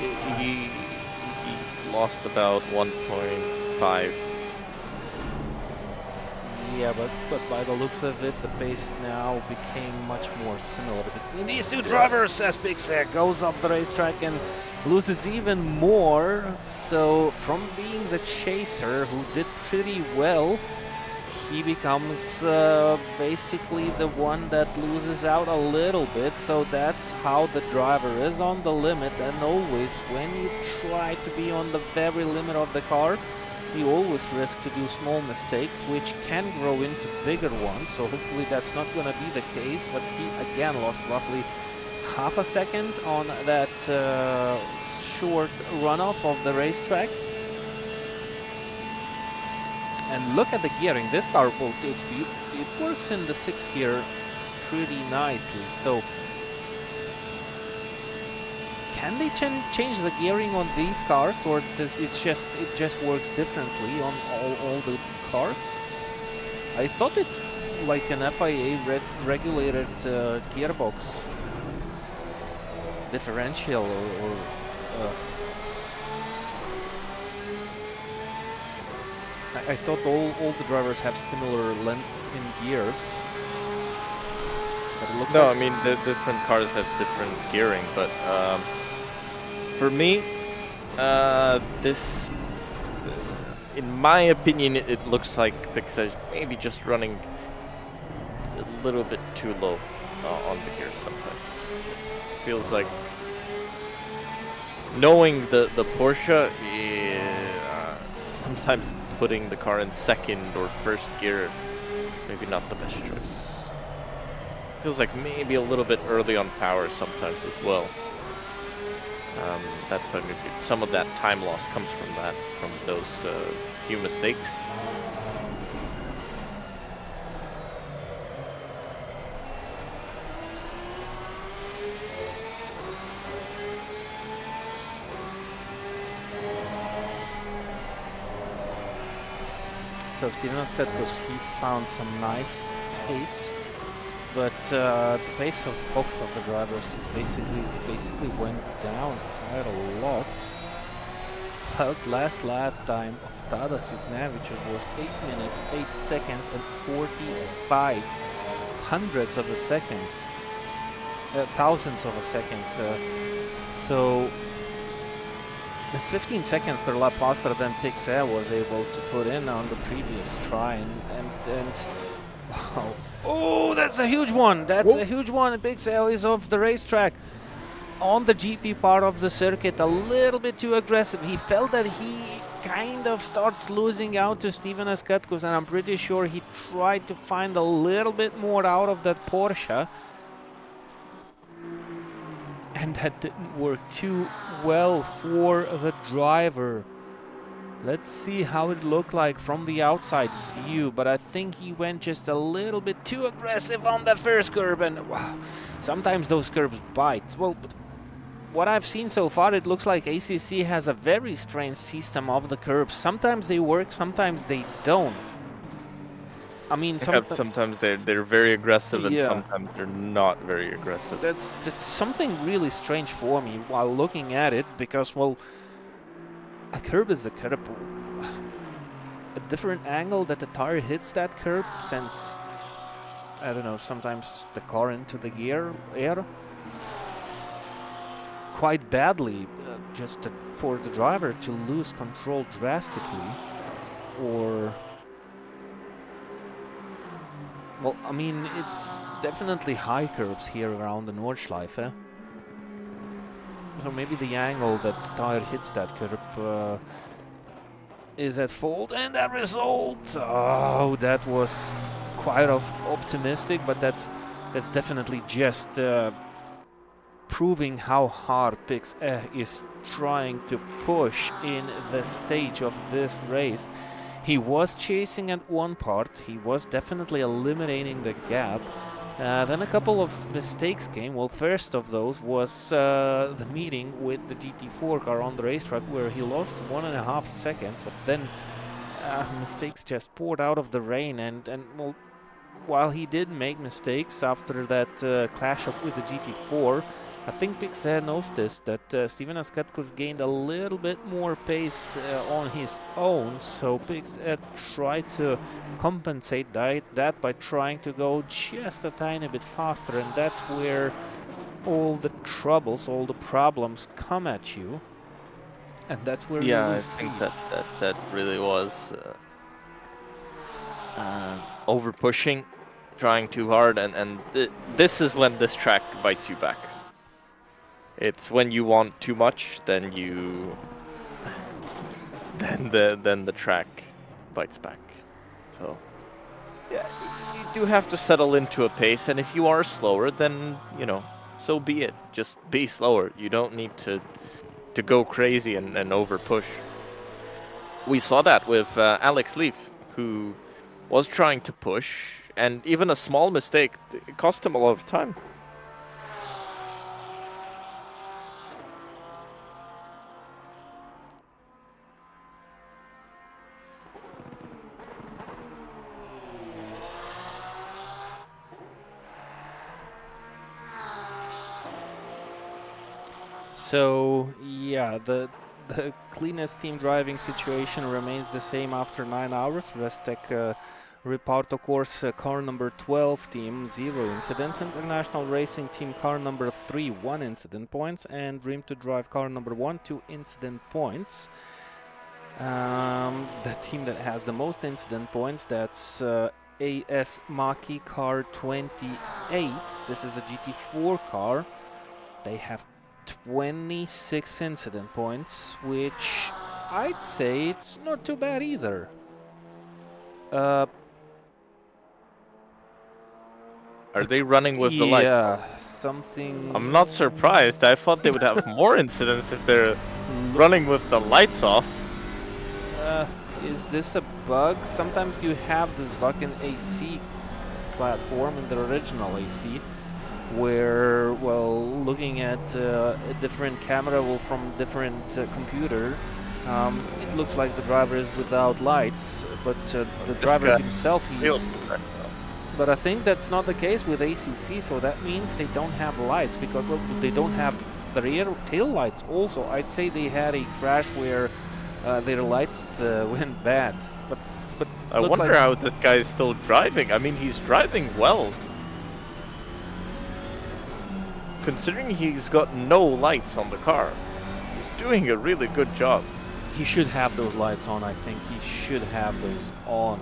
lost about 1.5. Yeah, but by the looks of it, the pace now became much more similar between these two drivers as Pixar goes up the racetrack and loses even more. So from being the chaser, who did pretty well, he becomes basically the one that loses out a little bit. So that's how the driver is on the limit, and always when you try to be on the very limit of the car, you always risk to do small mistakes, which can grow into bigger ones. So hopefully that's not going to be the case, but he again lost roughly half a second on that short runoff of the racetrack. And look at the gearing. This car, well, it works in the 6th gear pretty nicely. So can they change the gearing on these cars, or does it just works differently on all the cars? I thought it's like an FIA regulated gearbox differential, or I thought all the drivers have similar lengths in gears. But it looks No, like I mean the different cars have different gearing, but for me, this, in my opinion, it looks like Pixar maybe just running a little bit too low on the gears sometimes. It feels like, knowing the Porsche, sometimes putting the car in 2nd or 1st gear, maybe not the best choice. Feels like maybe a little bit early on power sometimes as well. That's why maybe some of that time loss comes from that, from those few mistakes. so. Steven Assetto, he found some nice pace, but the pace of both of the drivers is basically went down quite a lot. Last lap time of Tadas Juknevic was 8 minutes, 8 seconds, and 45 hundredths of a second, thousandths of a second. So that's 15 seconds per lap faster than Pixar was able to put in on the previous try, and wow. Oh, that's a huge one. That's a huge one. Pixar is off the racetrack on the GP part of the circuit, a little bit too aggressive. He felt that he kind of starts losing out to Steven Assetto, and I'm pretty sure he tried to find a little bit more out of that Porsche. And that didn't work too well for the driver. Let's see how it looked like from the outside view, but I think he went just a little bit too aggressive on the first curb, and wow, sometimes those curbs bite. Well, but what I've seen so far, it looks like ACC has a very strange system of the curbs. Sometimes they work, sometimes they don't. I mean, sometimes they're very aggressive, and yeah, sometimes they're not very aggressive. That's something really strange for me while looking at it, because, well, a curb is a curb. A different angle that the tire hits that curb sends, I don't know, sometimes the car into the air quite badly, just for the driver to lose control drastically, or, well, I mean, it's definitely high curbs here around the Nordschleife. So maybe the angle that the tire hits that curb is at fault, and that result, oh, that was quite optimistic, but that's definitely just proving how hard Pix is trying to push in the stage of this race. He was chasing at one part, he was definitely eliminating the gap. Then a couple of mistakes came. Well, first of those was the meeting with the GT4 car on the racetrack, where he lost 1.5 seconds, but then mistakes just poured out of the rain, and well, while he did make mistakes after that clash up with the GT4, I think Pixel noticed that Steven Assetto's gained a little bit more pace on his own, so Pixel tried to compensate that by trying to go just a tiny bit faster, and that's where all the troubles, all the problems come at you, and that's where you lose I think speed. that really was over pushing, trying too hard, and this is when this track bites you back. It's when you want too much, then you then the track bites back. So yeah, you do have to settle into a pace, and if you are slower, then so be it. Just be slower. You don't need to go crazy and over push. We saw that with Alex Leaf, who was trying to push, and even a small mistake it cost him a lot of time. So yeah, the cleanest team driving situation remains the same after 9 hours. Restec Reparto Corsa car number 12 team 0 incidents, International Racing team car number 3 1 incident points, and Dream to Drive car number 1 2 incident points. The team that has the most incident points, that's AS Maki car 28. This is a GT4 car. They have 26 incident points, which I'd say it's not too bad either. Are they running with the light? Yeah, something. I'm not surprised. I thought they would have more incidents if they're running with the lights off. Is this a bug? Sometimes you have this bug in AC platform, in the original AC, where, well, looking at a different camera, well, from different computer, it looks like the driver is without lights, but the driver himself, he's... But I think that's not the case with ACC, so that means they don't have lights, because, well, they don't have the rear tail lights also. I'd say they had a crash where their lights went bad. But I wonder how this guy is still driving. I mean, he's driving well. Considering he's got no lights on the car, he's doing a really good job. He should have those lights on, I think. He should have those on.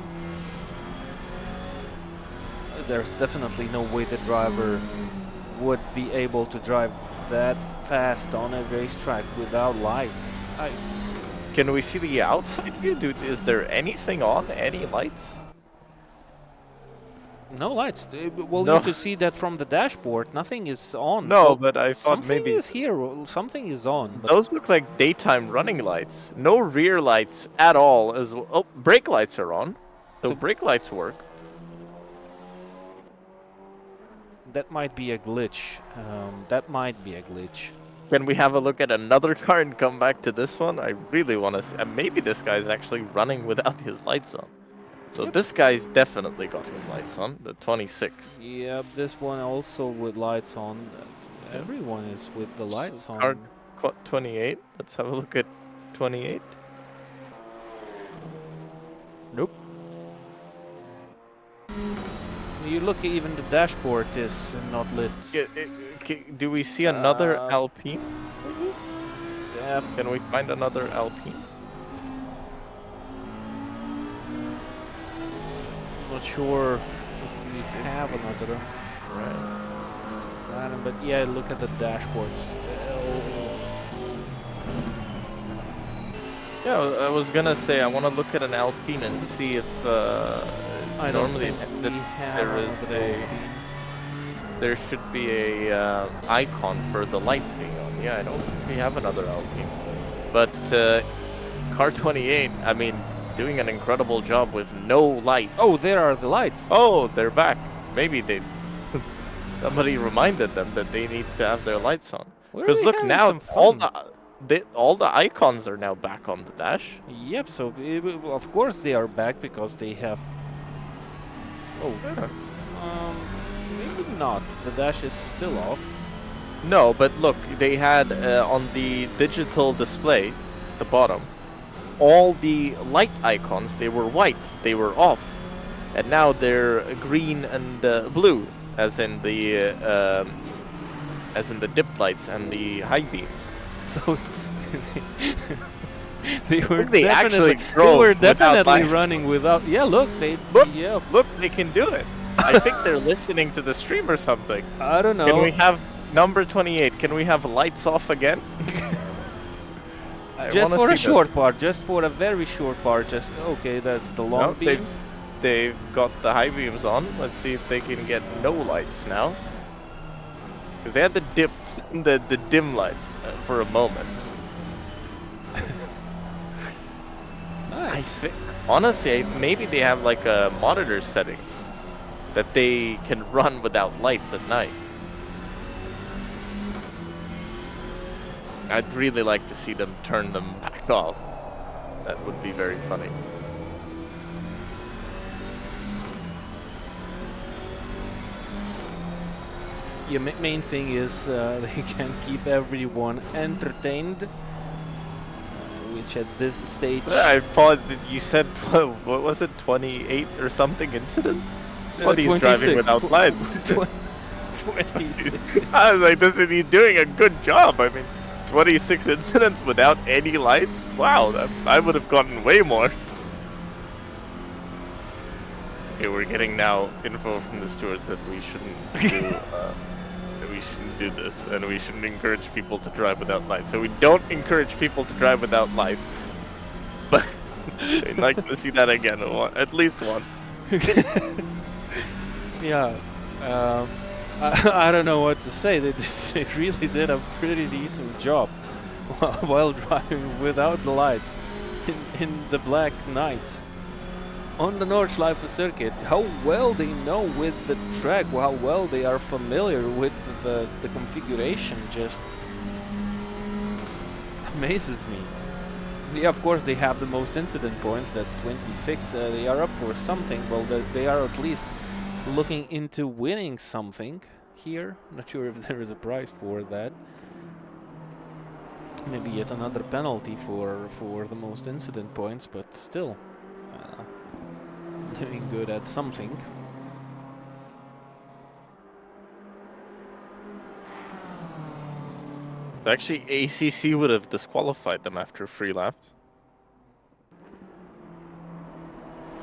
There's definitely no way the driver would be able to drive that fast on a racetrack without lights. Can we see the outside view, dude? Is there anything on? Any lights? No lights. Well, no. You could see that from the dashboard. Nothing is on. No, well, but I thought maybe... Something is here. Something is on. But those look like daytime running lights. No rear lights at all. Oh, brake lights are on. So brake lights work. That might be a glitch. That might be a glitch. Can we have a look at another car and come back to this one? I really want to see. And maybe this guy's actually running without his lights on. So this guy's definitely got his lights on, the 26. Yeah, this one also with lights on. Everyone is with the lights on. Car 28. Let's have a look at 28. Nope. You look, even the dashboard is not lit. Do we see another Alpine? Damn. Can we find another Alpine? Not sure if we have another. Right. But yeah, look at the dashboards. Yeah, I was gonna say I want to look at an Alpine and see if I don't normally think we have there is another Alpine. there should be a icon for the lights being on. Yeah, I don't think we have another Alpine, but Car 28. I mean, doing an incredible job with no lights. Oh, there are the lights. Oh, they're back. Maybe they somebody reminded them that they need to have their lights on. We're Because really look having now, some fun. all the icons are now back on the dash. Yep, so of course they are back because they have... Oh, maybe not. The dash is still off. No, but look, they had on the digital display, the bottom, all the light icons, they were white, they were off. And now they're green and blue, as in the dip lights and the high beams. So they were Look, they definitely actually drove without lights. running without. Yeah, look, Look, yeah. look, they can do it. I think they're listening to the stream or something. I don't know. Can we have number 28? Can we have lights off again? Just for a short part, just for a very short part. Just okay. That's the long beams. They've got the high beams on. Let's see if they can get no lights now. Because they had the dips, the dim lights for a moment. Nice. Honestly, maybe they have like a monitor setting that they can run without lights at night. I'd really like to see them turn them back off. That would be very funny. Yeah, main thing is they can keep everyone entertained, which at this stage... I thought that you said, what was it, 28 or something incidents? What, he's driving without lights. 26. I was like, isn't he doing a good job? I mean, 26 incidents without any lights? Wow, I would have gotten way more. Okay, we're getting now info from the stewards that we shouldn't do this, and we shouldn't encourage people to drive without lights. So we don't encourage people to drive without lights, but I'd like to see that again, at least once. Yeah, I don't know what to say. They really did a pretty decent job while driving without the lights in the Black Night on the Nordschleife circuit. How well they know with the track, how well they are familiar with the configuration, just amazes me. Yeah, of course they have the most incident points, that's 26. They are up for something. Well, they are at least looking into winning something here. Not sure if there is a prize for that. Maybe yet another penalty for the most incident points, but still doing good at something. Actually, ACC would have disqualified them after 3 laps.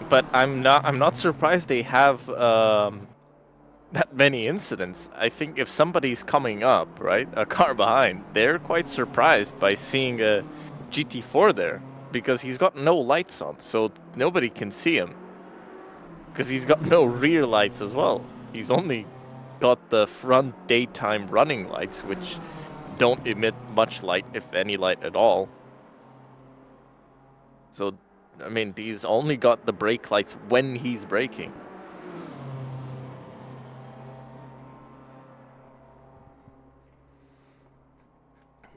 But I'm not surprised they have that many incidents. I think if somebody's coming up, right, a car behind, they're quite surprised by seeing a GT4 there, because he's got no lights on, so nobody can see him. Because he's got no rear lights as well. He's only got the front daytime running lights, which don't emit much light, if any light at all. So, I mean, he's only got the brake lights when he's braking.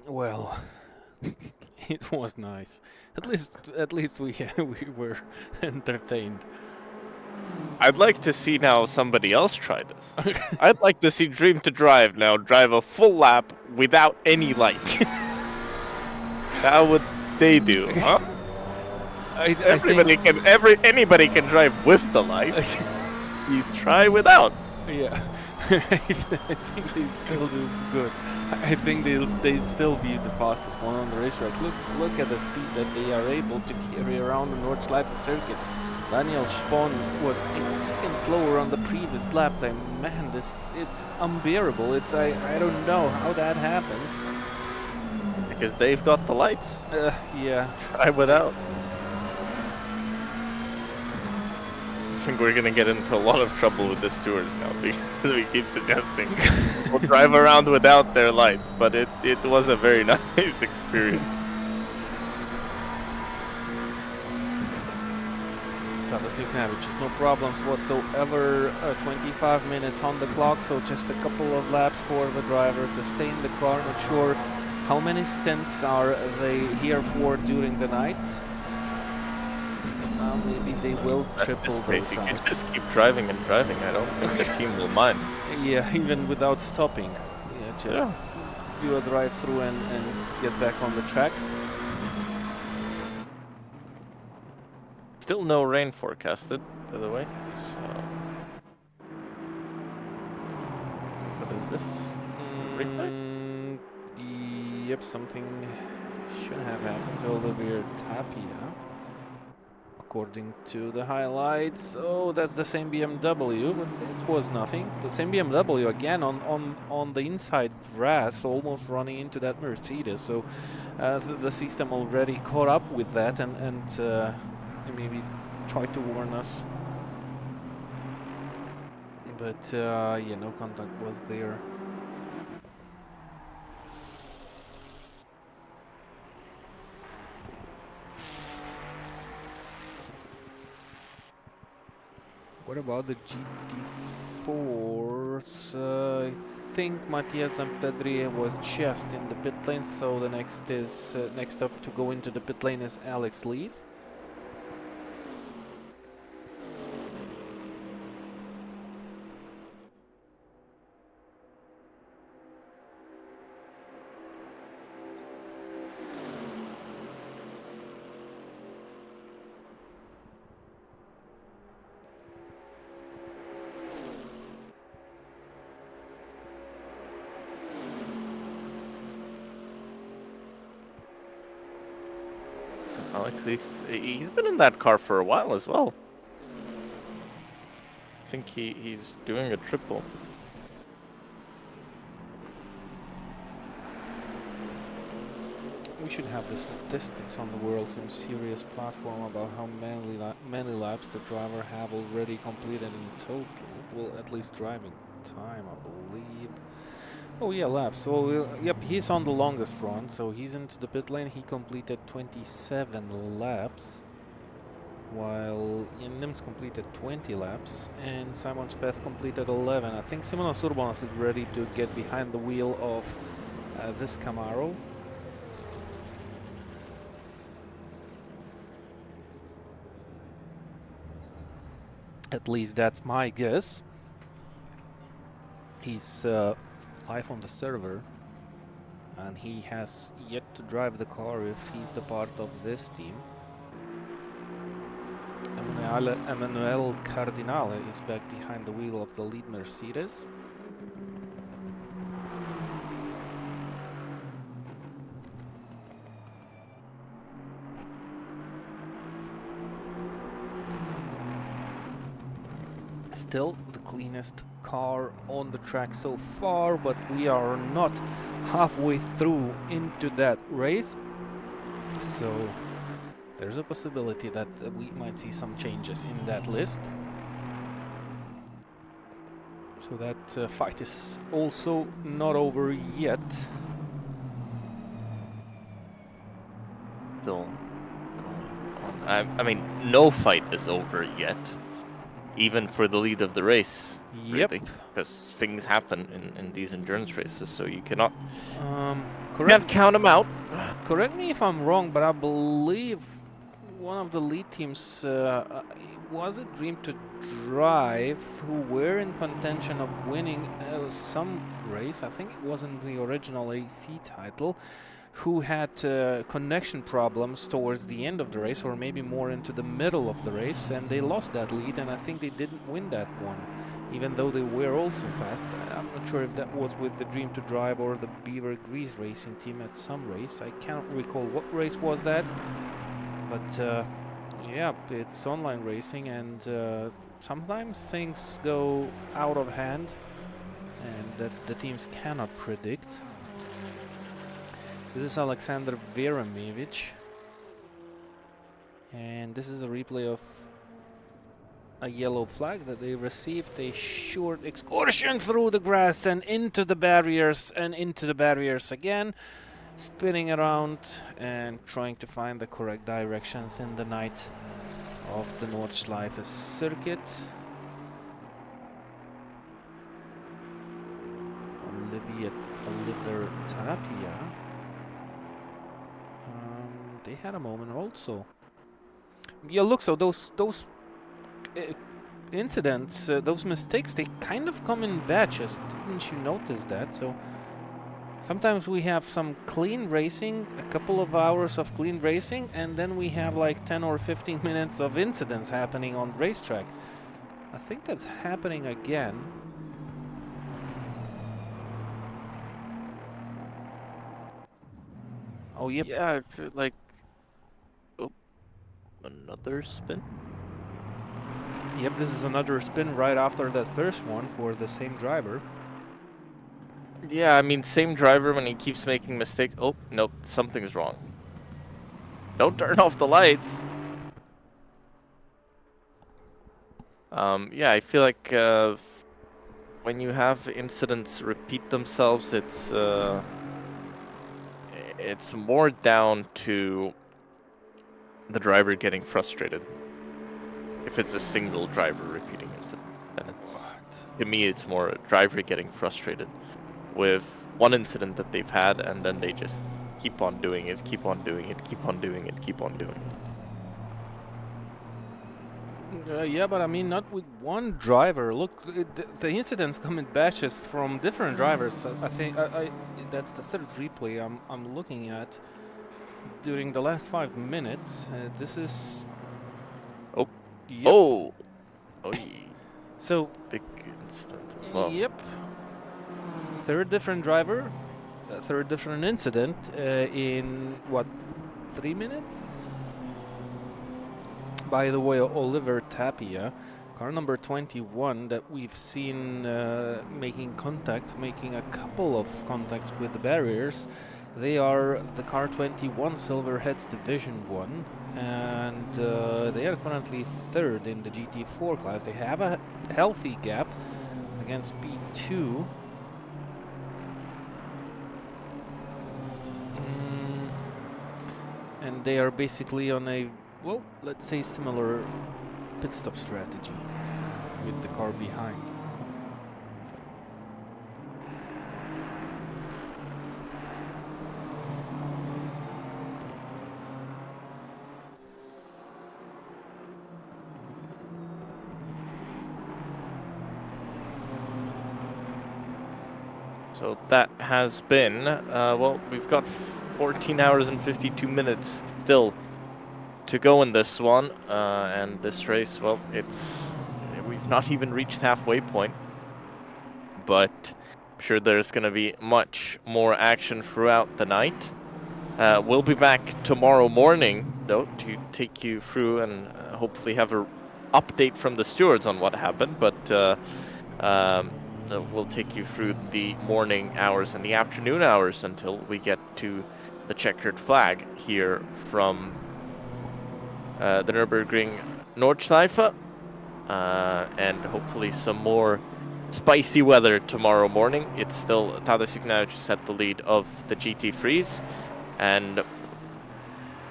Well, it was nice. At least we were entertained. I'd like to see now somebody else try this. I'd like to see Dream to Drive now drive a full lap without any light. How would they do, huh? Anybody can drive with the lights. You try without. Yeah, I think they still do good. I think they still be the fastest one on the racetrack. Look at the speed that they are able to carry around the Nordschleife circuit. Daniel Spahn was 8 seconds slower on the previous lap time. Man, it's unbearable. I don't know how that happens. because they've got the lights. Yeah. Try without. I think we're gonna get into a lot of trouble with the stewards now because we keep suggesting we'll drive around without their lights, but it was a very nice experience. Just no problems whatsoever. 25 minutes on the clock, so just a couple of laps for the driver to stay in the car. Not sure how many stints are they here for during the night. Maybe they will triple those You out. can just keep driving and driving. I don't think the team will mind. Yeah, even without stopping. Yeah, just do a drive-through and get back on the track. Still no rain forecasted, by the way. So, what is this? Yep, something should have happened to Olivier Tapia. According to the highlights, oh, that's the same BMW, but it was nothing. The same BMW again on the inside grass, almost running into that Mercedes. So the system already caught up with that and maybe tried to warn us. But yeah, no contact was there. What about the GT4s? I think Matias and Pedri was just in the pit lane, so the next is next up to go into the pit lane is Alex Leaf. Alex, he's been in that car for a while as well. I think he's doing a triple. We should have the statistics on the World Sim Series platform about how many laps the driver have already completed in total. Well, at least driving time, I believe. Oh yeah, laps. So yep, he's on the longest run, so he's into the pit lane. He completed 27 laps, while Ian Nims completed 20 laps, and Simon Speth completed 11. I think Simonas Urbanos is ready to get behind the wheel of this Camaro. At least that's my guess. He's live on the server, and he has yet to drive the car if he's the part of this team. Emmanuel Cardinale is back behind the wheel of the lead Mercedes. Still the cleanest car on the track so far, but we are not halfway through into that race, so there's a possibility that we might see some changes in that list. So that fight is also not over yet. Still going on. I mean, no fight is over yet. Even for the lead of the race, Yep. really, because things happen in these endurance races, so you cannot can't count them out. Correct me if I'm wrong, but I believe one of the lead teams was it Dream to Drive, who were in contention of winning some race. I think it wasn't the original AC title, who had connection problems towards the end of the race, or maybe more into the middle of the race, and they lost that lead, and I think they didn't win that one, even though they were also fast. I'm not sure if that was with the Dream to Drive or the Beaver Grease racing team at some race. I can't recall what race was that, but yeah, it's online racing, and sometimes things go out of hand and that the teams cannot predict. This is Alexander Veremevich. And this is a replay of a yellow flag that they received. A short excursion through the grass and into the barriers again. Spinning around and trying to find the correct directions in the night of the Nordschleife circuit. Oliver Tapia. They had a moment also. Yeah, look, so those incidents, those mistakes, they kind of come in batches. Didn't you notice that? So sometimes we have some clean racing, a couple of hours of clean racing, and then we have like 10 or 15 minutes of incidents happening on the racetrack. I think that's happening again. Oh, yep. Yeah, I feel like... Oh, another spin? Yep, this is another spin right after that first one for the same driver. Yeah, I mean, same driver when he keeps making mistakes. Oh, nope, something's wrong. Don't turn off the lights. Yeah, I feel like when you have incidents repeat themselves, it's more down to the driver getting frustrated. If it's a single driver repeating incidents, then it's, to me, it's more a driver getting frustrated with one incident that they've had, and then they just keep on doing it, keep on doing it, keep on doing it, keep on doing it. Yeah, but I mean, not with one driver. Look, the incidents come in batches from different drivers. I think that's the third replay I'm looking at during the last 5 minutes. This is... Oh. Yep. Oh! Oh, so... Big incident as well. Yep. Third different driver, third different incident in, what, 3 minutes? By the way, Oliver Tapia, car number 21 that we've seen making a couple of contacts with the barriers. They are the car 21 Silverheads Division 1, and they are currently third in the GT4 class. They have a healthy gap against P2. And they are basically on a, well, let's say similar pit stop strategy with the car behind. So that has been, well, we've got 14 hours and 52 minutes still to go in this one, and this race, well, we've not even reached halfway point, but I'm sure there's going to be much more action throughout the night. We'll be back tomorrow morning, though, to take you through and hopefully have an update from the stewards on what happened, but we'll take you through the morning hours and the afternoon hours until we get to the checkered flag here from the Nürburgring Nordschleife, and hopefully some more spicy weather tomorrow morning. It's still Tadej Juknevich who's at the lead of the GT3s, and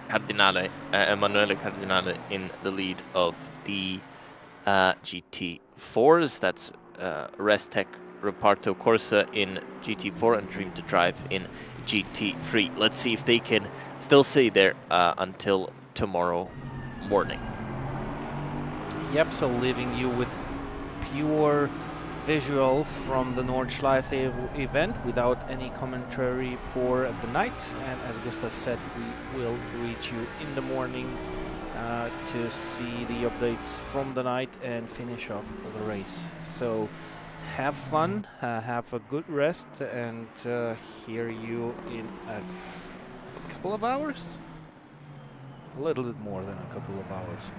Emanuele Cardinale in the lead of the GT4s. That's Restec Reparto Corsa in GT4 and Dream to Drive in GT3. Let's see if they can still stay there until tomorrow morning. Yep, so leaving you with pure visuals from the Nordschleife event without any commentary for the night. And as Gustav said, we will reach you in the morning to see the updates from the night and finish off the race. So have fun, have a good rest, and hear you in a couple of hours? A little bit more than a couple of hours.